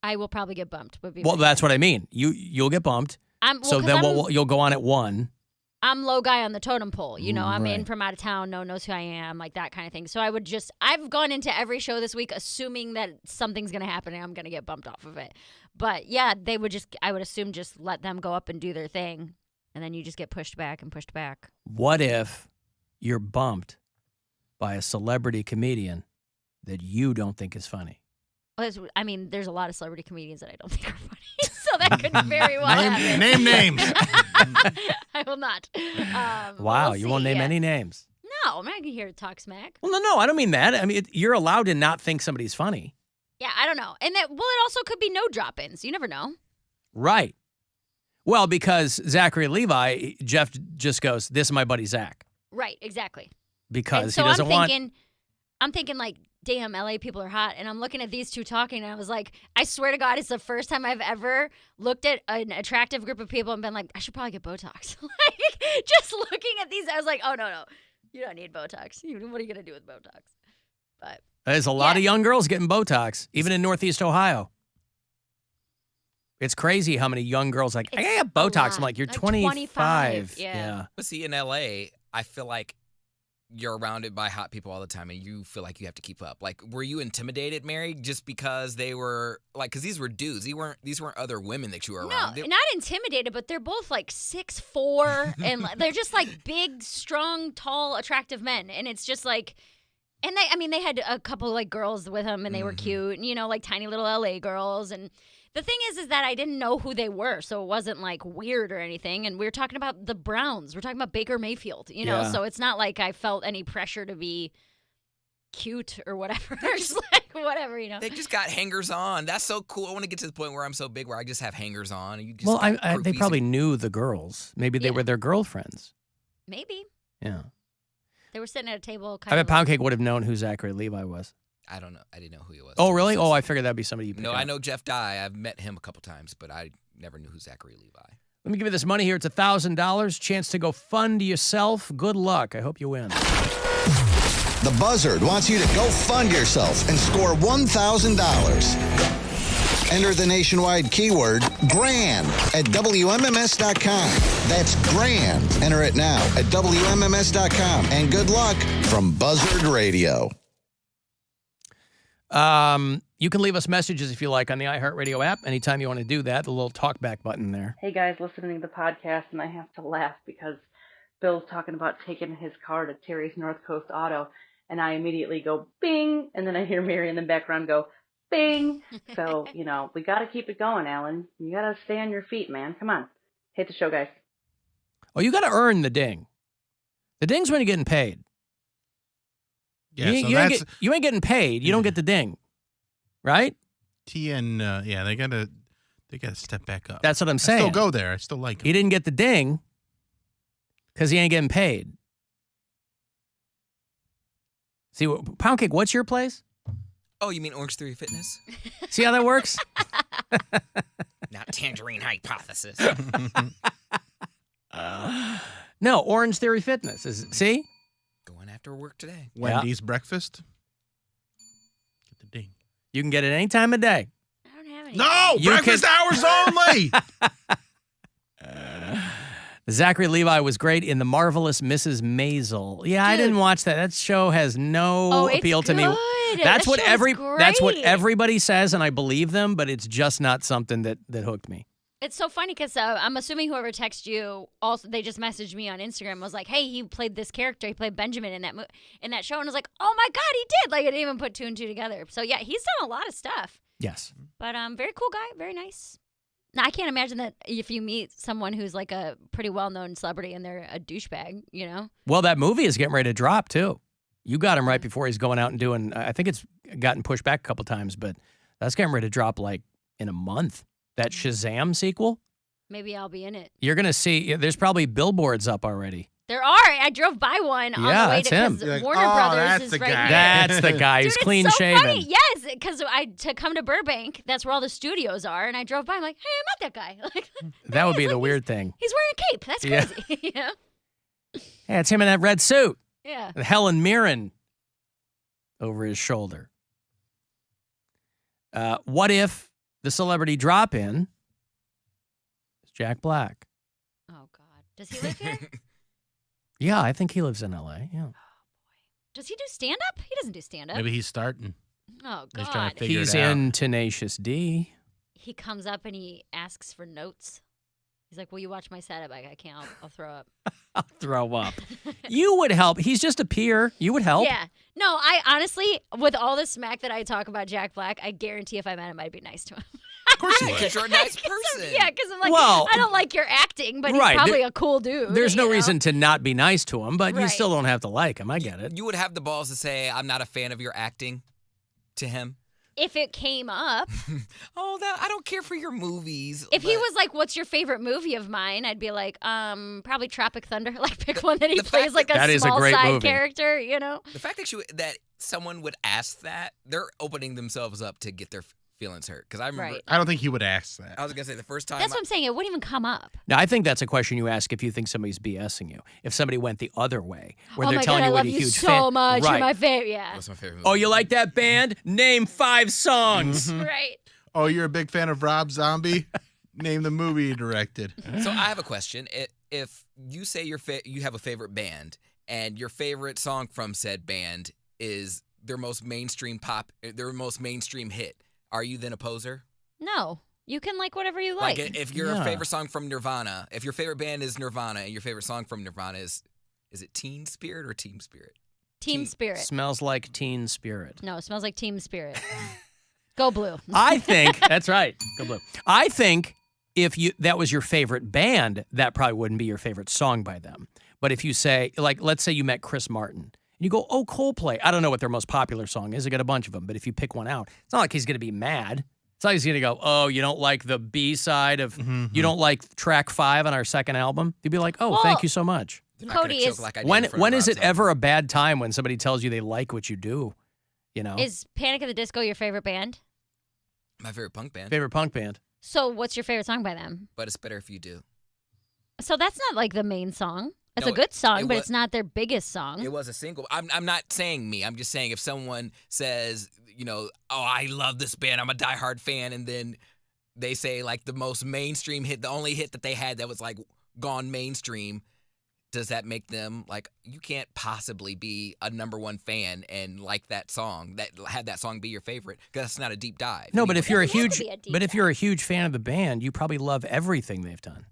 I will probably get bumped. Well, that's what I mean. You'll get bumped. So then you'll go on at 1. I'm low guy on the totem pole. I'm in Right. from out of town. No one knows who I am, like that kind of thing. So I've gone into every show this week assuming that something's going to happen and I'm going to get bumped off of it. But yeah, I would assume just let them go up and do their thing. And then you just get pushed back and pushed back. What if you're bumped by a celebrity comedian that you don't think is funny? Well, there's a lot of celebrity comedians that I don't think are funny. So that could very well happen. Name names. I will not. Wow, we'll you won't see, name yeah. any names. No, I'm not going to hear to talk smack. Well, no, I don't mean that. I mean, you're allowed to not think somebody's funny. Yeah, I don't know. And it also could be no drop-ins. You never know. Right. Well, because Zachary Levi, Jeff just goes, "This is my buddy Zach," Right, exactly. because And so he doesn't want. I'm thinking like, damn, LA people are hot. And I'm looking at these two talking, and I was like, I swear to God, it's the first time I've ever looked at an attractive group of people and been like, I should probably get Botox. Like, just looking at these, I was like, oh, no. You don't need Botox. What are you going to do with Botox? But There's a lot of young girls getting Botox, even in Northeast Ohio. It's crazy how many young girls I got Botox. I'm like, you're 25. Yeah. But see, in LA, I feel like you're surrounded by hot people all the time and you feel like you have to keep up. Like, were you intimidated, Mary, just because they were like, because these were dudes. These weren't other women that you were around. No, not intimidated, but they're both like 6'4", and they're just like big, strong, tall, attractive men. And it's just like, and they had a couple like girls with them, and they were cute, and, like tiny little LA girls. And the thing is that I didn't know who they were, so it wasn't like weird or anything. And we were talking about the Browns. We're talking about Baker Mayfield, so it's not like I felt any pressure to be cute or whatever. Just like whatever, They just got hangers on. That's so cool. I want to get to the point where I'm so big where I just have hangers on. And you just they probably knew the girls. Maybe they were their girlfriends. Maybe. Yeah. They were sitting at a table. I bet Poundcake would have known who Zachary Levi was. I don't know. I didn't know who he was. Oh, really? Oh, I figured that'd be somebody you picked No, up. I know Jeff Dye. I've met him a couple times, but I never knew who Zachary Levi. Let me give you this money here. It's $1,000. Chance to go fund yourself. Good luck. I hope you win. The Buzzard wants you to go fund yourself and score $1,000. Enter the nationwide keyword GRAND at WMMS.com. That's GRAND. Enter it now at WMMS.com. And good luck from Buzzard Radio. You can leave us messages if you like on the iHeartRadio app. Anytime you want to do that, the little talkback button there. Hey guys, listening to the podcast, and I have to laugh because Bill's talking about taking his car to Terry's North Coast Auto, and I immediately go bing, and then I hear Mary in the background go bing. So, we got to keep it going, Alan. You got to stay on your feet, man. Come on. Hit the show, guys. Oh, you got to earn the ding. The ding's when you're getting paid. Yeah, you ain't getting paid. You don't get the ding, right? TN, they gotta step back up. That's what I'm saying. I still go there. I still like him. He didn't get the ding because he ain't getting paid. See, Poundcake, what's your place? Oh, you mean Orange Theory Fitness? See how that works? Not Tangerine Hypothesis. No, Orange Theory Fitness. See? Going after work today. Wendy's breakfast. Get the ding. You can get it any time of day. I don't have any. No, breakfast hours only. Zachary Levi was great in The Marvelous Mrs. Maisel. Yeah, I didn't watch that. That show has no appeal to me. That's what everybody says, and I believe them, but it's just not something that hooked me. It's so funny because I'm assuming whoever texted you also, they just messaged me on Instagram and was like, hey, he played this character. He played Benjamin in that show. And I was like, oh, my God, he did. Like, I didn't even put two and two together. So, yeah, he's done a lot of stuff. Yes. But very cool guy. Very nice. Now, I can't imagine that if you meet someone who's like a pretty well-known celebrity and they're a douchebag, Well, that movie is getting ready to drop, too. You got him right before he's going out and doing, I think it's gotten pushed back a couple times, but that's getting ready to drop like in a month. That Shazam sequel? Maybe I'll be in it. You're going to see, there's probably billboards up already. There are. I drove by one on the way that's to him. because Warner Brothers is right here. That's the guy who's clean shaven. Funny. Yes, because to come to Burbank, that's where all the studios are, and I drove by. I'm like, hey, I met that guy. Like, that would be the weird thing. He's wearing a cape. That's crazy. Yeah, it's him in that red suit. Yeah. With Helen Mirren over his shoulder. What if the celebrity drop-in is Jack Black? Oh, God. Does he live here? Yeah, I think he lives in L.A., yeah. Oh, boy. Does he do stand-up? He doesn't do stand-up. Maybe he's starting. Oh, God. He's trying to figure He's it out. in Tenacious D. He comes up and he asks for notes. He's like, will you watch my set? I'm like, I can't. I'll throw up. I'll throw up. You would help. He's just a peer. You would help. Yeah. No, I honestly, with all the smack that I talk about Jack Black, I guarantee if I met him, I'd be nice to him. Of course you would. Because you're a nice person. Yeah, because I'm like, Well, I don't like your acting, but he's probably a cool dude. There's no you know? reason to not be nice to him, but you Right. still don't have to like him. I get it. You would have the balls to say, I'm not a fan of your acting to him? If it came up. I don't care for your movies. If he was like, what's your favorite movie of mine? I'd be like, probably Tropic Thunder. Like, pick one that he plays like a small side character, you know? The fact that someone would ask that, they're opening themselves up to get their feelings hurt. Because I remember. Right. I don't think he would ask that. I was going to say the first time. That's what I'm saying. It wouldn't even come up. Now, I think that's a question you ask if you think somebody's BSing you. If somebody went the other way, where Oh they're my telling God, you I what love a you huge so fan. much. Right. You're my favorite. Yeah. What's my favorite movie? Oh, you like that band? Name 5 songs. Right. Oh, you're a big fan of Rob Zombie? Name the movie he directed. So I have a question. If you say you have a favorite band and your favorite song from said band is their most mainstream hit, are you then a poser? No. You can like whatever you like. Like if your favorite song from Nirvana, if your favorite band is Nirvana and your favorite song from Nirvana is it Teen Spirit or Team Spirit? Team Spirit. Smells like Teen Spirit. No, it smells like Team Spirit. Go Blue. I think that's right. Go Blue. I think if that was your favorite band, that probably wouldn't be your favorite song by them. But if you say, like, let's say you met Chris Martin, and you go, oh, Coldplay. I don't know what their most popular song is. I got a bunch of them. But if you pick one out, it's not like he's going to be mad. It's not like he's going to go, oh, you don't like the B-side of, you don't like track 5 on our second album? You'd be like, oh, thank you so much. Cody is. When is it ever a bad time when somebody tells you they like what you do? You know? Is Panic at the Disco your favorite band? My favorite punk band. Favorite punk band. So what's your favorite song by them? But it's better if you do. So that's not like the main song. It's a good song, but it's not their biggest song. It was a single. I'm not saying me. I'm just saying if someone says, you know, oh, I love this band, I'm a diehard fan, and then they say like the most mainstream hit, the only hit that they had that was like gone mainstream, does that make them like, you can't possibly be a number one fan and like that song, that had that song be your favorite, because that's not a deep dive. No, but if you're a huge fan of the band, you probably love everything they've done.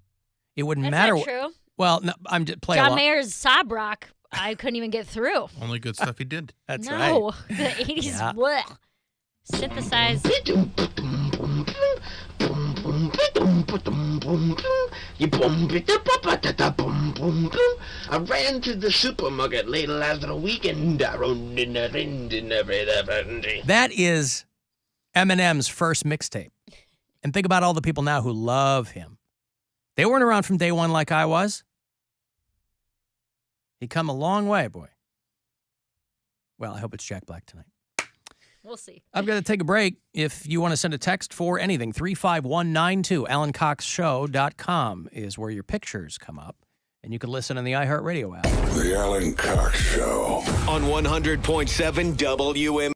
It wouldn't matter. That's not true. Well, no, I'm just playing. John Mayer's Sob Rock, I couldn't even get through. Only good stuff he did. That's right. right. No, the 80s, bleh. Synthesized. I ran to the supermarket late last weekend. That is Eminem's first mixtape. And think about all the people now who love him. They weren't around from day one like I was. He come a long way, boy. Well, I hope it's Jack Black tonight. We'll see. I've got to take a break. If you want to send a text for anything, 35192, AlanCoxShow.com is where your pictures come up. And you can listen on the iHeartRadio app. The Alan Cox Show. On 100.7 WMMS.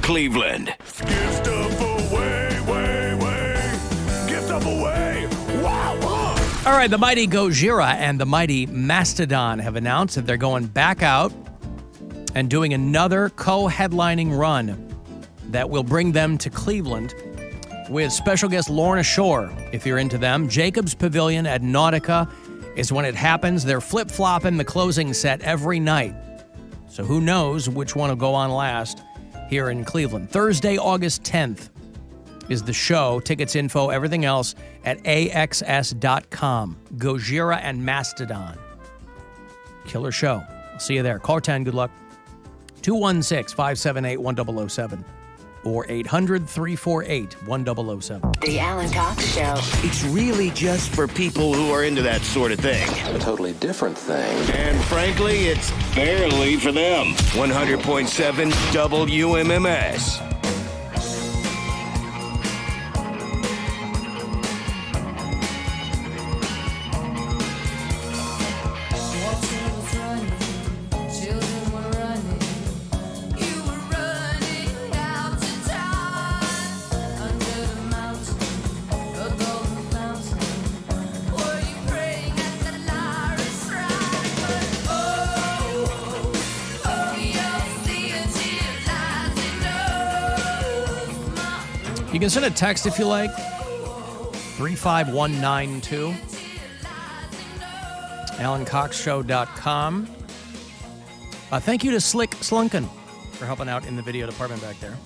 Cleveland. Give stuff away, give stuff away. Wow, wow. All right, the mighty Gojira and the mighty Mastodon have announced that they're going back out and doing another co-headlining run that will bring them to Cleveland with special guest Lorna Shore, if you're into them. Jacobs Pavilion at Nautica is when it happens. They're flip-flopping the closing set every night. So who knows which one will go on last here in Cleveland. Thursday, August 10th is the show. Tickets, info, everything else at axs.com. Gojira and Mastodon. Killer show. I'll see you there. Call 10. Good luck. 216-578-1007 or 800-348-1007. The Alan Cox Show. It's really just for people who are into that sort of thing. A totally different thing. And frankly, it's barely for them. 100.7 WMMS. You can send a text if you like. 35192. AlanCoxShow.com. Thank you to Slick Slunkin for helping out in the video department back there.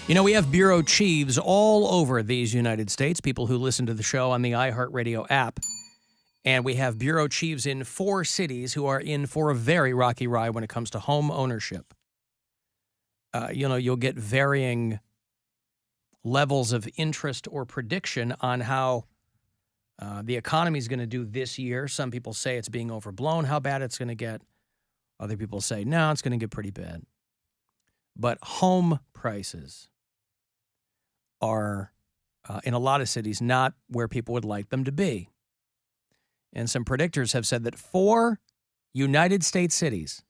You know, we have bureau chiefs all over these United States, people who listen to the show on the iHeartRadio app. And we have bureau chiefs in 4 cities who are in for a very rocky ride when it comes to home ownership. You'll get varying levels of interest or prediction on how the economy is going to do this year. Some people say it's being overblown, how bad it's going to get. Other people say, no, it's going to get pretty bad. But home prices are, in a lot of cities, not where people would like them to be. And some predictors have said that 4 United States cities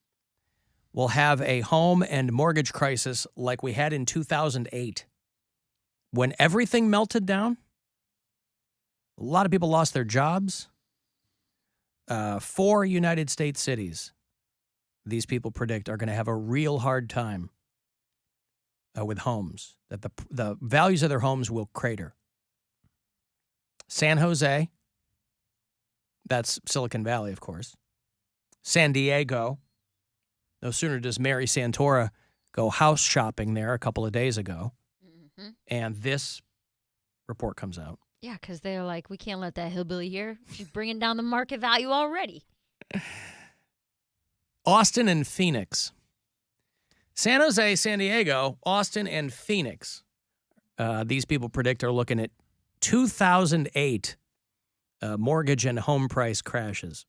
will have a home and mortgage crisis like we had in 2008. When everything melted down, a lot of people lost their jobs. 4 United States cities, these people predict, are going to have a real hard time with homes, that the values of their homes will crater. San Jose, that's Silicon Valley, of course. San Diego, no sooner does Mary Santora go house shopping there a couple of days ago, and this report comes out. Yeah, because they're like, we can't let that hillbilly here. She's bringing down the market value already. Austin and Phoenix. San Jose, San Diego, Austin, and Phoenix. These people predict are looking at 2008 mortgage and home price crashes.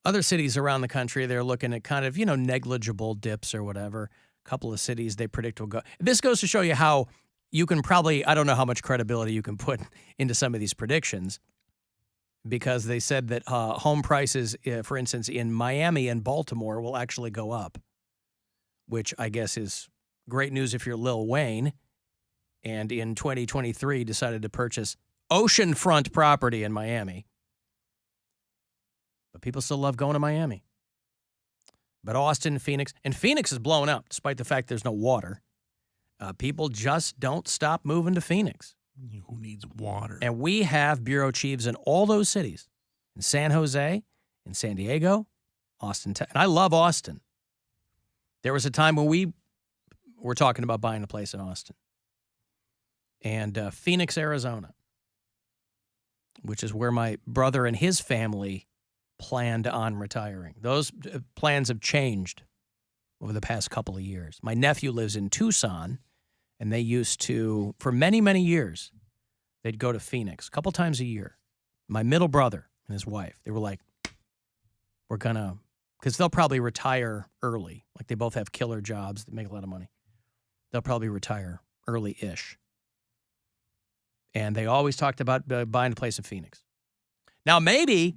Other cities around the country, they're looking at kind of, negligible dips or whatever. A couple of cities they predict will go. This goes to show you how you can probably, I don't know how much credibility you can put into some of these predictions, because they said that home prices, for instance, in Miami and Baltimore will actually go up, which I guess is great news if you're Lil Wayne and in 2023 decided to purchase oceanfront property in Miami. But people still love going to Miami. But Austin, Phoenix, and Phoenix is blowing up despite the fact there's no water. People just don't stop moving to Phoenix. Who needs water? And we have bureau chiefs in all those cities, in San Jose, in San Diego, Austin. And I love Austin. There was a time when we were talking about buying a place in Austin. And Phoenix, Arizona, which is where my brother and his family planned on retiring. Those plans have changed over the past couple of years. My nephew lives in Tucson, and they used to, for many, many years, they'd go to Phoenix a couple times a year. My middle brother and his wife, they were like, we're going to, because they'll probably retire early. Like they both have killer jobs that make a lot of money. They'll probably retire early-ish. And they always talked about buying a place in Phoenix. Now, maybe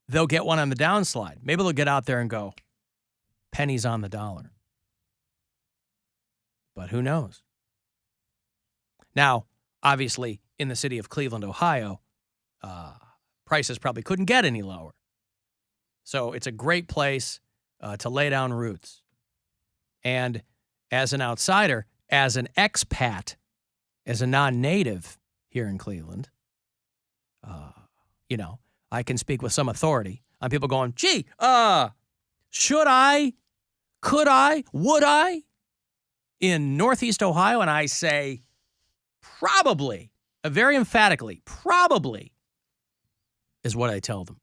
they'll get one on the downslide. Maybe they'll get out there and go, pennies on the dollar. But who knows? Now, obviously, in the city of Cleveland, Ohio, prices probably couldn't get any lower. So it's a great place to lay down roots. And as an outsider, as an expat, as a non-native here in Cleveland, I can speak with some authority on people going, gee, should I, could I, would I in Northeast Ohio? And I say probably, very emphatically, probably is what I tell them.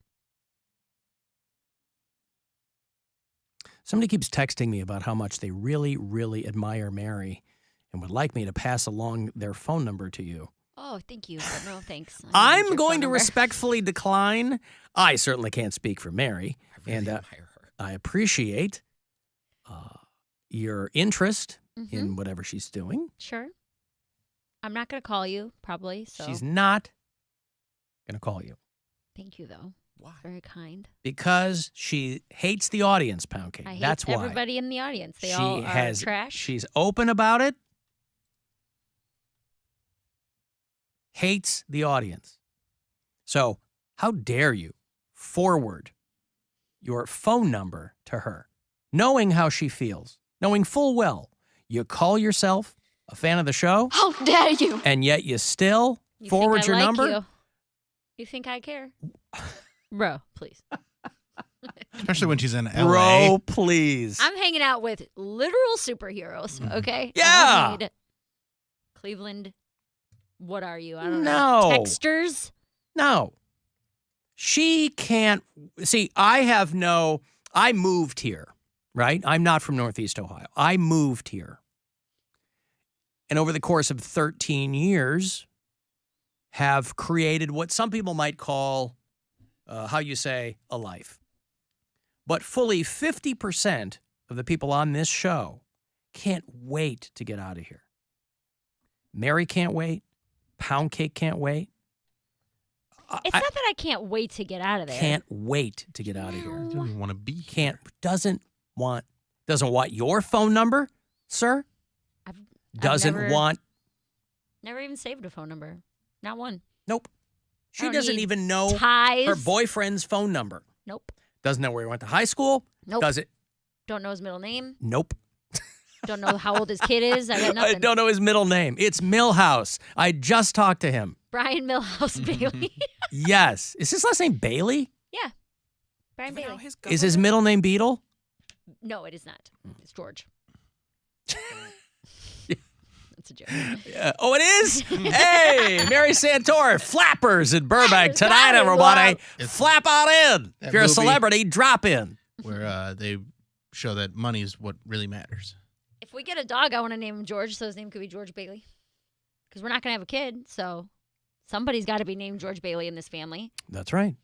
Somebody keeps texting me about how much they really, really admire Mary and would like me to pass along their phone number to you. Oh, thank you. But no, thanks. I'm going to respectfully decline. I certainly can't speak for Mary. I appreciate your interest in whatever she's doing. Sure. I'm not going to call you, probably. So. She's not going to call you. Thank you, though. Why? Very kind. Because she hates the audience, Poundcake. I hate That's why. everybody in the audience. They all are trash. She's open about it. Hates the audience. So how dare you forward your phone number to her, knowing how she feels, knowing full well you call yourself a fan of the show? How dare you? And yet you still forward your number? You think I care? Bro, please. Especially when she's in LA. Bro, please. I'm hanging out with literal superheroes, okay? Yeah. I don't need Cleveland. What are you? I don't know. Texters? No. She can't. See, I moved here, right? I'm not from Northeast Ohio. I moved here. And over the course of 13 years, have created what some people might call, a life. But fully 50% of the people on this show can't wait to get out of here. Mary can't wait. Poundcake can't wait. It's not that I can't wait to get out of there. Can't wait to get out of here. Doesn't want to be here. Doesn't want your phone number, sir? Never even saved a phone number. Not one. Nope. She doesn't even know her boyfriend's phone number. Nope. Doesn't know where he went to high school. Nope. Does it? Don't know his middle name. Nope. Don't know how old his kid is. I got nothing. I don't know his middle name. It's Millhouse. I just talked to him. Brian Millhouse Bailey. Yes. Is his last name Bailey? Yeah. Brian Bailey. Is his middle name Beetle? No, it is not. It's George. That's a joke. Oh, it is? Hey, Mary Santora, Flappers in Burbank tonight, everybody. Flap on in. If you're a celebrity, drop in. Where they show that money is what really matters. If we get a dog, I want to name him George, so his name could be George Bailey. Because we're not going to have a kid, so somebody's got to be named George Bailey in this family. That's right.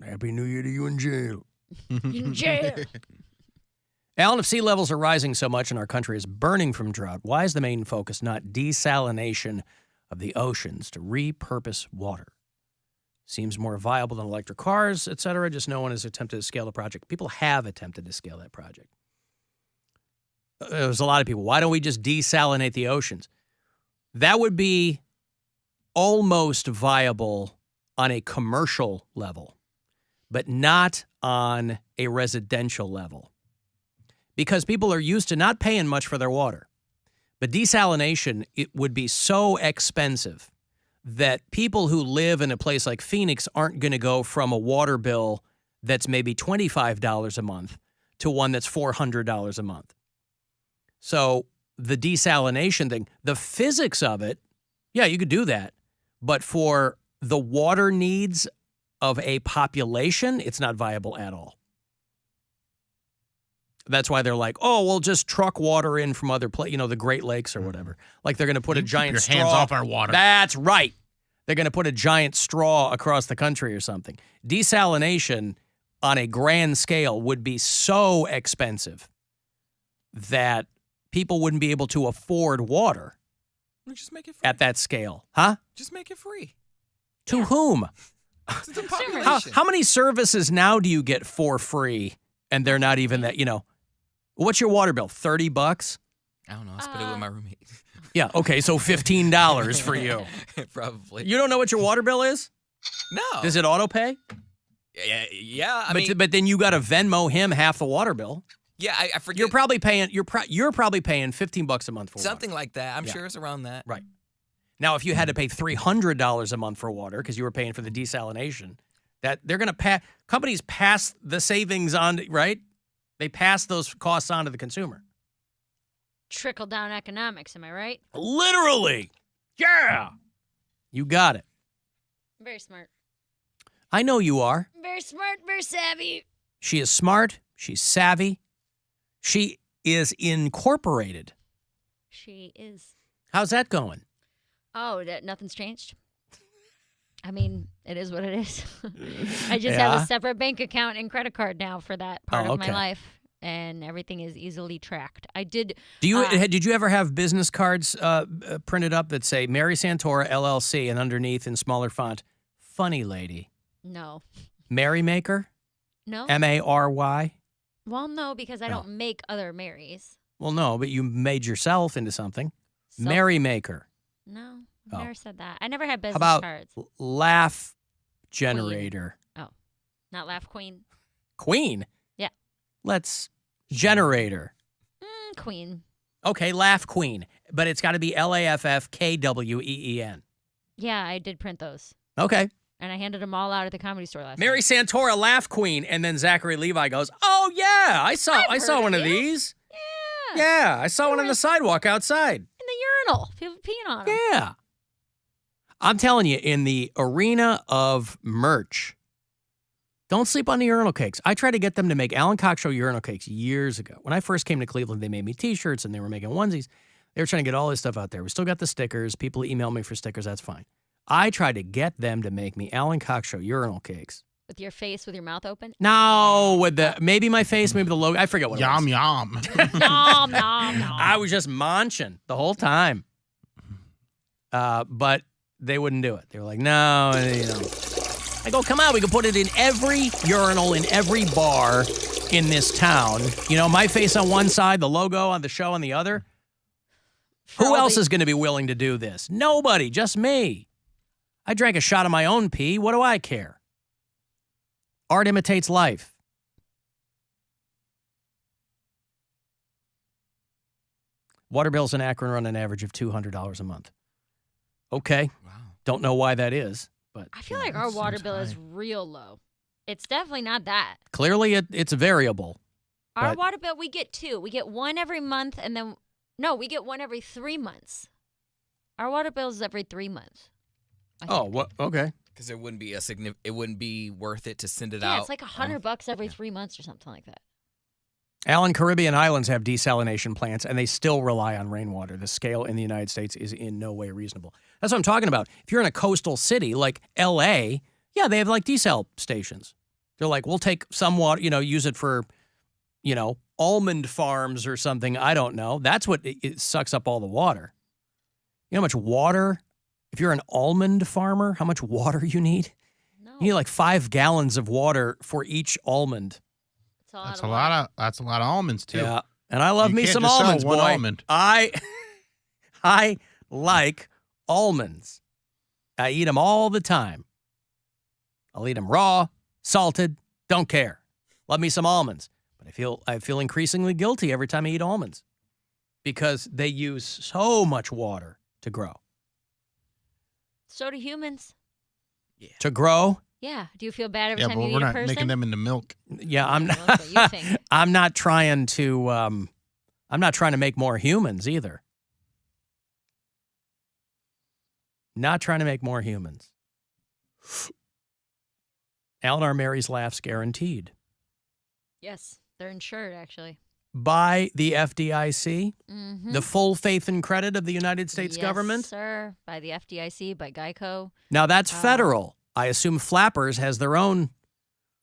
Happy New Year to you in jail. In jail. Alan, if sea levels are rising so much and our country is burning from drought, why is the main focus not desalination of the oceans to repurpose water? Seems more viable than electric cars, et cetera. Just no one has attempted to scale the project. People have attempted to scale that project. There's a lot of people. Why don't we just desalinate the oceans? That would be almost viable on a commercial level, but not on a residential level. Because people are used to not paying much for their water. But desalination, it would be so expensive that people who live in a place like Phoenix aren't going to go from a water bill that's maybe $25 a month to one that's $400 a month. So the desalination thing, the physics of it, yeah, you could do that. But for the water needs of a population, it's not viable at all. That's why they're like, oh, we'll just truck water in from other places, the Great Lakes or whatever. Like they're going to put a giant straw. Keep your hands off our water. That's right. They're going to put a giant straw across the country or something. Desalination on a grand scale would be so expensive that people wouldn't be able to afford water just make it free. at that scale. Huh? Just make it free. To whom? To the population. How many services now do you get for free and they're not even that, What's your water bill? $30? I don't know. I split it with my roommate. Yeah. Okay. So $15 for you. Probably. You don't know what your water bill is? No. Does it auto pay? Yeah. I mean, but then you got to Venmo him half the water bill. yeah, I forget. You're probably paying. You're probably paying $15 a month for something water. like that. I'm sure it's around that. Right. Now, if you had to pay $300 a month for water because you were paying for the desalination, that they're going to companies pass the savings on, right? They pass those costs on to the consumer. Trickle down economics, am I right? Literally. Yeah. You got it. Very smart. I know you are. Very smart, very savvy. She is smart. She's savvy. She is incorporated. She is. How's that going? Oh, nothing's changed. I mean, it is what it is. I just have a separate bank account and credit card now for that part of my life, and everything is easily tracked. I did. Did you ever have business cards printed up that say Mary Santora LLC and underneath in smaller font, funny lady? No. Mary Maker? No. M-A-R-Y? Well, no, because I don't make other Marys. Well, no, but you made yourself into something. Mary Maker. No, I've never said that. I never had business How about cards. Laugh Generator? Queen. Oh, not Laugh Queen. Queen? Yeah. Let's Generator. Queen. Okay, Laugh Queen, but it's got to be LAFFKWEEN. Yeah, I did print those. Okay. And I handed them all out at the Comedy Store last Mary night. Santora, Laugh Queen, and then Zachary Levi goes, "Oh yeah, I saw one of these. Yeah, I saw one on the sidewalk outside in the urinal. People peeing on them. Yeah, I'm telling you, in the arena of merch, don't sleep on the urinal cakes. I tried to get them to make Alan Cox Show urinal cakes years ago. When I first came to Cleveland, they made me T-shirts and they were making onesies. They were trying to get all this stuff out there. We still got the stickers. People email me for stickers. That's fine. I tried to get them to make me Alan Cox Show urinal cakes. With your face, with your mouth open? No, with maybe my face, maybe the logo. I forget what it was. Yum. Nom, nom, nom. I was just munching the whole time. But they wouldn't do it. They were like, no, I go, come on, we can put it in every urinal, in every bar in this town. My face on one side, the logo on the show on the other. Who else is going to be willing to do this? Nobody, just me. I drank a shot of my own pee. What do I care? Art imitates life. Water bills in Akron run an average of $200 a month. Okay. Wow. Don't know why that is, but I feel like our water bill is real low. It's definitely not that. Clearly it's variable. Our water bill, we get two. We get one every month, and then we get one every 3 months. Our water bill is every 3 months. Oh, what? Okay. Because it wouldn't be it wouldn't be worth it to send it out. Yeah, it's like $100 every 3 months or something like that. Alan, Caribbean islands have desalination plants, and they still rely on rainwater. The scale in the United States is in no way reasonable. That's what I'm talking about. If you're in a coastal city like L.A., yeah, they have like desal stations. They're like, we'll take some water, use it for, almond farms or something. I don't know. That's what it sucks up all the water. You know how much water? If you're an almond farmer, how much water you need? No. You need like 5 gallons of water for each almond. That's a lot of almonds too. Yeah, and I love me some just almonds, sell one boy. almond. I like almonds. I eat them all the time. I'll eat them raw, salted, don't care. Love me some almonds, but I feel increasingly guilty every time I eat almonds because they use so much water to grow. So do humans. Yeah. To grow. Yeah. Do you feel bad every Yeah, time but you eat we're a not person? making them into milk. Yeah, I'm That's what you not. think. I'm not trying to. I'm not trying to make more humans either. Not trying to make more humans. Alan R. Mary's laughs guaranteed. Yes, they're insured actually. By the FDIC, Mm-hmm. the full faith and credit of the United States government. Yes, sir. By the FDIC, by Geico. Now that's federal. I assume Flappers has their own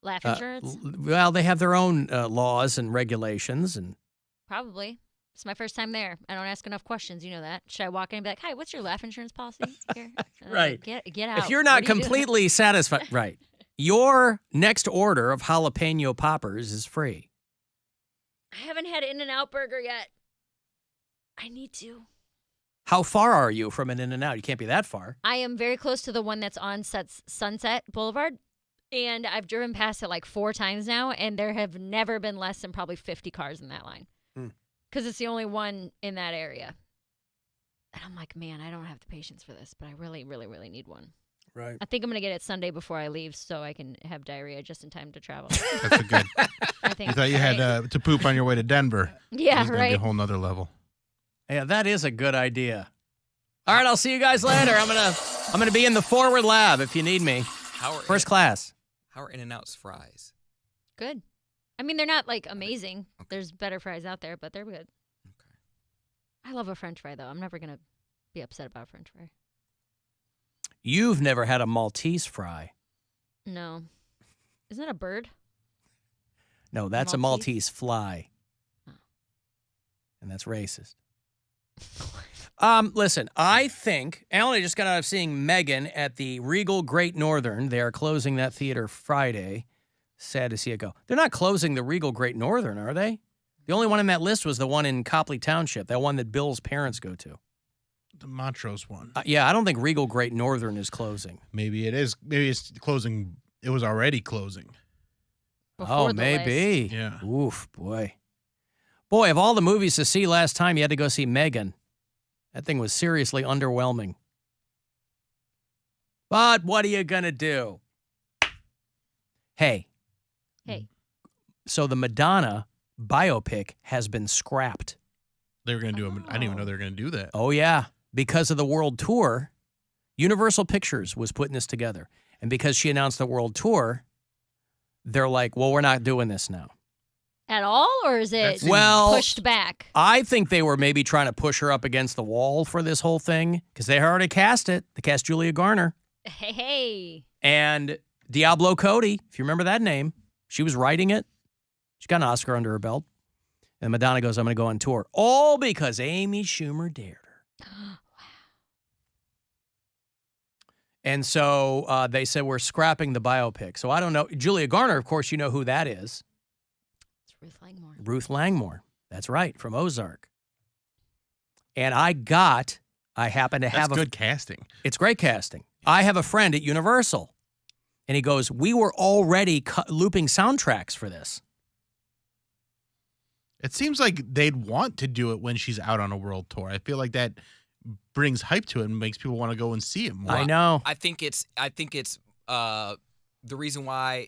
Laugh insurance? Well, they have their own laws and regulations, and Probably. It's my first time there. I don't ask enough questions. You know that. Should I walk in and be like, "Hi, what's your life insurance policy here?" Right. Get out. if you're not What are you doing? completely satisfied, right, your next order of jalapeno poppers is free. I haven't had In-N-Out burger yet. I need to. How far are you from an In-N-Out? You can't be that far. I am very close to the one that's on Sunset Boulevard, and I've driven past it like 4 times now, and there have never been less than probably 50 cars in that line because it's the only one in that area. And I'm like, man, I don't have the patience for this, but I really, really, really need one. Right. I think I'm going to get it Sunday before I leave so I can have diarrhea just in time to travel. That's a good. I think. You thought you had to poop on your way to Denver. Yeah, It's gonna be a whole nother level. Yeah, that is a good idea. All right, I'll see you guys later. I'm gonna be in the forward lab if you need me. First class. How are In-N-Out's fries? Good. I mean, they're not like amazing. Okay. There's better fries out there, but they're good. Okay. I love a French fry, though. I'm never going to be upset about a French fry. You've never had a Maltese fry. No. Isn't that a bird? No, that's a Maltese fly. Oh. And that's racist. Listen, I think Alan just got out of seeing Megan at the Regal Great Northern. They are closing that theater Friday. Sad to see it go. They're not closing the Regal Great Northern, are they? The only one in that list was the one in Copley Township, that one that Bill's parents go to. The Montrose one. Yeah, I don't think Regal Great Northern is closing. Maybe it is. Maybe it's closing. It was already closing. Oh, maybe. List. Yeah. Oof, boy. Boy, of all the movies to see last time, you had to go see Megan. That thing was seriously underwhelming. But what are you going to do? Hey. So the Madonna biopic has been scrapped. They were going to do I didn't even know they were going to do that. Oh, yeah. Because of the world tour, Universal Pictures was putting this together. And because she announced the world tour, they're like, well, we're not doing this now. At all, or is it pushed back? I think they were maybe trying to push her up against the wall for this whole thing because they already cast it. They cast Julia Garner. Hey. And Diablo Cody, if you remember that name, she was writing it. She got an Oscar under her belt. And Madonna goes, I'm going to go on tour. All because Amy Schumer dared her. Wow. And so they said, we're scrapping the biopic. So I don't know. Julia Garner, of course, you know who that is. Ruth Langmore. Ruth Langmore. That's right, from Ozark. And I happen to have That's good casting. It's great casting. I have a friend at Universal, and he goes, we were already looping soundtracks for this. It seems like they'd want to do it when she's out on a world tour. I feel like that brings hype to it and makes people want to go and see it more. I know. I think it's the reason why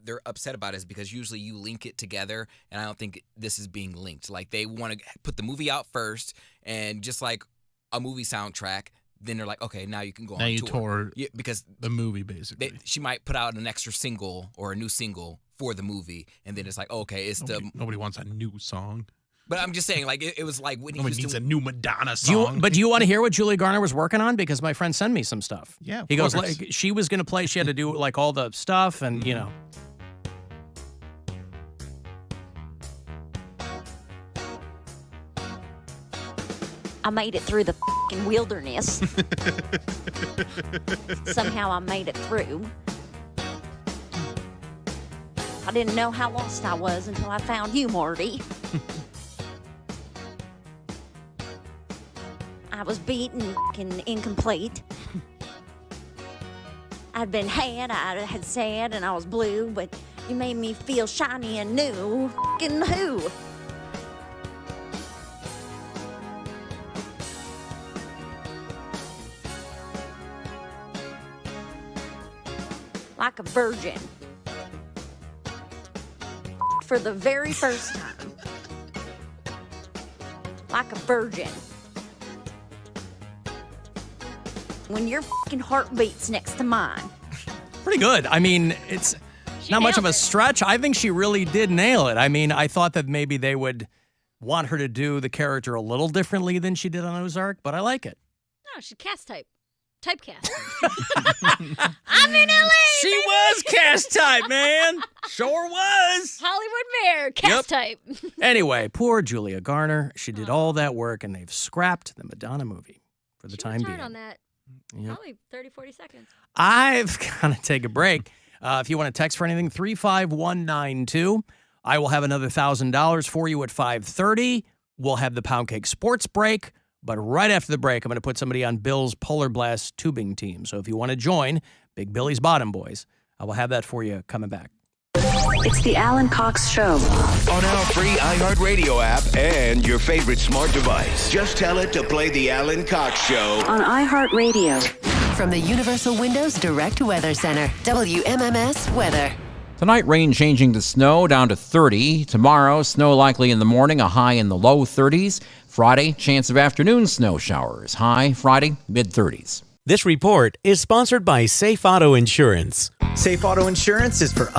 they're upset about it is because usually you link it together, and I don't think this is being linked. Like, they want to put the movie out first, and just like a movie soundtrack, then they're like, okay, now you can go on tour. Now you tour because the movie, basically. She might put out an extra single or a new single for the movie, and then it's like, okay, nobody wants a new song. But I'm just saying, like, it was like Whitney Nobody Houston. needs a new Madonna song. Do you want to hear what Julia Garner was working on? Because my friend sent me some stuff. Yeah, he goes, like, she was going to play. She had to do like all the stuff, and you know. I made it through the fucking wilderness. Somehow I made it through. I didn't know how lost I was until I found you, Marty. I was beaten and incomplete. I'd been had, I had sad, and I was blue, but you made me feel shiny and new. Fucking who? Like a virgin. For the very first time. Like a virgin. When your fucking heart beats next to mine. Pretty good. I mean, it's not much of a stretch. I think she really did nail it. I mean, I thought that maybe they would want her to do the character a little differently than she did on Ozark, but I like it. No, she's cast type. Typecast. I'm in LA. She was cast type, man. Sure was. Hollywood mayor, cast type. Anyway, poor Julia Garner. She did all that work, and they've scrapped the Madonna movie for the time being. On that. Yep. Probably 30, 40 seconds. I've got to take a break. If you want to text for anything, 35192. I will have another $1,000 for you at 5:30. We'll have the Poundcake Sports Break. But right after the break, I'm going to put somebody on Bill's Polar Blast tubing team. So if you want to join Big Billy's Bottom Boys, I will have that for you coming back. It's the Alan Cox Show. On our free iHeartRadio app and your favorite smart device. Just tell it to play the Alan Cox Show. On iHeartRadio. From the Universal Windows Direct Weather Center, WMMS Weather. Tonight, rain changing to snow down to 30. Tomorrow, snow likely in the morning, a high in the low 30s. Friday, chance of afternoon snow showers. High Friday, mid-30s. This report is sponsored by Safe Auto Insurance. Safe Auto Insurance is for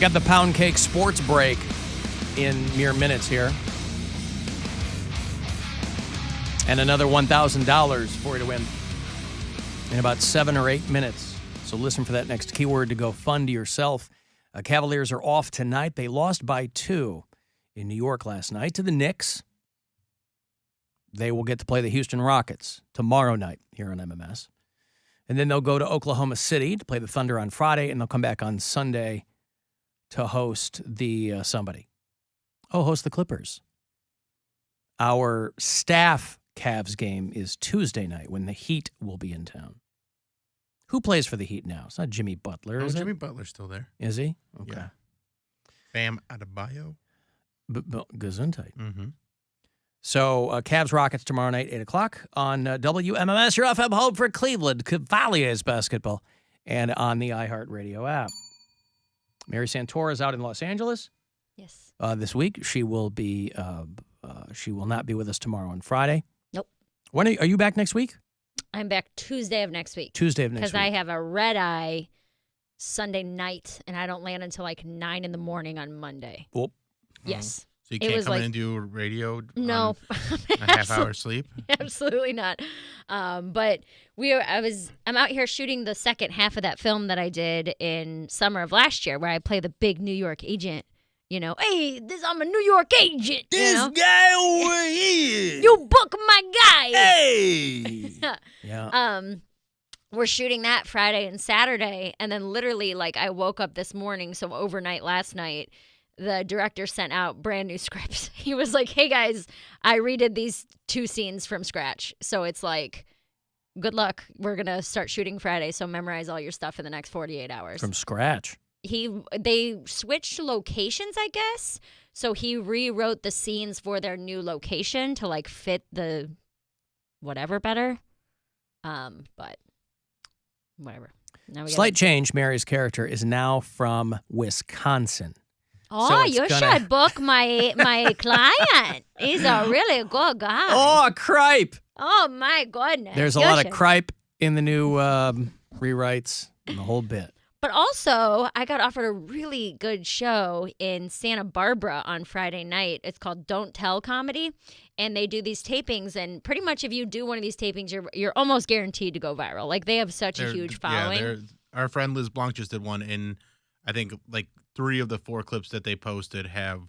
Got the Poundcake Sports Break in mere minutes here. And another $1,000 for you to win in about 7 or 8 minutes. So listen for that next keyword to go fund yourself. Cavaliers are off tonight. They lost by 2 in New York last night to the Knicks. They will get to play the Houston Rockets tomorrow night here on MMS. And then they'll go to Oklahoma City to play the Thunder on Friday, and they'll come back on Sunday to host the host the Clippers. Our staff Cavs game is Tuesday night when the Heat will be in town. Who plays for the Heat now? It's not Jimmy Butler, is it? Jimmy Butler's still there. Is he? Okay. Yeah. Bam Adebayo. Gesundheit. Mm-hmm. So, Cavs Rockets tomorrow night, 8 o'clock on WMMS, your FM home for Cleveland Cavaliers basketball, and on the iHeartRadio app. Mary Santora is out in Los Angeles. Yes. This week. She will be. She will not be with us tomorrow and Friday. Nope. When are you back next week? I'm back Tuesday of next week. Tuesday of next week. Because I have a red eye Sunday night, and I don't land until like 9 in the morning on Monday. Well, yes. So you can't come in and do radio? No. A half-hour sleep? Absolutely not. But I'm out here shooting the second half of that film that I did in summer of last year, where I play the big New York agent. You know, hey, I'm a New York agent. This guy over here. You book my guy. Hey. Yeah. We're shooting that Friday and Saturday, and then literally, like, I woke up this morning, so overnight last night, the director sent out brand new scripts. He was like, hey, guys, I redid these 2 scenes from scratch. So it's like, good luck. We're going to start shooting Friday, so memorize all your stuff in the next 48 hours. From scratch. They switched locations, I guess. So he rewrote the scenes for their new location to, like, fit the whatever better. But whatever. Now Slight change. Mary's character is now from Wisconsin. Oh, so you should book my client. He's a really good guy. Oh, cripe. Oh, my goodness. There's a lot of cripe in the new rewrites and the whole bit. But also, I got offered a really good show in Santa Barbara on Friday night. It's called Don't Tell Comedy. And they do these tapings. And pretty much if you do one of these tapings, you're almost guaranteed to go viral. Like, they have such a huge following. Yeah, our friend Liz Blanc just did one in, I think, like 3 of the 4 clips that they posted have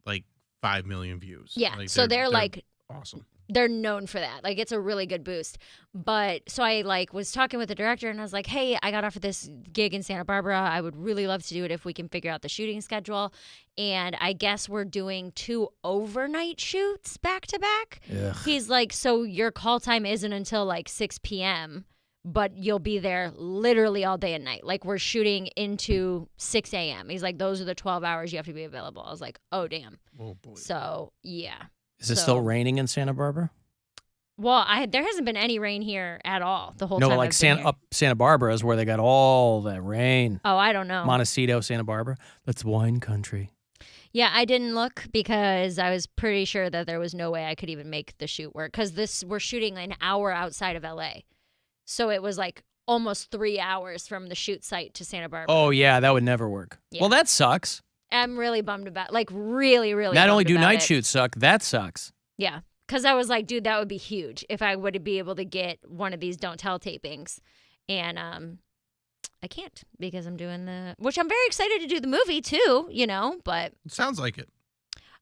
like 5 million views. Yeah, like, so they're like awesome. They're known for that. Like, it's a really good boost. But so I was talking with the director, and I was like, hey, I got offered this gig in Santa Barbara. I would really love to do it if we can figure out the shooting schedule. And I guess we're doing 2 overnight shoots back to back. Ugh. He's like, so your call time isn't until like 6 p.m., but you'll be there literally all day and night. Like, we're shooting into 6 a.m. He's like, those are the 12 hours you have to be available. I was like, oh, damn. Oh, boy. So, yeah. Is it still raining in Santa Barbara? Well, there hasn't been any rain here at all the whole time. No, like Santa Barbara is where they got all that rain. Oh, I don't know. Montecito, Santa Barbara. That's wine country. Yeah, I didn't look because I was pretty sure that there was no way I could even make the shoot work because we're shooting an hour outside of LA. So it was like almost 3 hours from the shoot site to Santa Barbara. Oh, yeah, that would never work. Yeah. Well, that sucks. I'm really bummed about like really, really Not bummed only do about night it. shoots suck, that sucks. Yeah, because I was like, dude, that would be huge if I would be able to get one of these Don't Tell tapings. And I can't because I'm doing which I'm very excited to do the movie too, but. It sounds like it.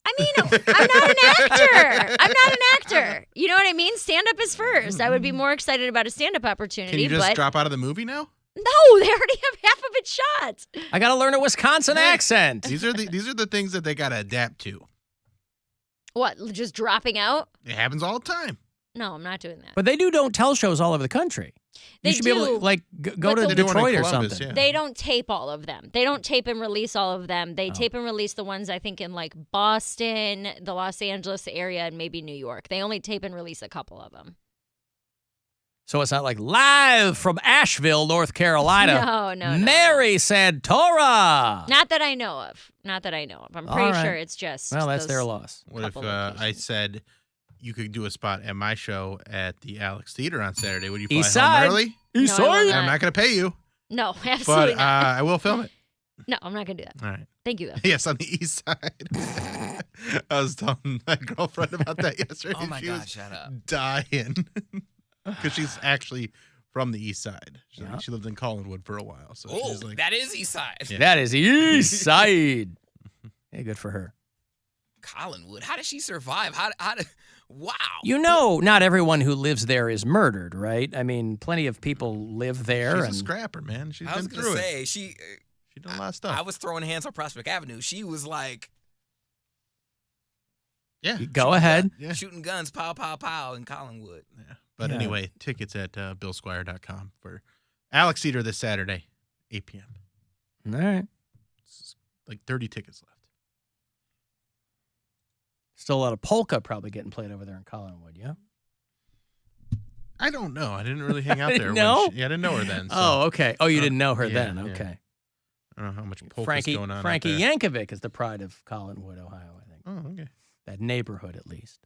I mean, I'm not an actor. You know what I mean? Stand-up is first. I would be more excited about a stand-up opportunity. Can you just drop out of the movie now? No, they already have half of it shot. I got to learn a Wisconsin accent. These are the things that they got to adapt to. What, just dropping out? It happens all the time. No, I'm not doing that. But they do Don't Tell shows all over the country. You should be able to go to Detroit or something. Yeah. They don't tape all of them. They don't tape and release all of them. They tape and release the ones I think in like Boston, the Los Angeles area, and maybe New York. They only tape and release a couple of them. So it's not like live from Asheville, North Carolina. No. Mary Santora. Not that I know of. I'm pretty sure it's just. Well, that's their loss. What if I said you could do a spot at my show at the Alex Theater on Saturday? Would you fly home early? No, I'm not going to pay you. No, absolutely but not. I will film it. No, I'm not going to do that. All right. Thank you, though. Yes, on the east side. I was telling my girlfriend about that yesterday. Oh, my She God, was shut up. dying. Because she's actually from the east side. She lived in Collinwood for a while. So Oh, she's like, that is east side. Yeah. That is east side. Hey, good for her. Collinwood. How did she survive? How did... Wow. You know, not everyone who lives there is murdered, right? I mean, plenty of people live there. she's and a scrapper, man. She's I was been going through to it. say, she done a lot of stuff. I was throwing hands on Prospect Avenue. She was like... Yeah. Go ahead. Yeah. Shooting guns, pow, pow, pow in Collinwood. Yeah. But Yeah. anyway, tickets at BillSquire.com for Alex Eater this Saturday, 8 p.m. All right. It's like 30 tickets left. Still a lot of polka probably getting played over there in Collinwood, yeah? I don't know. I didn't really hang out there. No? I didn't know her then. So. Oh, okay. Oh, you didn't know her yeah, then. yeah. Okay. I don't know how much polka's Frankie going on. Frankie out there. Yankovic is the pride of Collinwood, Ohio, I think. Oh, okay. That neighborhood, at least.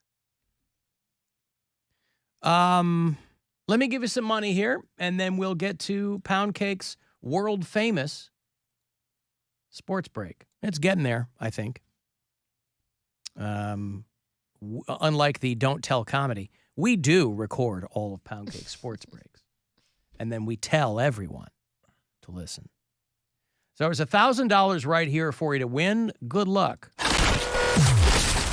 Let me give you some money here, and then we'll get to Poundcake's world famous sports break. It's getting there, I think. Unlike the Don't Tell comedy, we do record all of Poundcake's sports breaks, and then we tell everyone to listen. So there's $1,000 right here for you to win. Good luck.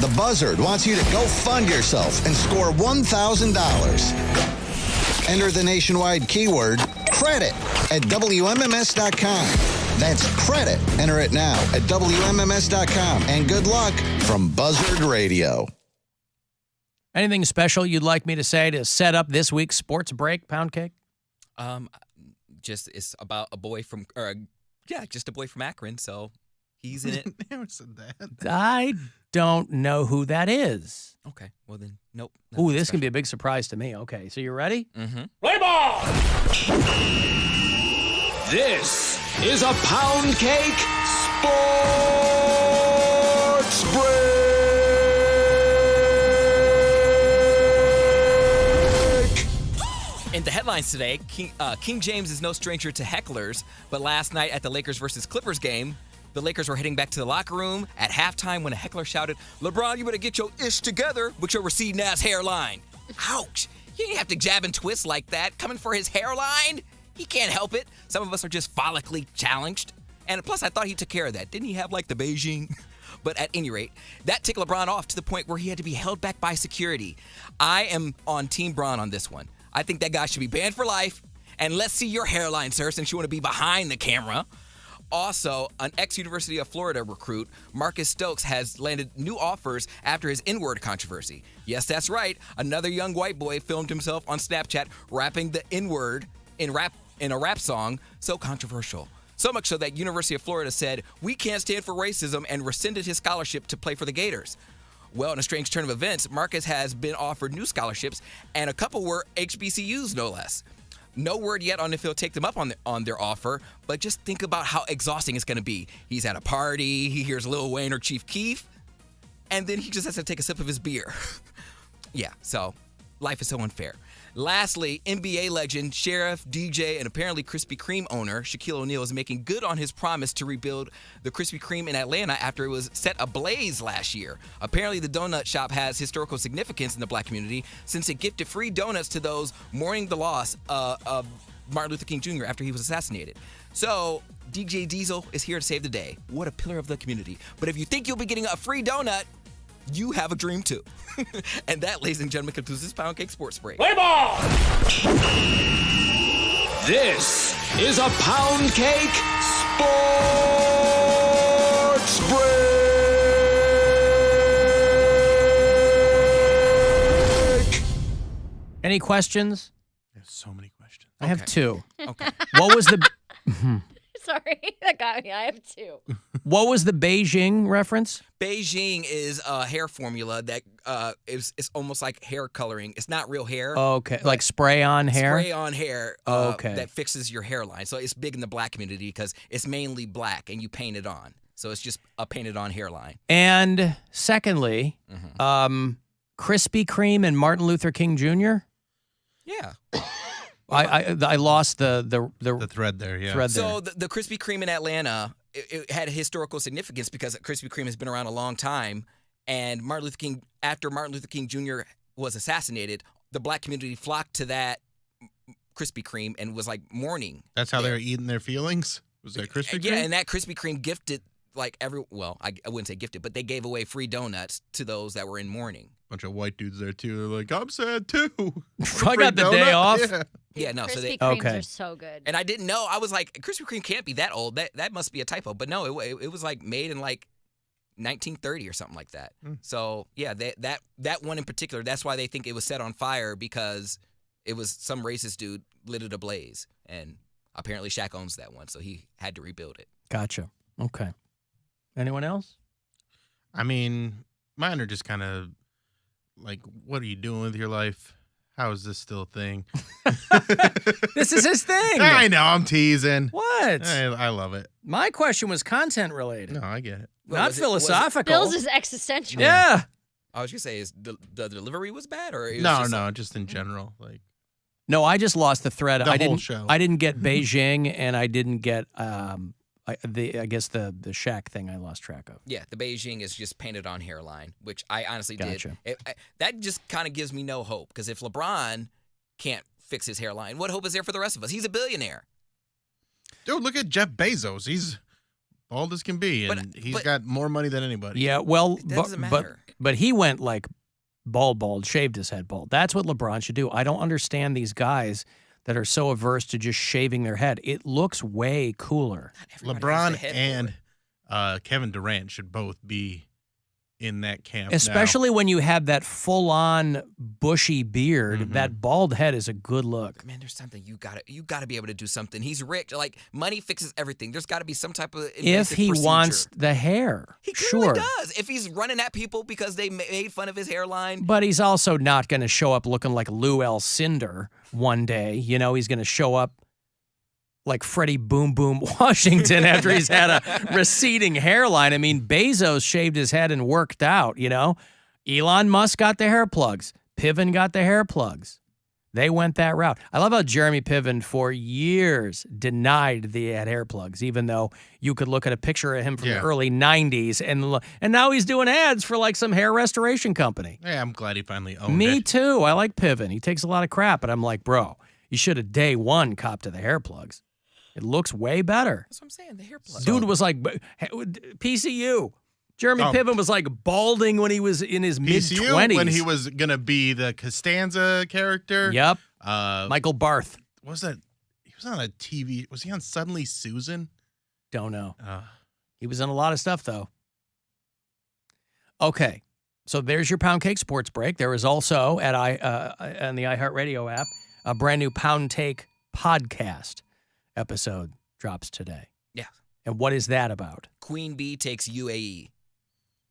The Buzzard wants you to go fund yourself and score $1,000. Enter the nationwide keyword credit at WMMS.com. That's credit. Enter it now at WMMS.com. And good luck from Buzzard Radio. Anything special you'd like me to say to set up this week's sports break, Poundcake? Just it's about a boy from, just a boy from Akron. So he's in it. Never said that. I don't know who that is. Okay, well then, nope. Ooh, this can be a big surprise to me. Okay, so you ready? Mm-hmm. Play ball! This is a Poundcake Sports Break! In the headlines today, King James is no stranger to hecklers, but last night at the Lakers versus Clippers game, the Lakers were heading back to the locker room at halftime when a heckler shouted, "LeBron, you better get your ish together with your receding-ass hairline." Ouch! You didn't have to jab and twist like that. Coming for his hairline? He can't help it. Some of us are just follically challenged. And plus, I thought he took care of that. Didn't he have, like, the Beijing? But at any rate, that ticked LeBron off to the point where he had to be held back by security. I am on Team Bron on this one. I think that guy should be banned for life. And let's see your hairline, sir, since you want to be behind the camera. Also, an ex-University of Florida recruit, Marcus Stokes, has landed new offers after his N-word controversy. Yes, that's right. Another young white boy filmed himself on Snapchat rapping the N-word in a rap song so controversial. So much so that University of Florida said, "We can't stand for racism," and rescinded his scholarship to play for the Gators. Well, in a strange turn of events, Marcus has been offered new scholarships, and a couple were HBCUs, no less. No word yet on if he'll take them up on their offer, but just think about how exhausting it's going to be. He's at a party, he hears Lil Wayne or Chief Keef, and then he just has to take a sip of his beer. Yeah, so life is so unfair. Lastly, NBA legend, Sheriff, DJ, and apparently Krispy Kreme owner Shaquille O'Neal is making good on his promise to rebuild the Krispy Kreme in Atlanta after it was set ablaze last year. Apparently, the donut shop has historical significance in the black community since it gifted free donuts to those mourning the loss of Martin Luther King Jr. after he was assassinated. So, DJ Diesel is here to save the day. What a pillar of the community. But if you think you'll be getting a free donut, you have a dream too. And that, ladies and gentlemen, concludes this Poundcake Sports Break. Play ball! This is a Poundcake Sports Break! Any questions? There's so many questions. I have two. Okay. What was the Sorry, that got me. I have two. What was the Beijing reference? Beijing is a hair formula that is almost like hair coloring. It's not real hair. Okay, like spray on hair? Spray on hair Okay. that fixes your hairline. So it's big in the black community because it's mainly black and you paint it on. So it's just a painted on hairline. And secondly, Krispy Kreme and Martin Luther King Jr.? Yeah. I lost the thread there, yeah. Thread there. So the Krispy Kreme in Atlanta it had historical significance because Krispy Kreme has been around a long time, and after Martin Luther King Jr. was assassinated, the black community flocked to that Krispy Kreme and was like mourning. That's how they were eating their feelings? Was that Krispy Kreme? Yeah, and that Krispy Kreme gifted I wouldn't say gifted, but they gave away free donuts to those that were in mourning. Bunch of white dudes there too. They're like, I'm sad too. I got the day off. Yeah, no. Krispy Kremes are so good. And I didn't know. I was like, Krispy Kreme can't be that old. That must be a typo. But no, it was like made in like 1930 or something like that. So yeah, that one in particular. That's why they think it was set on fire, because it was some racist dude lit it ablaze, and apparently Shaq owns that one, so he had to rebuild it. Gotcha. Okay. Anyone else? I mean, mine are just kind of like, what are you doing with your life? How is this still a thing? This is his thing. I know, I'm teasing. What? I love it. My question was content related. No, I get it. Not philosophical. Bill's is existential. Yeah. I was gonna say, is the delivery was bad, or it was no, just in general, like. No, I just lost the thread. The whole show. I didn't get Beijing, and I didn't get I guess the Shaq thing I lost track of. Yeah, the Beijing is just painted on hairline, which I honestly Gotcha. did. That just kind of gives me no hope, because if LeBron can't fix his hairline, what hope is there for the rest of us? He's a billionaire. Dude, look at Jeff Bezos. He's bald as can be, and he's got more money than anybody. Yeah, well, That doesn't matter. but he went like bald, shaved his head bald. That's what LeBron should do. I don't understand these guys that are so averse to just shaving their head. It looks way cooler. LeBron and Kevin Durant should both be in that camp. Especially when you have that full-on bushy beard. That bald head is a good look. Man, there's something you gotta be able to do something. He's rich. Like, money fixes everything. There's got to be some type of If invasive he procedure. wants the hair, He clearly sure. does. If he's running at people because they made fun of his hairline. But he's also not going to show up looking like Lou Alcindor one day. You know, he's going to show up like Freddie Boom Boom Washington after he's had a receding hairline. I mean, Bezos shaved his head and worked out, you know. Elon Musk got the hair plugs. Piven got the hair plugs. They went that route. I love how Jeremy Piven for years denied that he had hair plugs, even though you could look at a picture of him from the early 90s and now he's doing ads for like some hair restoration company. Yeah, I'm glad he finally owned it. Me too. I like Piven. He takes a lot of crap, but I'm like, bro, you should have day one copped to the hair plugs. It looks way better. That's what I'm saying. The hair plugs. Dude was like, PCU. Jeremy Piven was like balding when he was in his mid-20s. When he was going to be the Costanza character. Yep. Michael Barth. What was that? He was on a TV. Was he on Suddenly Susan? Don't know. He was in a lot of stuff, though. Okay. So there's your Poundcake Sports Break. There is also, on the iHeartRadio app, a brand new Poundcake podcast episode drops today. Yeah. And what is that about? Queen Bee takes UAE.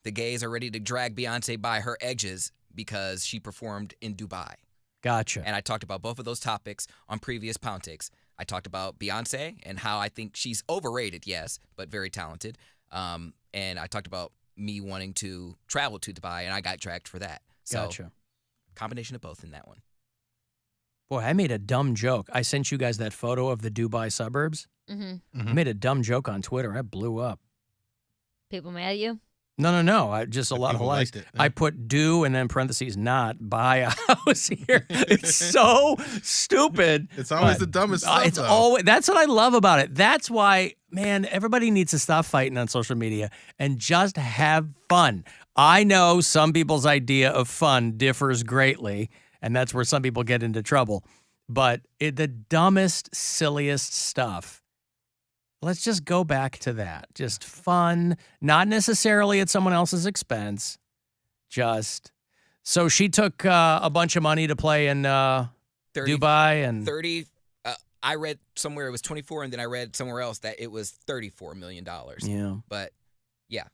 The gays are ready to drag Beyonce by her edges because she performed in Dubai. Gotcha. And I talked about both of those topics on previous Pound Takes. I talked about Beyonce and how I think she's overrated, yes, but very talented. And I talked about me wanting to travel to Dubai, and I got dragged for that. So, Gotcha. Combination of both in that one. Boy, I made a dumb joke. I sent you guys that photo of the Dubai suburbs. I made a dumb joke on Twitter. I blew up. People mad at you? No. Just a lot of likes. I put do and then parentheses not buy a house here. It's so stupid. It's always the dumbest stuff. It's always that's what I love about it. That's why, man, everybody needs to stop fighting on social media and just have fun. I know some people's idea of fun differs greatly, and that's where some people get into trouble. But the dumbest, silliest stuff. Let's just go back to that. Just fun, not necessarily at someone else's expense. So she took a bunch of money to play in Dubai and 30. I read somewhere it was 24, and then I read somewhere else that it was $34 million. Yeah. But yeah,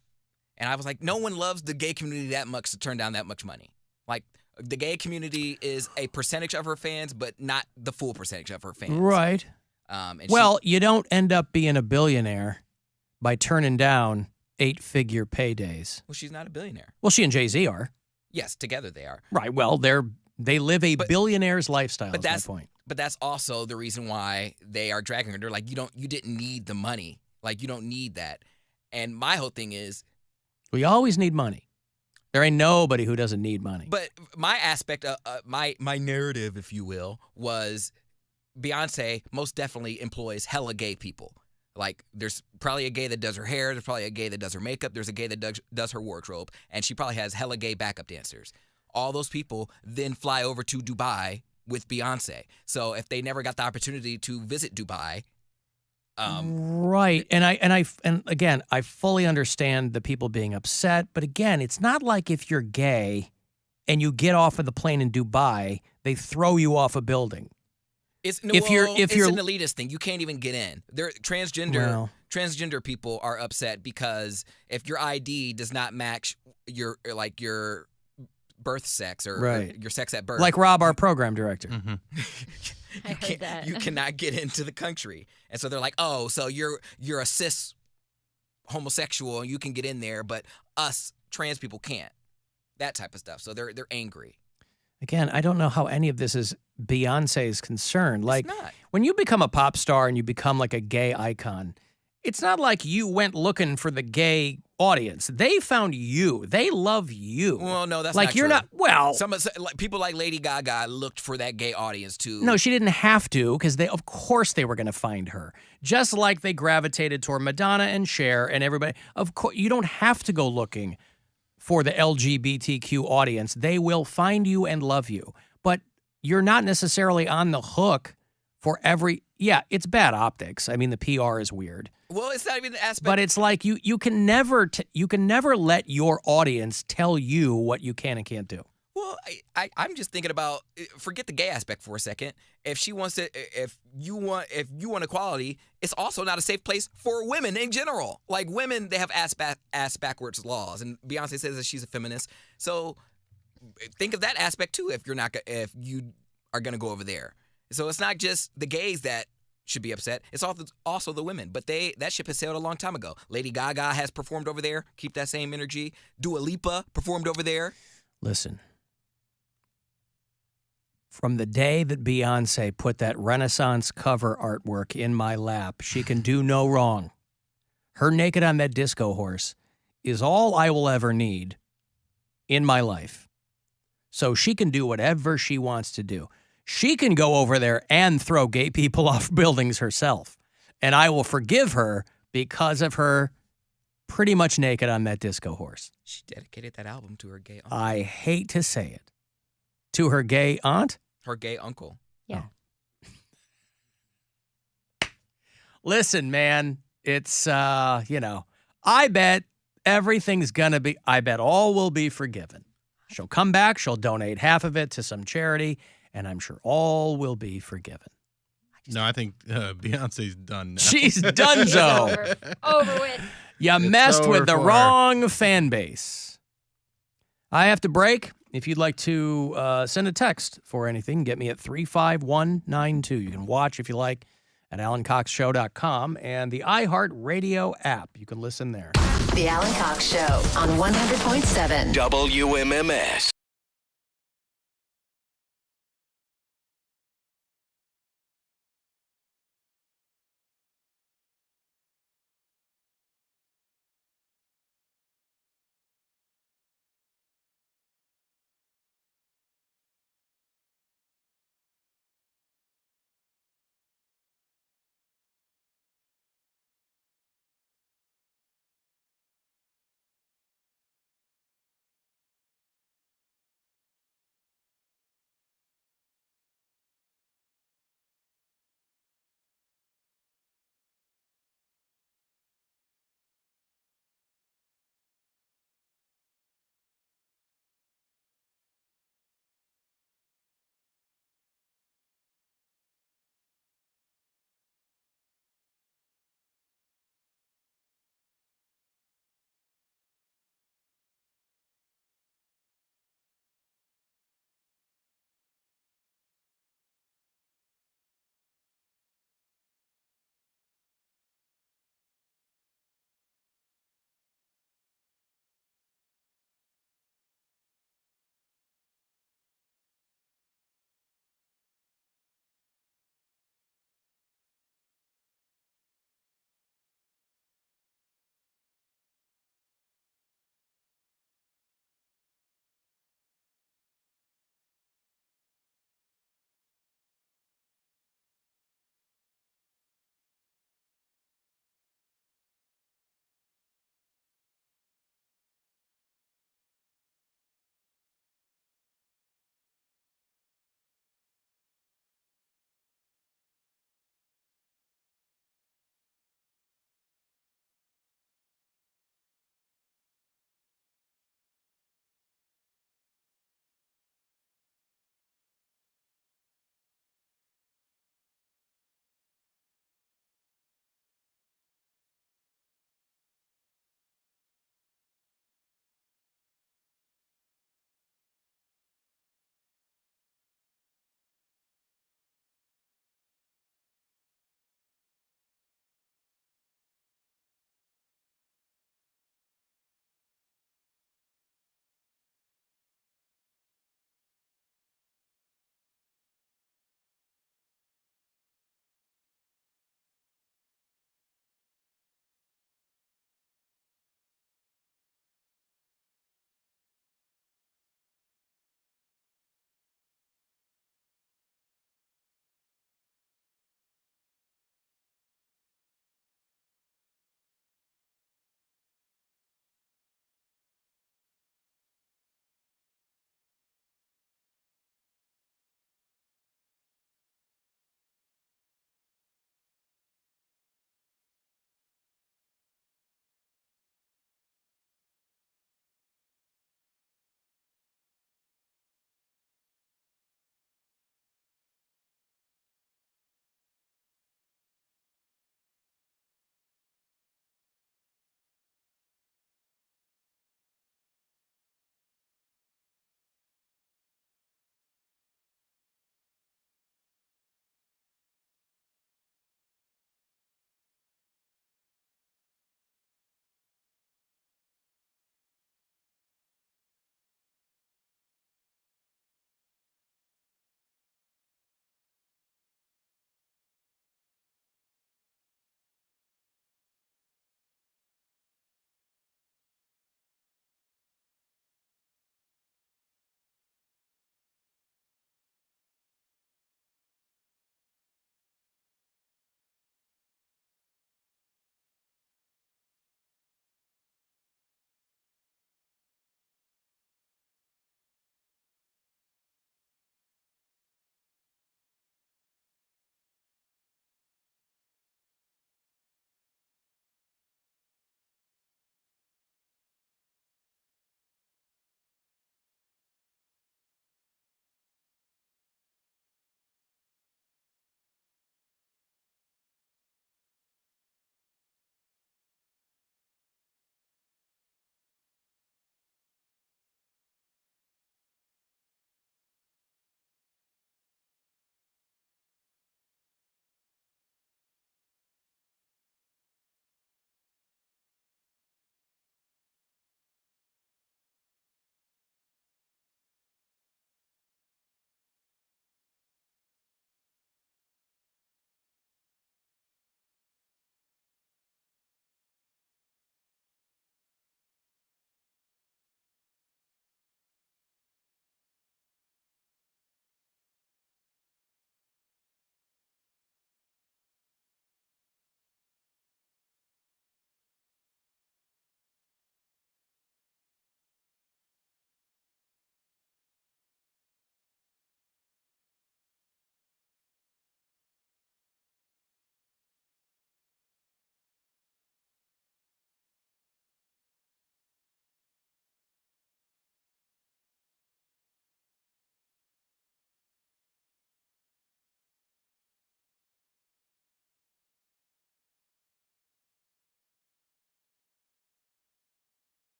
and I was like, no one loves the gay community that much to turn down that much money. Like, the gay community is a percentage of her fans, but not the full percentage of her fans. Right. You don't end up being a billionaire by turning down 8-figure paydays. Well, she's not a billionaire. Well, she and Jay-Z are. Yes, together they are. Right. Well, they live a billionaire's lifestyle. That's my point. But that's also the reason why they are dragging her. They're like, you didn't need the money. Like, you don't need that. And my whole thing is, We always need money. There ain't nobody who doesn't need money. but my aspect of my narrative, if you will, was Beyonce most definitely employs hella gay people. Like, there's probably a gay that does her hair. There's probably a gay that does her makeup. There's a gay that does her wardrobe. And she probably has hella gay backup dancers. All those people then fly over to Dubai with Beyonce. So if they never got the opportunity to visit Dubai, Right. And again, I fully understand the people being upset, but again, it's not like if you're gay and you get off of the plane in Dubai, they throw you off a building. it's an elitist thing. You can't even get in. They're transgender people are upset because if your ID does not match your birth sex or your sex at birth, like Rob, our program director. You cannot get into the country. And so they're like, oh, so you're a cis homosexual and you can get in there, but us trans people can't. That type of stuff. So they're angry. Again, I don't know how any of this is Beyonce's concern. Like, It's not. when you become a pop star and you become like a gay icon, it's not like you went looking for the gay audience. They found you. They love you. Well, no, that's like not you're true. not. Well, people like Lady Gaga looked for that gay audience too. no, she didn't have to because of course, they were going to find her. Just like they gravitated toward Madonna and Cher and everybody. Of course, you don't have to go looking for the LGBTQ audience. They will find you and love you. But you're not necessarily on the hook for every. Yeah, it's bad optics. I mean, the PR is weird. Well, it's not even the aspect. But it's like you can never let your audience tell you what you can and can't do. Well, I'm just thinking about, forget the gay aspect for a second. If she wants to, if you want equality, it's also not a safe place for women in general. Like, women, they have ass backwards laws, and Beyonce says that she's a feminist. So think of that aspect too. If you are going to go over there, so it's not just the gays that should be upset. It's also the women. But that ship has sailed a long time ago. Lady Gaga has performed over there. Keep that same energy. Dua Lipa performed over there. Listen. From the day that Beyonce put that Renaissance cover artwork in my lap, she can do no wrong. Her naked on that disco horse is all I will ever need in my life. So she can do whatever she wants to do. She can go over there and throw gay people off buildings herself. And I will forgive her because of her pretty much naked on that disco horse. She dedicated that album to her gay uncle. I hate to say it. To her gay aunt? Her gay uncle. Yeah. Listen, man, it's, I bet everything's going to be, I bet all will be forgiven. She'll come back, she'll donate half of it to some charity, and I'm sure all will be forgiven. No, I think Beyonce's done now. She's donezo. Over with. You messed with the wrong fan base. I have to break. If you'd like to send a text for anything, get me at 35192. You can watch if you like at AlanCoxShow.com and the iHeartRadio app. You can listen there. The Alan Cox Show on 100.7 WMMS.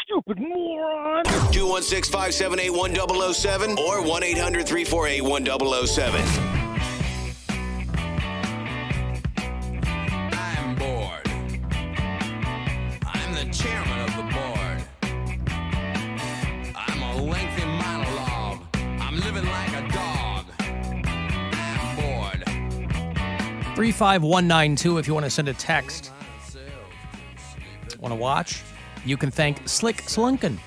stupid moron. 216-578-1007 or 1-800-348-1007. I'm bored. I'm the chairman of the board. I'm a lengthy monologue. I'm living like a dog. I'm bored. 35192 if you want to send a text. Want to watch? You can thank Slick Slunkin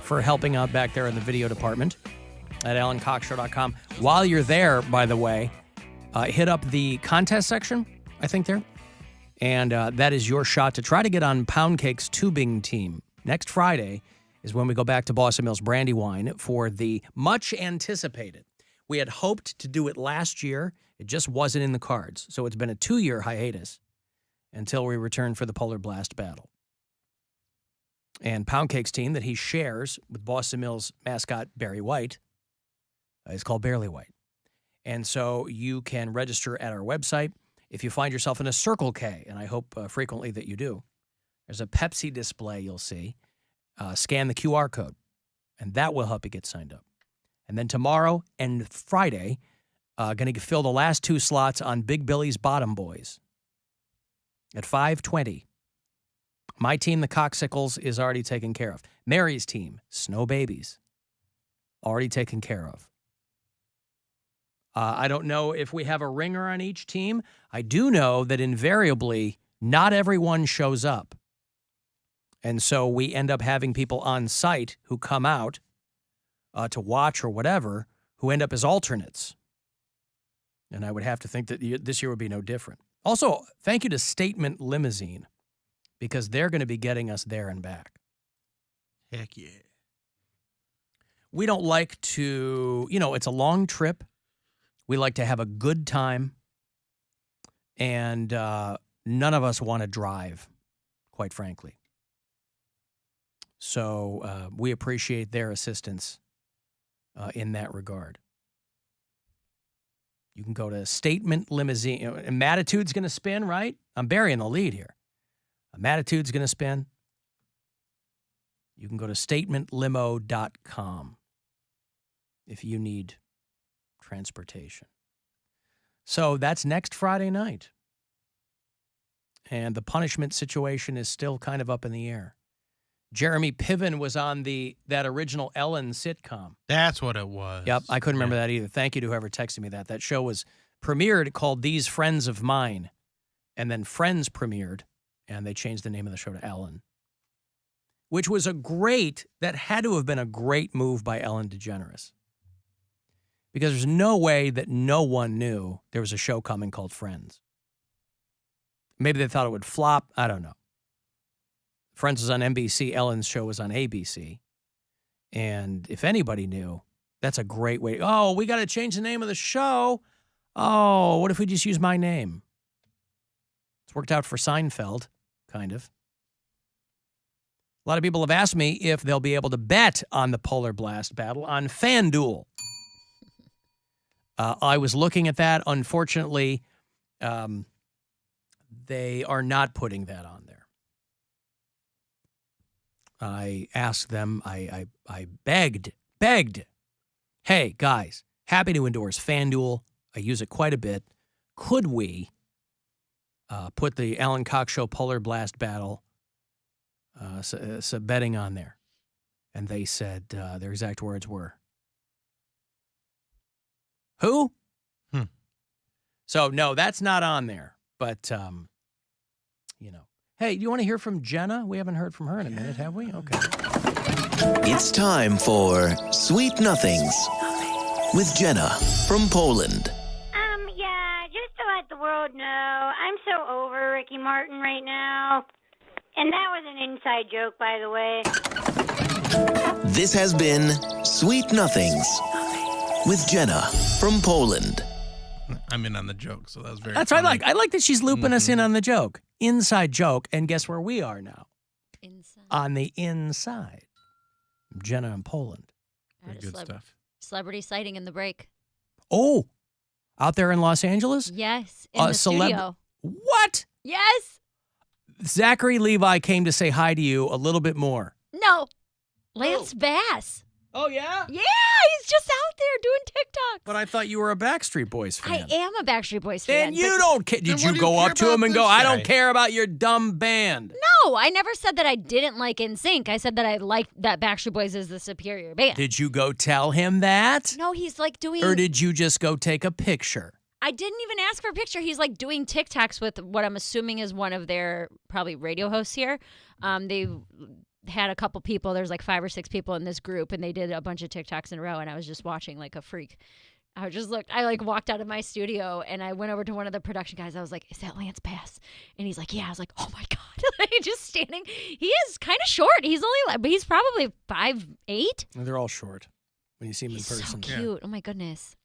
for helping out back there in the video department at AlanCoxShow.com. While you're there, by the way, hit up the contest section, I think there. And that is your shot to try to get on Poundcake's tubing team. Next Friday is when we go back to Boston Mills Brandywine for the much anticipated. We had hoped to do it last year. It just wasn't in the cards. So it's been a 2-year hiatus until we return for the Polar Blast Battle. And Poundcake's team that he shares with Boston Mills mascot Barry White is called Barely White. And so you can register at our website. If you find yourself in a Circle K, and I hope frequently that you do, there's a Pepsi display you'll see. Scan the QR code, and that will help you get signed up. And then tomorrow and Friday, going to fill the last 2 slots on Big Billy's Bottom Boys. At 5:20, my team, the Coxsicles, is already taken care of. Mary's team, Snow Babies, already taken care of. I don't know if we have a ringer on each team. I do know that invariably, not everyone shows up. And so we end up having people on site who come out to watch or whatever, who end up as alternates. And I would have to think that this year would be no different. Also, thank you to Statement Limousine, because they're going to be getting us there and back. Heck yeah. We don't like to, it's a long trip. We like to have a good time. And none of us want to drive, quite frankly. So we appreciate their assistance in that regard. You can go to Statement Limousine. And Matitude's going to spin, right? I'm burying the lead here. Matitude's going to spin. You can go to statementlimo.com if you need transportation. So that's next Friday night. And the punishment situation is still kind of up in the air. Jeremy Piven was on that original Ellen sitcom. That's what it was. Yep, I couldn't remember that either. Thank you to whoever texted me that. That show was premiered called These Friends of Mine. And then Friends premiered, and they changed the name of the show to Ellen. Which was that had to have been a great move by Ellen DeGeneres. Because there's no way that no one knew there was a show coming called Friends. Maybe they thought it would flop. I don't know. Friends was on NBC. Ellen's show was on ABC. And if anybody knew, that's a great way. Oh, we got to change the name of the show. Oh, what if we just use my name? It's worked out for Seinfeld, kind of. A lot of people have asked me if they'll be able to bet on the Polar Blast Battle on FanDuel. I was looking at that. Unfortunately, they are not putting that on there. I asked them, I begged, hey, guys, happy to endorse FanDuel. I use it quite a bit. Could we put the Alan Cox Show Polar Blast Battle betting on there? And they said, their exact words were, who? So, no, that's not on there. But, Hey, do you want to hear from Jenna? We haven't heard from her in a minute, have we? Okay. It's time for Sweet Nothings with Jenna from Poland. Yeah, just to let the world know, I'm so over Ricky Martin right now. And that was an inside joke, by the way. This has been Sweet Nothings with Jenna from Poland. I'm in on the joke, so that was very That's funny. what I like. I like that she's looping us in on the joke. Inside joke, and guess where we are now? Inside. On the inside. Jenna in Poland. Very good stuff. Celebrity sighting in the break. Oh, out there in Los Angeles? Yes, in the studio. What? Yes. Zachary Levi came to say hi to you a little bit more. No, No. Lance Bass. Oh, yeah? Yeah, he's just out there doing TikToks. But I thought you were a Backstreet Boys fan. I am a Backstreet Boys fan. Then you don't care. Did you go up to him and go, I don't care about your dumb band? No, I never said that I didn't like NSYNC. I said that I liked that Backstreet Boys is the superior band. Did you go tell him that? No, he's like doing... Or did you just go take a picture? I didn't even ask for a picture. He's like doing TikToks with what I'm assuming is one of their probably radio hosts here. They had a couple people. There's like 5 or 6 people in this group, and they did a bunch of TikToks in a row, and I was just watching like a freak. I like walked out of my studio, and I went over to one of the production guys. I was like, is that Lance Bass? And he's like, yeah. I was like, oh my God. Just standing. He is kind of short. He's probably 5'8". They're all short when you see him in person. So cute. Oh my goodness.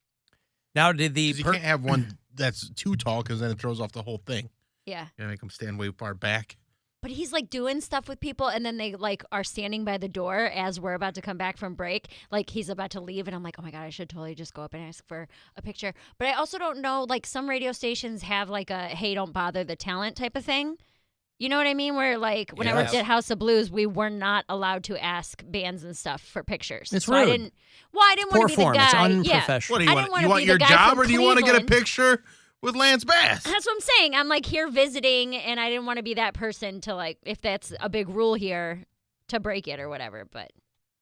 Now, did you can't have one that's too tall because then it throws off the whole thing. Yeah. You gotta make them stand way far back. But he's like doing stuff with people, and then they like are standing by the door as we're about to come back from break. Like he's about to leave, and I'm like, oh my God, I should totally just go up and ask for a picture. But I also don't know, like some radio stations have like a hey, don't bother the talent type of thing. You know what I mean? Where like when I worked at House of Blues, we were not allowed to ask bands and stuff for pictures. It's rude. I didn't want to be the guy. It's unprofessional. What do you want your job, or do you want to get a picture with Lance Bass? That's what I'm saying. I'm like here visiting, and I didn't want to be that person to like, if that's a big rule here, to break it or whatever. But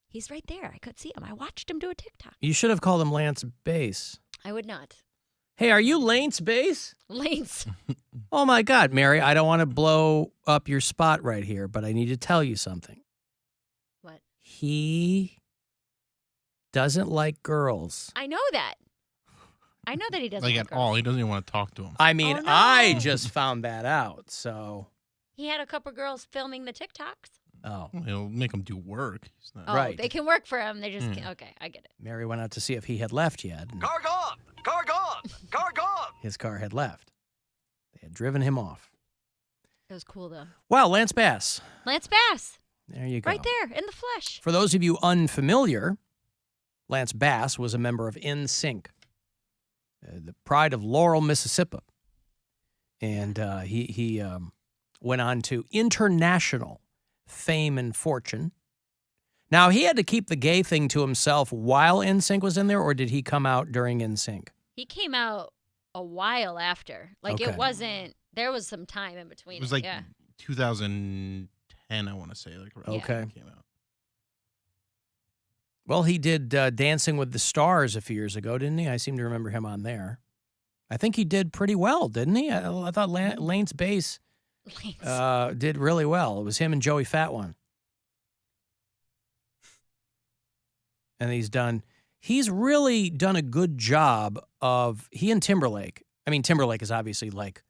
he's right there. I could see him. I watched him do a TikTok. You should have called him Lance Bass. I would not. Hey, are you Lance Bass? Lance. Oh my God, Mary, I don't want to blow up your spot right here, but I need to tell you something. What? He doesn't like girls. I know that. I know that he doesn't like like at all. He doesn't even want to talk to him. I mean, Oh, no. I just found that out, so. He had a couple girls filming the TikToks. Oh. He'll make him do work. He's not Right. They can work for him. They just can't. Okay, I get it. Mary went out to see if he had left yet. and Car gone! Car gone! Car gone! His car had left. They had driven him off. It was cool, though. Wow, Lance Bass. Lance Bass. There you go. Right there, in the flesh. For those of you unfamiliar, Lance Bass was a member of NSYNC, the pride of Laurel, Mississippi. And he went on to international fame and fortune. Now, he had to keep the gay thing to himself while NSYNC was in there, or did he come out during NSYNC? He came out a while after. Like, Okay. it wasn't, there was some time in between. It was like yeah. 2010, I want to say. Like Okay. when it came out. Well, he did Dancing with the Stars a few years ago, didn't he? I seem to remember him on there. I think he did pretty well, didn't he? I thought Lance Bass did really well. It was him and Joey Fat One. And he's really done a good job he and Timberlake. I mean, Timberlake is obviously like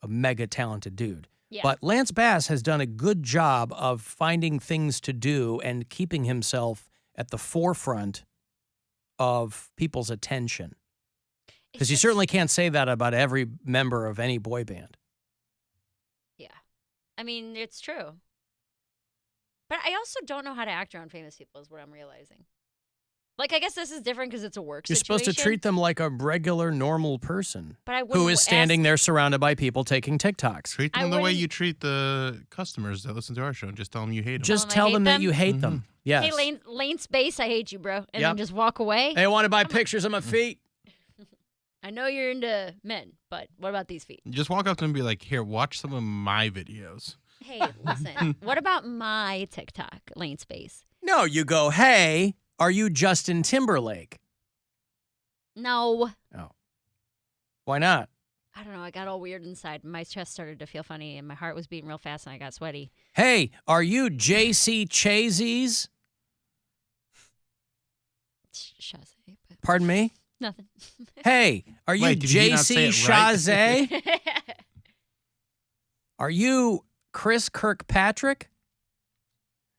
a mega talented dude. Yeah. But Lance Bass has done a good job of finding things to do and keeping himself at the forefront of people's attention. Because you certainly can't say that about every member of any boy band. Yeah. I mean, it's true. But I also don't know how to act around famous people is what I'm realizing. Like, I guess this is different because it's a work You're situation. supposed to treat them like a regular, normal person But I who wouldn't is standing ask- there surrounded by people taking TikToks. Treat them the way you treat the customers that listen to our show. And just tell them you hate them. Just Tell tell them them I that hate you hate Mm-hmm. them. Yes. Hey, Lane Space, I hate you, bro. And Yep. then just walk away. They want to buy pictures of my feet. I know you're into men, but what about these feet? Just walk up to them and be like, here, watch some of my videos. Hey, listen. What about my TikTok, Lane Space? No, you go, hey, are you Justin Timberlake? No. Oh. Why not? I don't know. I got all weird inside. My chest started to feel funny, and my heart was beating real fast, and I got sweaty. Hey, are you JC Chazies? Shazay. But Pardon me? nothing. Hey, are you Wait, did you not say JC it right? Chazé? Are you Chris Kirkpatrick?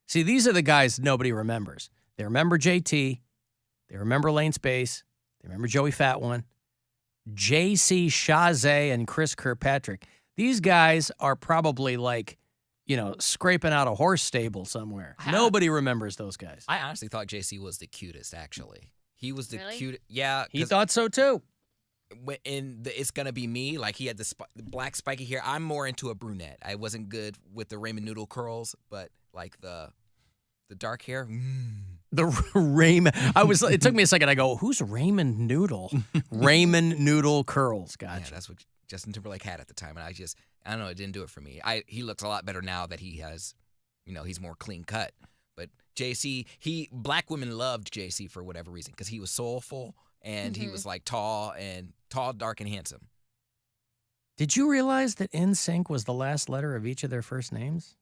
See, these are the guys nobody remembers. They remember JT. They remember Lane Space. They remember Joey Fat One. JC Chazé and Chris Kirkpatrick. These guys are probably like, scraping out a horse stable somewhere. Nobody remembers those guys. I honestly thought JC was the cutest, actually. He was the Really? cutest. Yeah. He thought so too. In the It's Gonna Be Me, like he had the black spiky hair. I'm more into a brunette. I wasn't good with the ramen noodle curls, but like the The dark hair. The Raymond. It took me a second. I go, who's Raymond Noodle? Raymond Noodle curls. Gotcha. Yeah, that's what Justin Timberlake had at the time, and I don't know, it didn't do it for me. He looks a lot better now that he has, he's more clean cut. But JC, black women loved JC for whatever reason because he was soulful and he was like tall, dark, and handsome. Did you realize that NSYNC was the last letter of each of their first names?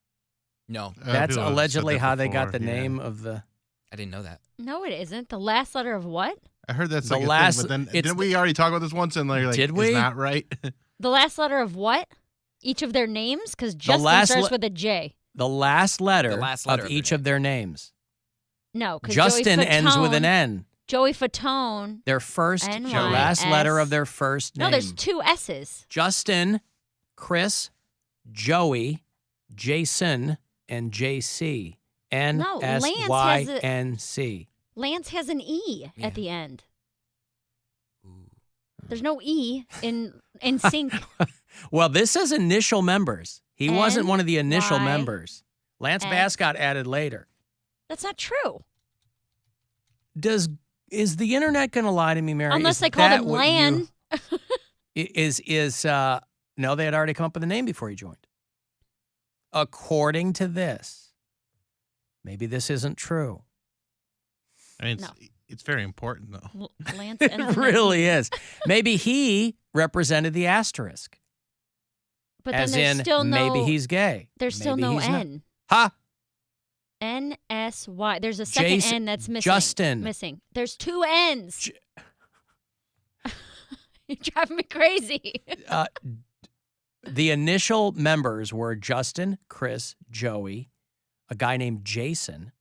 No. That's people have allegedly said that how they got before, the name of the. I didn't know that. No, it isn't. The last letter of what? I heard that's The like last- a thing, but then it's didn't we already talk about this once? And like, Did we? It's not right. The last letter of what? Each of their names? Because Justin starts with a J. The last letter, letter of each of their names. No, because Justin ends with an N. Joey Fatone. Their first, NYS. the last letter of their first name. No, there's 2 S's. Justin, Chris, Joey, Jason, and JC. NSYNC. Lance has an E at the end. There's no E in sync. Well, this says initial members. He wasn't one of the initial members. Lance Bass got added later. That's not true. Is the internet going to lie to me, Mary? Unless they called him Lan. No, they had already come up with a name before he joined. According to this. Maybe this isn't true. I mean, it's very important, though. Lance It really is. Maybe he represented the asterisk. But then as there's in, still maybe he's gay. There's still Maybe no he's not. N. Ha! NSY. There's a second N that's missing. Justin. Missing. There's 2 N's. You're driving me crazy. The initial members were Justin, Chris, Joey, a guy named Jason,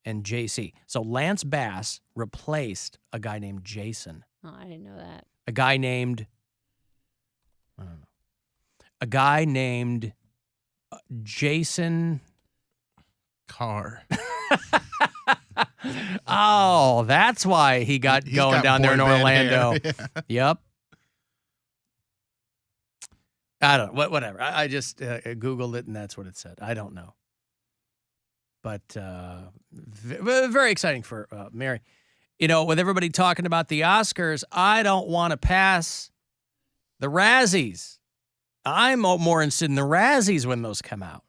and JC. So Lance Bass replaced a guy named Jason. Oh, I didn't know that. A guy named, I don't know. A guy named Jason Carr. Oh, that's why he got going down there in Orlando. Yeah. Yep. I don't know. Whatever. I just Googled it, and that's what it said. I don't know. But very exciting for Mary. With everybody talking about the Oscars, I don't want to pass the Razzies. I'm more interested in the Razzies when those come out.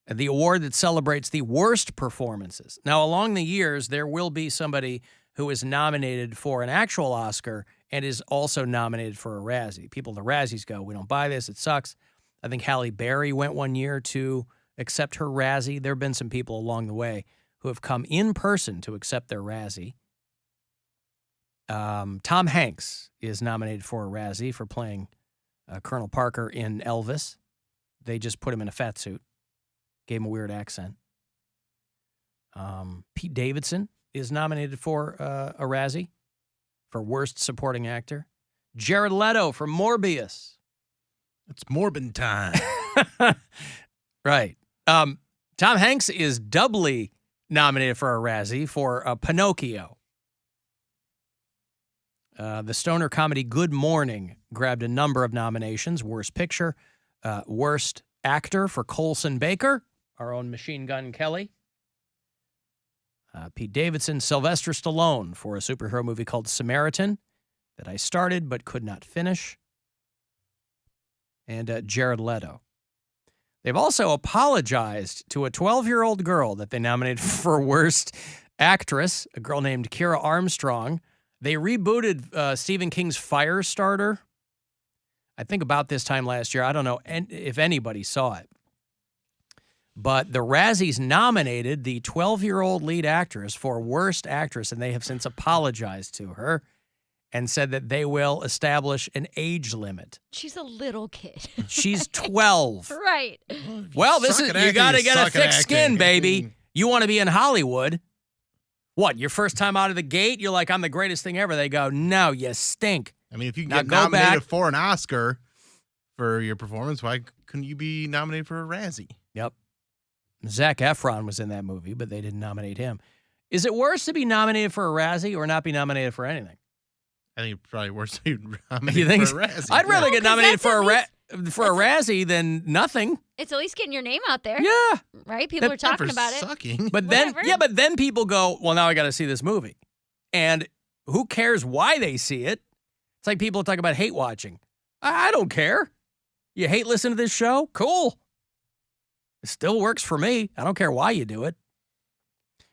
The award that celebrates the worst performances. Now, along the years, there will be somebody who is nominated for an actual Oscar and is also nominated for a Razzie. People at the Razzies go, we don't buy this, it sucks. I think Halle Berry went one year to accept her Razzie. There have been some people along the way who have come in person to accept their Razzie. Tom Hanks is nominated for a Razzie for playing Colonel Parker in Elvis. They just put him in a fat suit. Gave him a weird accent. Pete Davidson is nominated for a Razzie for Worst Supporting Actor. Jared Leto for Morbius. It's Morbin time. Right. Tom Hanks is doubly nominated for a Razzie for Pinocchio. The stoner comedy Good Morning grabbed a number of nominations. Worst Picture, Worst Actor for Colson Baker, our own Machine Gun Kelly. Pete Davidson, Sylvester Stallone for a superhero movie called Samaritan that I started but could not finish. And Jared Leto. They've also apologized to a 12-year-old girl that they nominated for Worst Actress, a girl named Kira Armstrong. They rebooted Stephen King's Firestarter, I think about this time last year. I don't know if anybody saw it. But the Razzies nominated the 12-year-old lead actress for Worst Actress, and they have since apologized to her and said that they will establish an age limit. She's a little kid. She's 12. Right. Well, you got to get a thick skin, baby. You want to be in Hollywood. What, your first time out of the gate? You're like, I'm the greatest thing ever. They go, no, you stink. I mean, if you can Now get go nominated back. for an Oscar for your performance, why couldn't you be nominated for a Razzie? Yep. Zac Efron was in that movie, but they didn't nominate him. Is it worse to be nominated for a Razzie or not be nominated for anything? I think it's probably worse to be nominated You think? for a Razzie. I'd rather get nominated for a that Razzie than nothing. It's at least getting your name out there. Yeah. Right? People are talking about it. Sucking. But then people go, well, now I got to see this movie. And who cares why they see it? It's like people talk about hate watching. I don't care. You hate listening to this show? Cool. It still works for me. I don't care why you do it.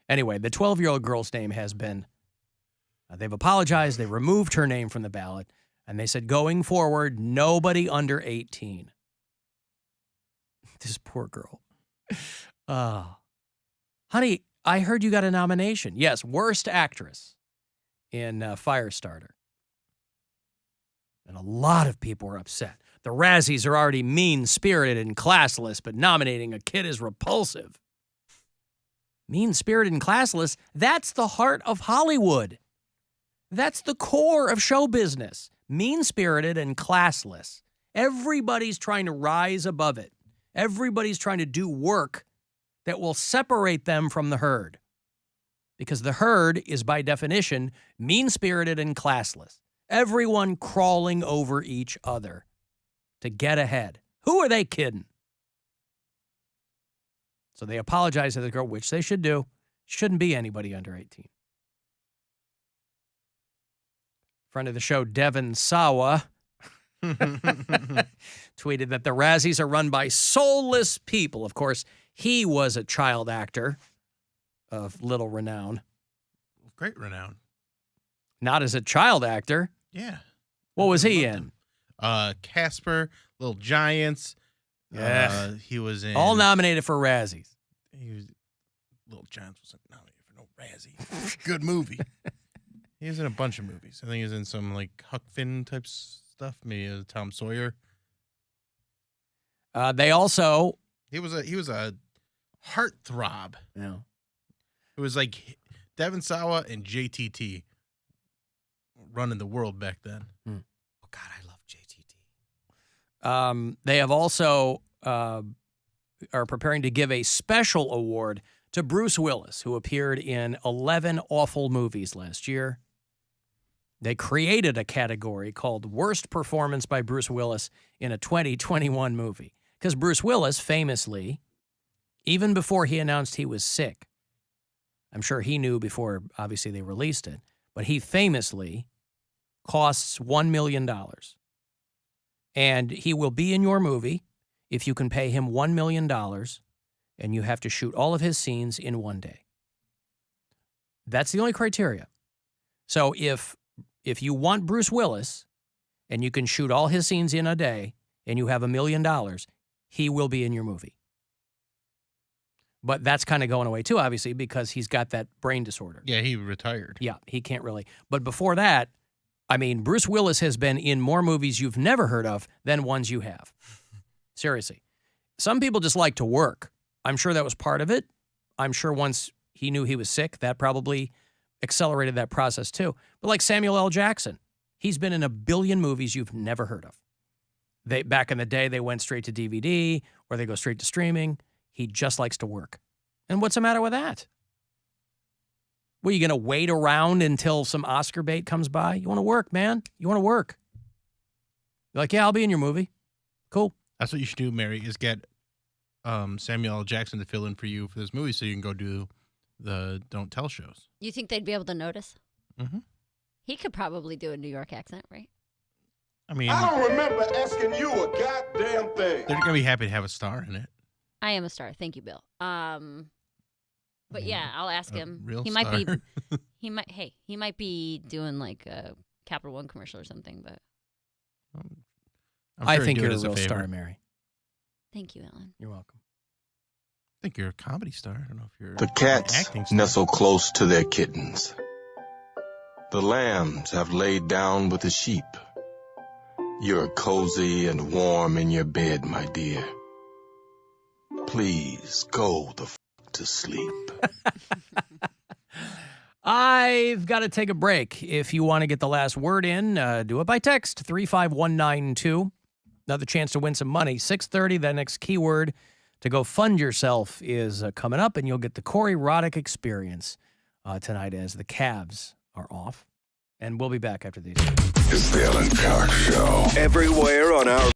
Anyway, the 12-year-old girl's name has been, they've apologized. They removed her name from the ballot. And they said, going forward, nobody under 18. This poor girl. Honey, I heard you got a nomination. Yes, worst actress in Firestarter. And a lot of people are upset. The Razzies are already mean-spirited and classless, but nominating a kid is repulsive. Mean-spirited and classless, that's the heart of Hollywood. That's the core of show business. Mean-spirited and classless. Everybody's trying to rise above it. Everybody's trying to do work that will separate them from the herd. Because the herd is, by definition, mean-spirited and classless. Everyone crawling over each other to get ahead. Who are they kidding? So they apologize to the girl, which they should do. Shouldn't be anybody under 18. Friend of the show, Devin Sawa, tweeted that the Razzies are run by soulless people. Of course, he was a child actor of little renown. Great renown. Not as a child actor. Yeah. What was he in? Casper, Little Giants. Yeah. He was in... All nominated for Razzies. Little Giants wasn't nominated for no Razzie. Good movie. He was in a bunch of movies. I think he was in some like Huck Finn type stuff. Maybe Tom Sawyer. They also... He was a heartthrob. Yeah. It was like Devin Sawa and JTT running the world back then. Oh, God, I love JTT. They have also are preparing to give a special award to Bruce Willis, who appeared in 11 awful movies last year. They created a category called Worst Performance by Bruce Willis in a 2021 movie. Because Bruce Willis famously, even before he announced he was sick, I'm sure he knew before, obviously, they released it, but he famously costs $1 million. And he will be in your movie if you can pay him $1 million and you have to shoot all of his scenes in one day. That's the only criteria. So if you want Bruce Willis and you can shoot all his scenes in a day and you have $1 million, he will be in your movie. But that's kind of going away too, obviously, because he's got that brain disorder. Yeah, he retired. Yeah, he can't really. But before that, I mean, Bruce Willis has been in more movies you've never heard of than ones you have. Seriously. Some people just like to work. I'm sure that was part of it. I'm sure once he knew he was sick, that probably accelerated that process too. But like Samuel L. Jackson, he's been in a billion movies you've never heard of. Back in the day, they went straight to DVD or they go straight to streaming. He just likes to work. And what's the matter with that? Well, you going to wait around until some Oscar bait comes by? You want to work, man. You want to work. You're like, yeah, I'll be in your movie. Cool. That's what you should do, Mary, is get Samuel L. Jackson to fill in for you for this movie so you can go do the Don't Tell shows. You think they'd be able to notice? Mm-hmm. He could probably do a New York accent, right? I mean, I don't remember asking you a goddamn thing. They're going to be happy to have a star in it. I am a star. Thank you, Bill. But yeah, I'll ask him. Real He star. might be. He might be doing like a Capital One commercial or something. But I think you're a real star, Mary. Thank you, Alan. You're welcome. I think you're a comedy star. I don't know if you're The cats acting star. nestle close to their kittens. The lambs have laid down with the sheep. You're cozy and warm in your bed, my dear. Please go the f*** to sleep. I've got to take a break. If you want to get the last word in, do it by text, 35192. Another chance to win some money. 6:30, that next keyword to go fund yourself is coming up, and you'll get the Corey Roddick experience tonight as the Cavs are off. And we'll be back after these. It's the Alan Cox Show. Everywhere on our